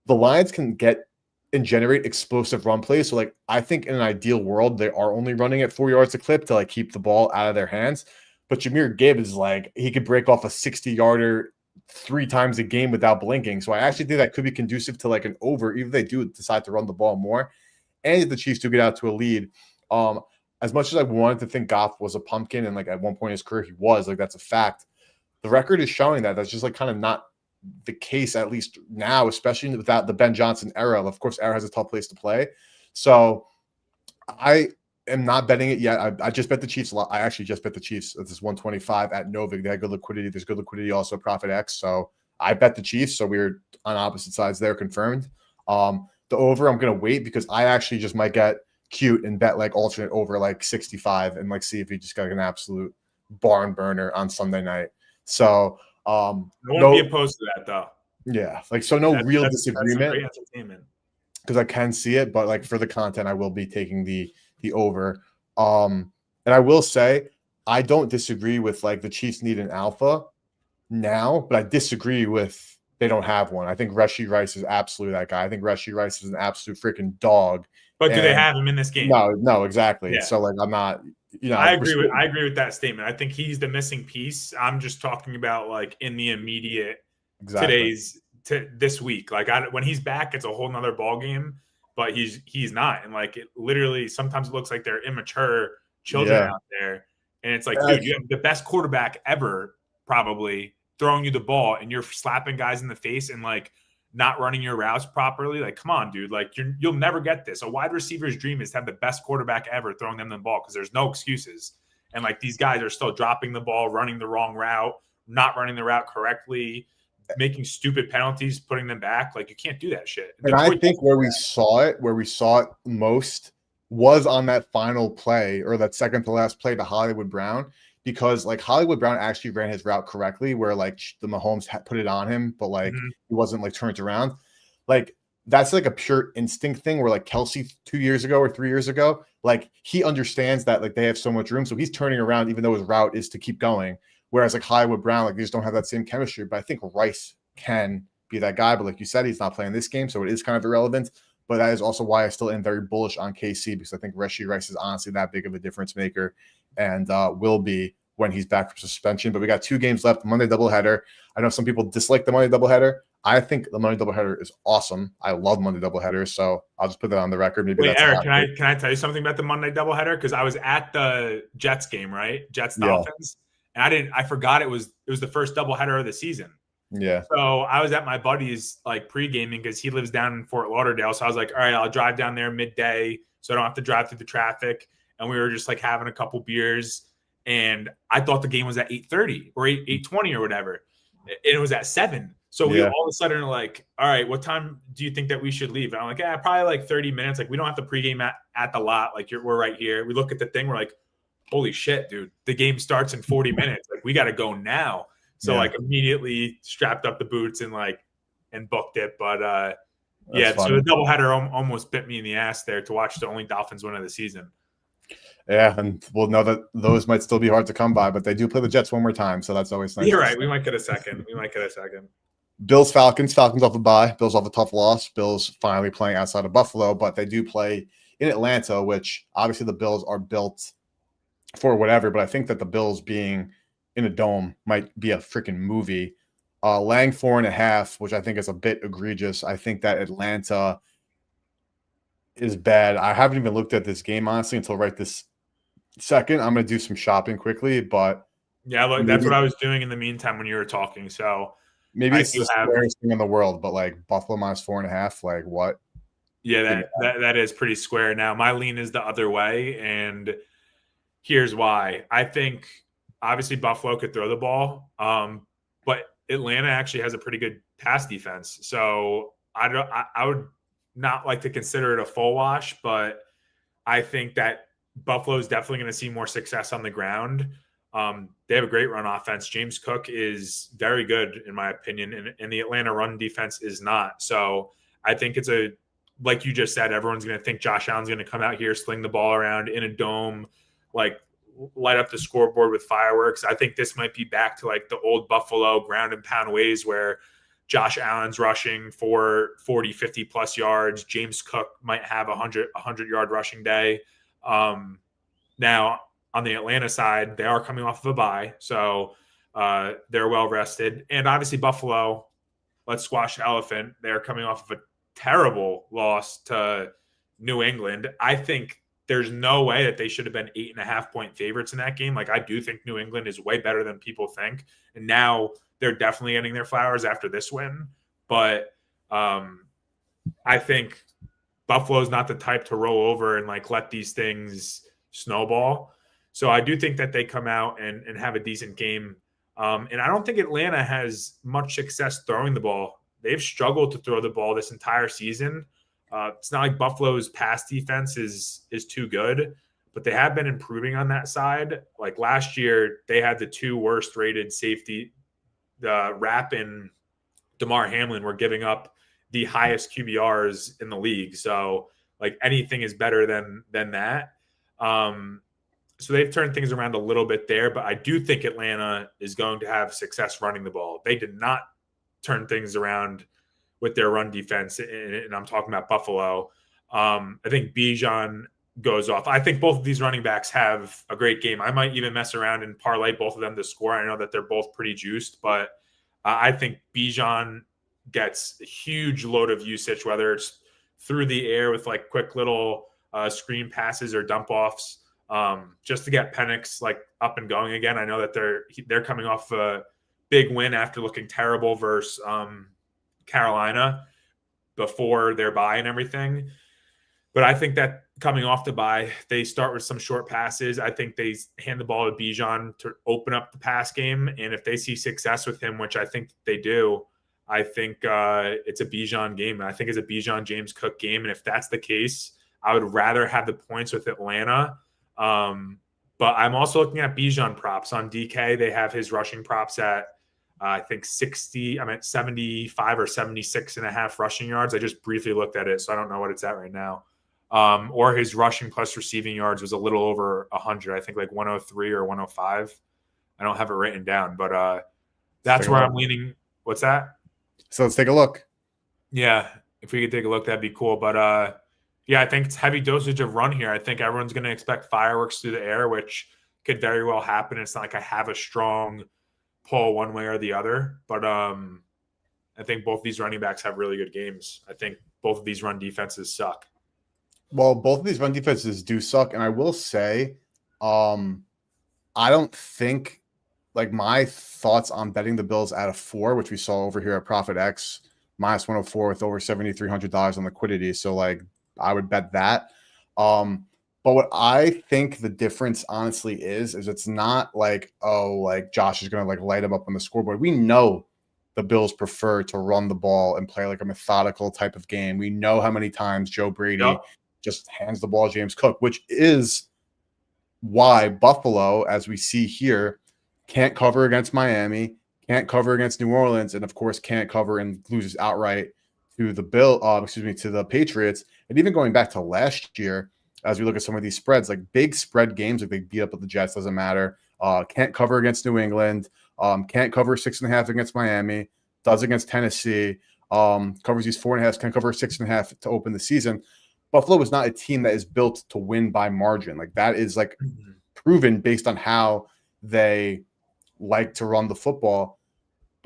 the Lions can get and generate explosive run plays. So like I think in an ideal world, they are only running at 4 yards a clip to like keep the ball out of their hands. But Jahmyr Gibbs, like he could break off a 60-yarder 3 times a game without blinking. So I actually think that could be conducive to like an over, even if they do decide to run the ball more. And if the Chiefs do get out to a lead, as much as I wanted to think Goff was a pumpkin, and like at one point in his career he was, like that's a fact. The record is showing that that's just like kind of not the case, at least now, especially without the Ben Johnson era. Of course, era has a tough place to play. So I am not betting it yet. I just bet the Chiefs a lot. I actually just bet the Chiefs at this 125 at Novig. They had good liquidity. There's good liquidity also at Profit X. So I bet the Chiefs. So we're on opposite sides there, confirmed. The over, I'm going to wait because I actually just might get cute and bet like alternate over like 65 and like see if he just got an absolute barn burner on Sunday night. So I won't be opposed to that though. Yeah, like so no real disagreement entertainment because I can see it, but like for the content, I will be taking the over. And I will say I don't disagree with like the Chiefs need an alpha now, but I disagree with they don't have one. I think Rashee Rice is absolutely that guy. I think Rashee Rice is an absolute freaking dog. But do they have him in this game? No, exactly. Yeah. So like I'm not, I agree with that statement. I think he's the missing piece. I'm just talking about like in the immediate this week. Like when he's back, it's a whole nother ball game. But he's not, and like it literally sometimes it looks like they're immature children out there, and it's like, dude, you have the best quarterback ever probably throwing you the ball, and you're slapping guys in the face and like not running your routes properly. Like, come on, dude. Like you'll never get this. A wide receiver's dream is to have the best quarterback ever throwing them the ball because there's no excuses. And like these guys are still dropping the ball, running the wrong route, not running the route correctly, making stupid penalties, putting them back. Like you can't do that shit. And I think where we saw it most was on that final play or that second to last play to Hollywood Brown, because like Hollywood Brown actually ran his route correctly where like the Mahomes put it on him, but like he wasn't like turned around. Like that's like a pure instinct thing where like Kelsey 2 years ago or 3 years ago, like he understands that like they have so much room. So he's turning around even though his route is to keep going. Whereas like Hollywood Brown, like they just don't have that same chemistry. But I think Rice can be that guy. But like you said, he's not playing this game, so it is kind of irrelevant. But that is also why I still am very bullish on KC, because I think Rashee Rice is honestly that big of a difference maker and will be when he's back from suspension. But we got 2 games left, Monday doubleheader. I know some people dislike the Monday doubleheader. I think the Monday doubleheader is awesome. I love Monday doubleheaders, so I'll just put that on the record. Maybe wait, Eric, can I tell you something about the Monday doubleheader? Because I was at the Jets game, right? Jets Dolphins. And I forgot it was the first doubleheader of the season. Yeah. So I was at my buddy's like pre-gaming because he lives down in Fort Lauderdale. So I was like, all right, I'll drive down there midday so I don't have to drive through the traffic. And we were just like having a couple beers. And I thought the game was at 8:30 or 8:20 or whatever. And it was at 7. So we all of a sudden are like, all right, what time do you think that we should leave? And I'm like, probably like 30 minutes. Like we don't have to pregame at the lot. Like we're right here. We look at the thing. We're like, holy shit, dude, the game starts in 40 minutes. Like we got to go now. So like immediately strapped up the boots and booked it. But so the doubleheader almost bit me in the ass there to watch the only Dolphins win of the season. Yeah, and we'll know that those might still be hard to come by, but they do play the Jets one more time, so that's always nice. You're right. We might get a second. Bills, Falcons off a bye. Bills off a tough loss. Bills finally playing outside of Buffalo, but they do play in Atlanta, which obviously the Bills are built for whatever, but I think that the Bills being in a dome might be a freaking movie. Laying 4.5, which I think is a bit egregious. I think that Atlanta is bad. I haven't even looked at this game, honestly, until right this second. I'm going to do some shopping quickly, but yeah, look, that's what I was doing in the meantime when you were talking. So maybe it's the squarest thing in the world, but like Buffalo minus 4.5, like what? Yeah, that is pretty square. Now, my lean is the other way, and here's why. I think obviously Buffalo could throw the ball, but Atlanta actually has a pretty good pass defense. So I would not like to consider it a full wash, but I think that Buffalo is definitely going to see more success on the ground. They have a great run offense. James Cook is very good, in my opinion, and the Atlanta run defense is not. So I think it's like you just said, everyone's going to think Josh Allen's going to come out here, sling the ball around in a dome, like light up the scoreboard with fireworks. I think this might be back to like the old Buffalo ground and pound ways where Josh Allen's rushing for 40, 50 plus yards. James Cook might have a 100-yard rushing day. Now, on the Atlanta side, they are coming off of a bye, so they're well rested. And obviously Buffalo, let's squash the elephant. They're coming off of a terrible loss to New England. I think there's no way that they should have been 8.5-point favorites in that game. Like, I do think New England is way better than people think. And now they're definitely getting their flowers after this win. But I think Buffalo's not the type to roll over and like let these things snowball. So I do think that they come out and have a decent game. And I don't think Atlanta has much success throwing the ball. They've struggled to throw the ball this entire season. It's not like Buffalo's pass defense is too good, but they have been improving on that side. Like last year, they had the 2 worst rated safety. The Rapp and DeMar Hamlin were giving up the highest QBRs in the league. So like anything is better than that. So they've turned things around a little bit there, but I do think Atlanta is going to have success running the ball. They did not turn things around with their run defense, and I'm talking about Buffalo. I think Bijan goes off. I think both of these running backs have a great game. I might even mess around and parlay both of them to score. I know that they're both pretty juiced, but I think Bijan gets a huge load of usage, whether it's through the air with like quick little screen passes or dump offs, just to get Penix like up and going again. I know that they're coming off a big win after looking terrible versus Carolina before their bye and everything. But I think that coming off the bye, they start with some short passes. I think they hand the ball to Bijan to open up the pass game. And if they see success with him, which I think they do, I think it's a Bijan game. I think it's a Bijan James Cook game. And if that's the case, I would rather have the points with Atlanta. But I'm also looking at Bijan props on DK. They have his rushing props at I think 75 or 76.5 rushing yards. I just briefly looked at it, so I don't know what it's at right now. Or his rushing plus receiving yards was a little over 100. I think like 103 or 105. I don't have it written down, but that's where I'm leaning. What's that? So let's take a look. Yeah, if we could take a look, that'd be cool. But yeah, I think it's heavy dosage of run here. I think everyone's going to expect fireworks through the air, which could very well happen. It's not like I have a strong pull one way or the other, but I think both these running backs have really good games. I think both of these run defenses suck. Well, both of these run defenses do suck, and I will say, I don't think like my thoughts on betting the Bills at a 4, which we saw over here at Profit X minus 104 with over $7,300 on liquidity. So like I would bet that. But what I think the difference honestly is it's not like, oh, like Josh is going to like light him up on the scoreboard. We know the Bills prefer to run the ball and play like a methodical type of game. We know how many times Joe Brady just hands the ball to James Cook, which is why Buffalo, as we see here, can't cover against Miami, can't cover against New Orleans, and of course can't cover and loses outright to the to the Patriots. And even going back to last year, as we look at some of these spreads, like big spread games, like they beat up with the Jets, doesn't matter. Can't cover against New England. Can't cover 6.5 against Miami. Does against Tennessee. Covers these 4.5. Can cover 6.5 to open the season. Buffalo is not a team that is built to win by margin. Like that is like proven based on how they like to run the football.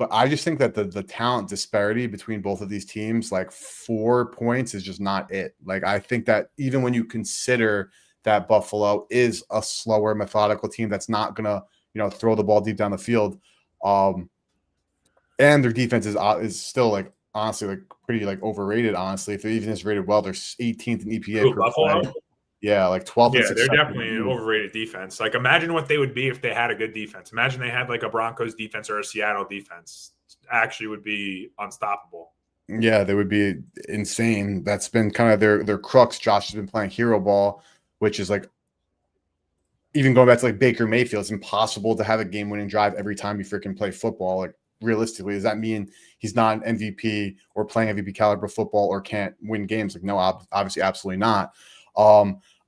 But I just think that the talent disparity between both of these teams, like 4 points is just not it. Like I think that even when you consider that Buffalo is a slower, methodical team that's not gonna, throw the ball deep down the field, and their defense is still like honestly like pretty like overrated. Honestly, if they even is rated well, they're 18th in EPA per Buffalo? play. Yeah, like 12th. Yeah, they're definitely an overrated defense. Like, imagine what they would be if they had a good defense. Imagine they had like a Broncos defense or a Seattle defense. Actually, would be unstoppable. Yeah, they would be insane. That's been kind of their crux. Josh has been playing hero ball, which is like even going back to like Baker Mayfield. It's impossible to have a game-winning drive every time you freaking play football. Like realistically, does that mean he's not an MVP or playing MVP caliber football or can't win games? Like no, obviously, absolutely not.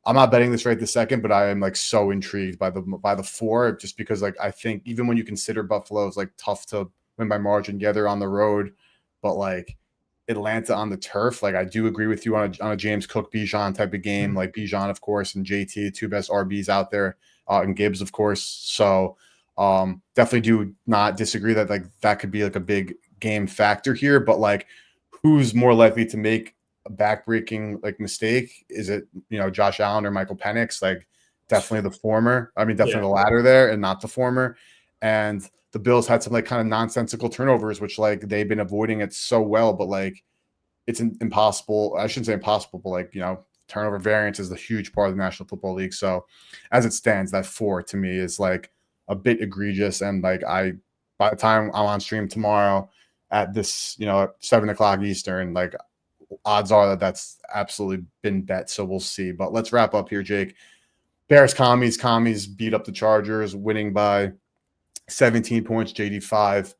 I'm not betting this right this second, but I am like so intrigued by the 4, just because like I think even when you consider Buffalo is like tough to win by margin, yeah, they're on the road, but like Atlanta on the turf, like I do agree with you on a James Cook Bijan type of game, like Bijan of course and JT, the 2 best RBs out there, and Gibbs of course. So definitely do not disagree that like that could be like a big game factor here, but like who's more likely to make a backbreaking like mistake? Is it Josh Allen or Michael Penix? Like definitely the former. I mean, definitely the latter there, and not the former. And the Bills had some like kind of nonsensical turnovers, which like they've been avoiding it so well, but like it's impossible. I shouldn't say impossible, but like turnover variance is a huge part of the National Football League. So as it stands, that 4 to me is like a bit egregious, and like by the time I'm on stream tomorrow at this at 7:00 Eastern, like odds are that that's absolutely been bet. So we'll see. But let's wrap up here, Jake. Bears commies beat up the Chargers, winning by 17 points, JD 5.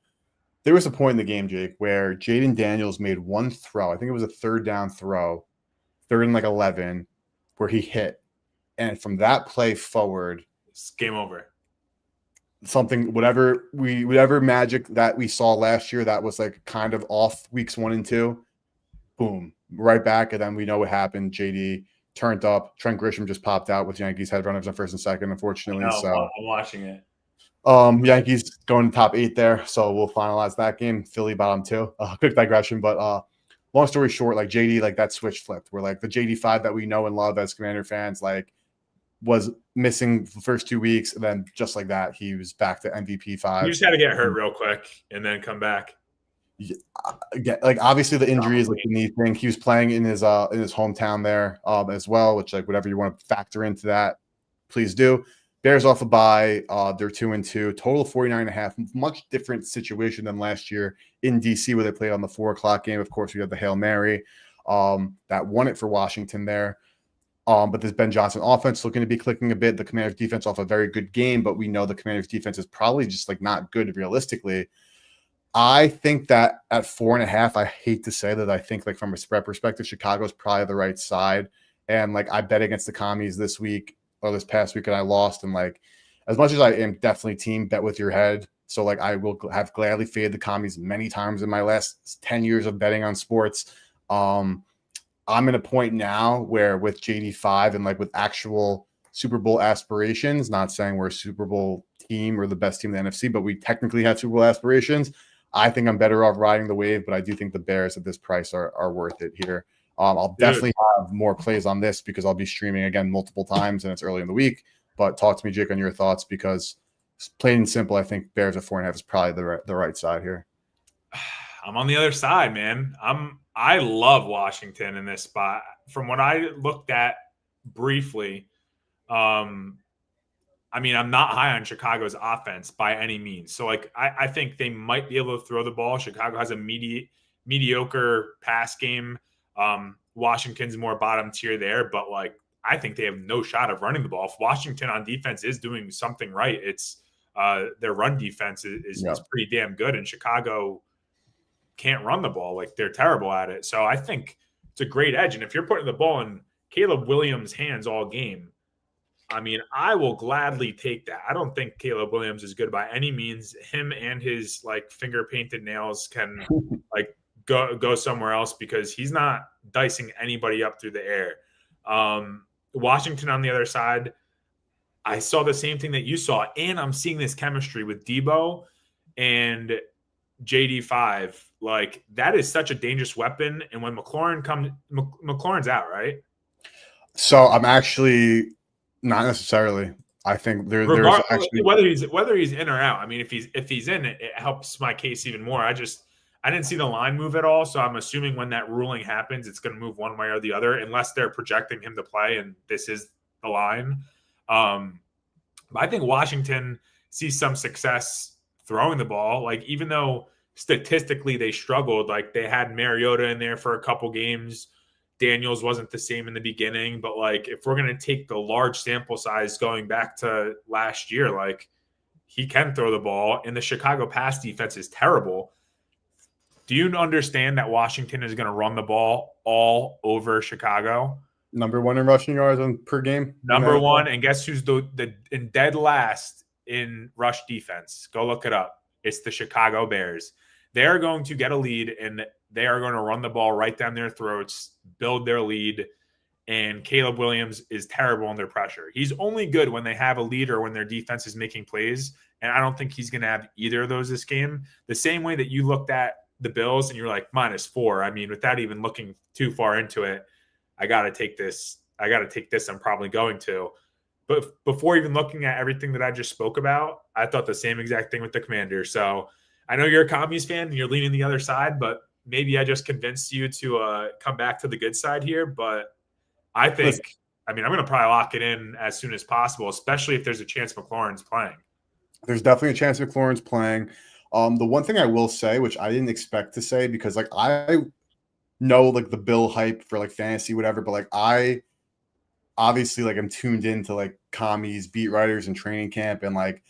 There was a point in the game, Jake, where Jaden Daniels made one throw. I think it was a 3rd down throw, 3rd and like 11, where he hit. And from that play forward, it's game over. Whatever magic that we saw last year that was like kind of off weeks 1 and 2, boom, right back. And then we know what happened. JD turned up. Trent Grisham just popped out with Yankees head runners on 1st and 2nd, unfortunately. So I'm watching it. Yankees going to top 8 there. So we'll finalize that game. Philly bottom 2. Quick digression, but long story short, like JD, like that switch flipped. Where like the JD 5 that we know and love as Commander fans, like was missing the first 2 weeks, and then just like that, he was back to MVP 5. You just had to get hurt real quick and then come back. Yeah, like obviously the injury is like the knee thing. He was playing in his hometown there as well, which like whatever you want to factor into that, please do. Bears off a bye. They're 2-2. Total 49.5. Much different situation than last year in DC where they played on the 4:00 game. Of course, we had the Hail Mary that won it for Washington there. But this Ben Johnson offense looking to be clicking a bit. The Commanders defense off a very good game, but we know the Commanders defense is probably just like not good realistically. I think that at 4.5, I hate to say that I think like from a spread perspective, Chicago's probably the right side. And like I bet against the commies this week or this past week and I lost. And like as much as I am definitely team bet with your head. So like I will have gladly faded the commies many times in my last 10 years of betting on sports. I'm in a point now where with JD5 and like with actual Super Bowl aspirations, not saying we're a Super Bowl team or the best team in the NFC, but we technically have Super Bowl aspirations. I think I'm better off riding the wave, but I do think the Bears at this price are worth it here. I'll definitely have more plays on this because I'll be streaming again multiple times and it's early in the week. But talk to me, Jake, on your thoughts because plain and simple, I think Bears at 4.5 is probably the right side here. I'm on the other side, man. I love Washington in this spot. From what I looked at briefly, I mean, I'm not high on Chicago's offense by any means. So, like, I think they might be able to throw the ball. Chicago has a mediocre pass game. Washington's more bottom tier there, but, like, I think they have no shot of running the ball. If Washington on defense is doing something right, it's their run defense is pretty damn good, and Chicago can't run the ball. Like, they're terrible at it. So I think it's a great edge. And if you're putting the ball in Caleb Williams' hands all game, I mean, I will gladly take that. I don't think Caleb Williams is good by any means. Him and his like finger painted nails can like go somewhere else because he's not dicing anybody up through the air. Washington on the other side, I saw the same thing that you saw, and I'm seeing this chemistry with Debo and JD5, like that is such a dangerous weapon. And when McLaurin comes, McLaurin's out, right? So I'm actually not necessarily. I think there's actually whether he's in or out. I mean, if he's in, it helps my case even more. I didn't see the line move at all, so I'm assuming when that ruling happens, it's going to move one way or the other, unless they're projecting him to play and this is the line. But I think Washington sees some success throwing the ball. Like even though statistically they struggled, like they had Mariota in there for a couple games. Daniels wasn't the same in the beginning, but like if we're going to take the large sample size going back to last year, like he can throw the ball, and the Chicago pass defense is terrible. Do you understand that Washington is going to run the ball all over Chicago? Number one in rushing yards per game. Number one, and guess who's the in dead last in rush defense? Go look it up. It's the Chicago Bears. They're going to get a lead, and they are going to run the ball right down their throats, build their lead, and Caleb Williams is terrible under pressure. He's only good when they have a lead or when their defense is making plays, and I don't think he's going to have either of those this game. The same way that you looked at the Bills and you're like, -4. I mean, without even looking too far into it, I got to take this. I'm probably going to. But before even looking at everything that I just spoke about, I thought the same exact thing with the Commanders. So I know you're a Commies fan and you're leaning the other side, but maybe I just convinced you to come back to the good side here. But I think, I'm going to probably lock it in as soon as possible, especially if there's a chance McLaurin's playing. There's definitely a chance McLaurin's playing. The one thing I will say, which I didn't expect to say, because like I know like the Bill hype for like fantasy, whatever, but like I obviously like I'm tuned into like commies, beat writers, and training camp, and like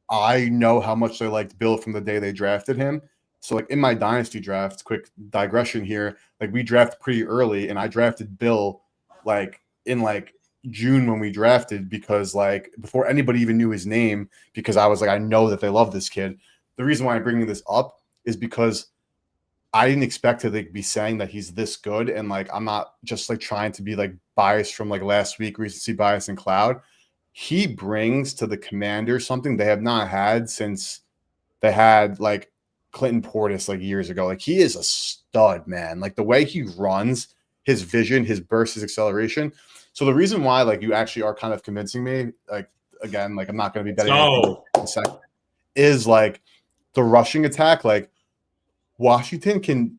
I know how much they liked Bill from the day they drafted him. So like in my dynasty draft, quick digression here, like we drafted pretty early, and I drafted Bill like in like June when we drafted, because like before anybody even knew his name, because I was like, I know that they love this kid. The reason why I'm bringing this up is because I didn't expect to like be saying that he's this good, and like I'm not just like trying to be like biased from like last week, recency bias and cloud. He brings to the Commanders something they have not had since they had like Clinton Portis like years ago. Like he is a stud, man. Like the way he runs, his vision, his burst, his acceleration. So the reason why like you actually are kind of convincing me, like again, like I'm not going to be betting in a second, is like the rushing attack. Like Washington can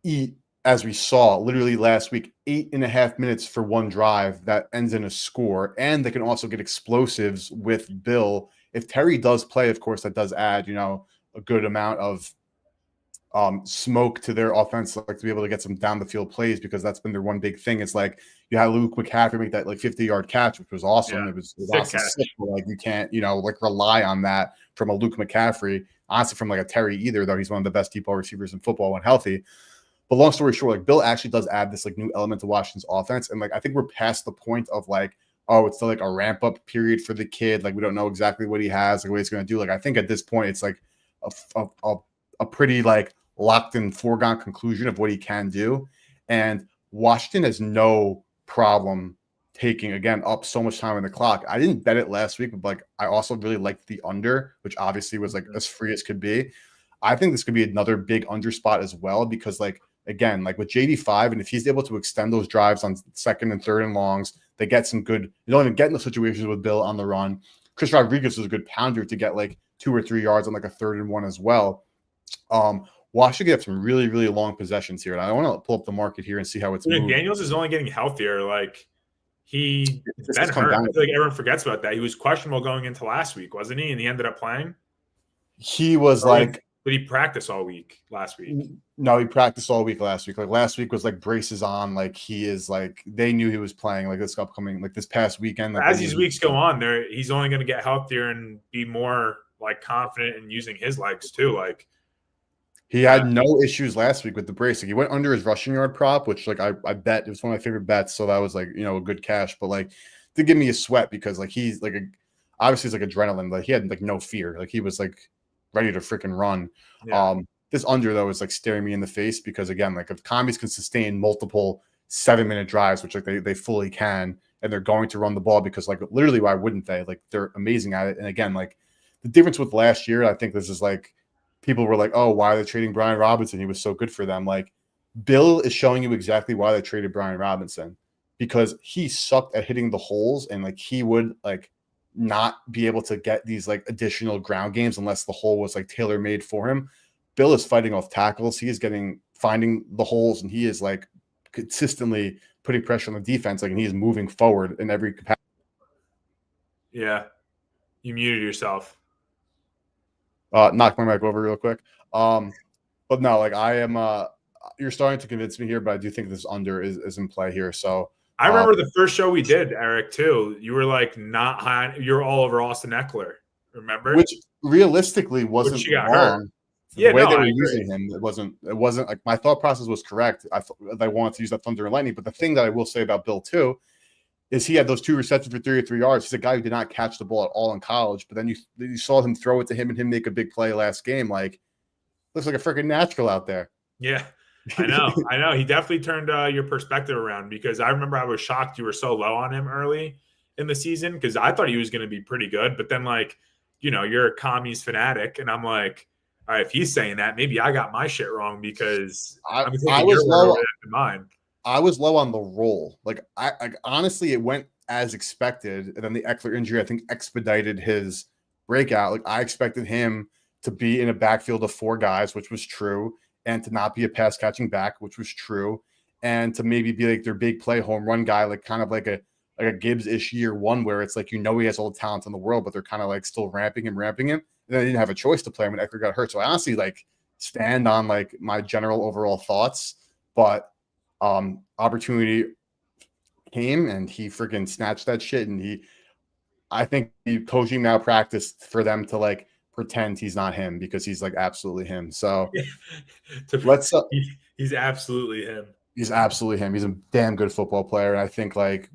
eat, as we saw literally last week, 8.5 minutes for one drive that ends in a score, and they can also get explosives with Bill. If Terry does play, of course, that does add, you know, a good amount of smoke to their offense, like to be able to get some down the field plays, because that's been their one big thing. It's like you had Luke McCaffrey make that like 50-yard catch, which was awesome. Yeah. It was awesome. Like you can't, you know, like rely on that from a Luke McCaffrey. Honestly, from like a Terry either, though he's one of the best deep ball receivers in football when healthy. But long story short, like Bill actually does add this like new element to Washington's offense, and like I think we're past the point of like, oh, it's still like a ramp up period for the kid. Like we don't know exactly what he has, like what he's going to do. Like I think at this point, it's like a pretty like locked in foregone conclusion of what he can do, and Washington has no problem taking again up so much time on the clock. I didn't bet it last week, but like I also really liked the under, which obviously was like as free as could be. I think this could be another big under spot as well, because like again, like with JD5, and if he's able to extend those drives on second and third and longs, they get some good. You don't even get in those situations with Bill on the run. Chris Rodriguez is a good pounder to get like 2 or 3 yards on like a 3rd and 1 as well. Washington have some really, really long possessions here, and I want to pull up the market here and see how it's moving. Daniels is only getting healthier. Like he's been hurt. I feel like everyone forgets about that. He was questionable going into last week, wasn't he? And he ended up playing. He was but he practiced all week last week. No, he practiced all week last week. Like last week was like braces on. Like he is like they knew he was playing like this upcoming like this past weekend. Like as these weeks go on, he's only going to get healthier and be more like confident in using his legs too. Like he had no issues last week with the brace. Like he went under his rushing yard prop, which like I bet it was one of my favorite bets. So that was like, you know, a good cash. But like did give me a sweat, because like he's like obviously it's like adrenaline. Like he had like no fear. Like he was like ready to freaking run. Yeah. This under though is like staring me in the face, because again, like if commies can sustain multiple 7-minute drives, which like they fully can, and they're going to run the ball, because like literally why wouldn't they? Like they're amazing at it. And again, like the difference with last year, I think this is like people were like, oh, why are they trading Brian Robinson? He was so good for them. Like, Bill is showing you exactly why they traded Brian Robinson, because he sucked at hitting the holes, and like he would like not be able to get these like additional ground games unless the hole was like tailor made for him. Bill is fighting off tackles. He is finding the holes, and he is like consistently putting pressure on the defense. Like, and he is moving forward in every capacity. Yeah. You muted yourself. Knock my mic over real quick. But no, like I am, you're starting to convince me here, but I do think this under is in play here. So I remember the first show we did, Eric, too. You were like not high. You're all over Austin Eckler. Remember? Which realistically wasn't wrong. Yeah, the way they were using him, it wasn't like my thought process was correct. I wanted to use that thunder and lightning. But the thing that I will say about Bill too is he had those 2 receptions for 33 yards. He's a guy who did not catch the ball at all in college, but then you saw him throw it to him and him make a big play last game. Like, looks like a freaking natural out there. Yeah, I know. He definitely turned your perspective around, because I remember I was shocked you were so low on him early in the season, because I thought he was going to be pretty good. But then, like, you're a commies fanatic, and I'm like, all right, if he's saying that, maybe I got my shit wrong, because I'm taking your word over mine. I was low on the roll. Like, honestly, it went as expected. And then the Eckler injury, I think, expedited his breakout. Like, I expected him to be in a backfield of 4 guys, which was true, and to not be a pass catching back, which was true, and to maybe be like their big play home run guy, like kind of like a Gibbs-ish year one, where it's like, he has all the talent in the world, but they're kind of like still ramping him. And then they didn't have a choice to play him when Eckler got hurt. So I honestly like stand on like my general overall thoughts, but opportunity came and he freaking snatched that shit. And I think the coaching malpractice for them to like pretend he's not him, because he's like absolutely him. So let's he's absolutely him. He's absolutely him. He's a damn good football player. And I think like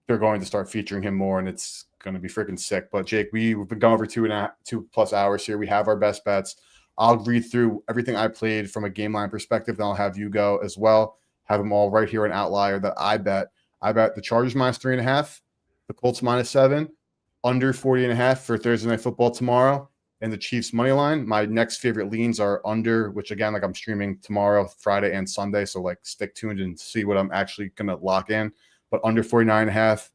they're going to start featuring him more, and it's going to be freaking sick. But Jake, we've been going over 2+ hours here. We have our best bets. I'll read through everything I played from a game line perspective. Then I'll have you go as well. Have them all right here. An outlier that I bet the Chargers -3.5, the Colts -7, under 40.5 for Thursday Night Football tomorrow, and the Chiefs money line. My next favorite leans are under, which again, like I'm streaming tomorrow, Friday, and Sunday. So like stick tuned and see what I'm actually gonna lock in. But under 49.5,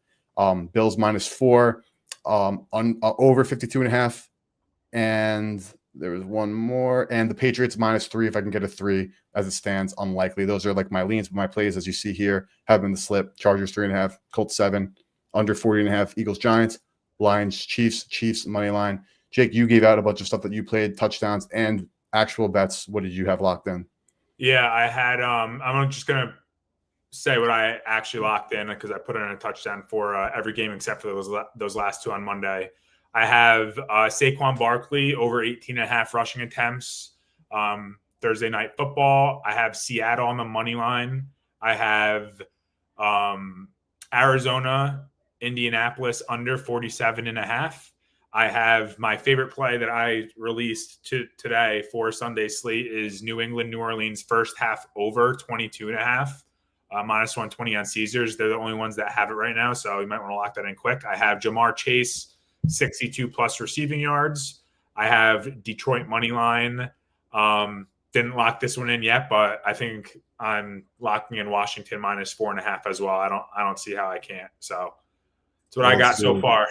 Bills -4, over 52.5, and there was one more, and the Patriots -3. If I can get a 3 as it stands, unlikely. Those are like my leans, but my plays, as you see here, have been the slip. Chargers 3.5, Colts 7, under 40.5, Eagles Giants, Lions Chiefs money line. Jake, you gave out a bunch of stuff that you played, touchdowns and actual bets. What did you have locked in? Yeah, I had I'm just gonna say what I actually locked in, because I put in a touchdown for every game except for those last 2 on Monday. I have Saquon Barkley over 18.5 rushing attempts. Thursday Night Football. I have Seattle on the money line. I have Arizona, Indianapolis under 47.5. I have my favorite play that I released today for Sunday slate is New England, New Orleans first half over 22.5. -120 on Caesars. They're the only ones that have it right now, so you might want to lock that in quick. I have Jamar Chase, 62+ receiving yards. I have Detroit money line. Didn't lock this one in yet, but I think I'm locking in Washington -4.5 as well. I don't see how I can't. So that's what I got so far.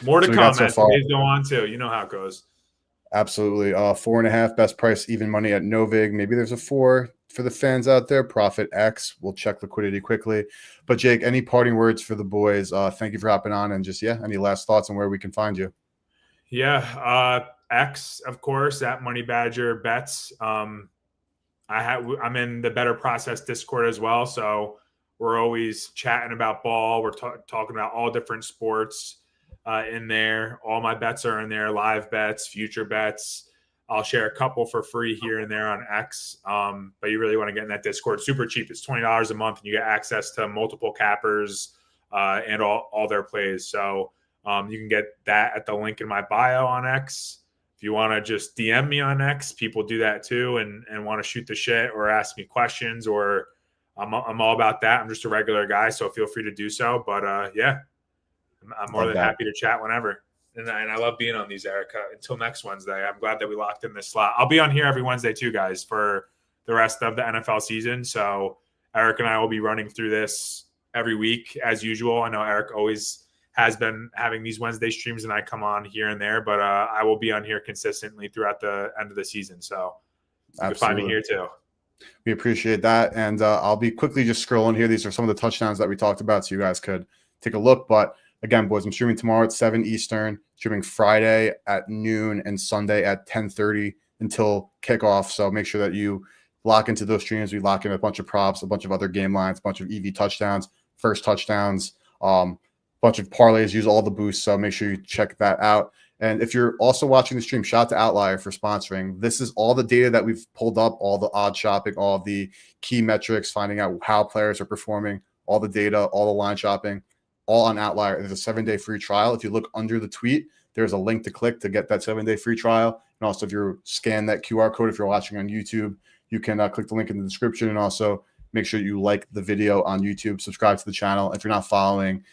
More to come as the days go on too. You know how it goes. Absolutely. 4.5 best price, even money at Novig. Maybe there's a 4 for the fans out there. Profit X. We'll check liquidity quickly. But Jake, any parting words for the boys? Thank you for hopping on, and just any last thoughts on where we can find you? Yeah, X, of course, at Money Badger Bets. I'm in the Better Process Discord as well, so we're always chatting about ball. We're talking about all different sports in there. All my bets are in there, live bets, future bets. I'll share a couple for free here and there on X. But you really want to get in that Discord. Super cheap. It's $20 a month, and you get access to multiple cappers and all their plays. So you can get that at the link in my bio on X. If you want to just DM me on X, people do that too, and want to shoot the shit or ask me questions, or I'm all about that. I'm just a regular guy, so feel free to do so. But I'm more than happy to chat whenever. And I love being on these, Erica. Until next Wednesday, I'm glad that we locked in this slot. I'll be on here every Wednesday too, guys, for the rest of the NFL season. So Eric and I will be running through this every week as usual. I know Eric always has been having these Wednesday streams, and I come on here and there, but I will be on here consistently throughout the end of the season. So you can find me here too. We appreciate that. And I'll be quickly just scrolling here. These are some of the touchdowns that we talked about, so you guys could take a look. But again, boys, I'm streaming tomorrow at 7 Eastern, streaming Friday at noon, and Sunday at 10:30 until kickoff. So make sure that you lock into those streams. We lock in a bunch of props, a bunch of other game lines, a bunch of EV touchdowns, first touchdowns, bunch of parlays, use all the boosts. So make sure you check that out. And if you're also watching the stream, shout out to Outlier for sponsoring. This is all the data that we've pulled up, all the odd shopping, all the key metrics, finding out how players are performing, all the data, all the line shopping, all on Outlier. There's a 7-day free trial. If you look under the tweet, there's a link to click to get that 7-day free trial. And also, if you scan that QR code, if you're watching on YouTube, you can click the link in the description, and also make sure you like the video on YouTube, subscribe to the channel. If you're not following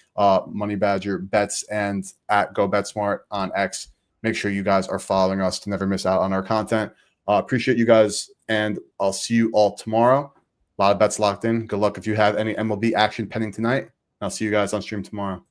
Money Badger Bets and at GoBetSmart on X, make sure you guys are following us to never miss out on our content. Appreciate you guys, and I'll see you all tomorrow. A lot of bets locked in. Good luck if you have any MLB action pending tonight. I'll see you guys on stream tomorrow.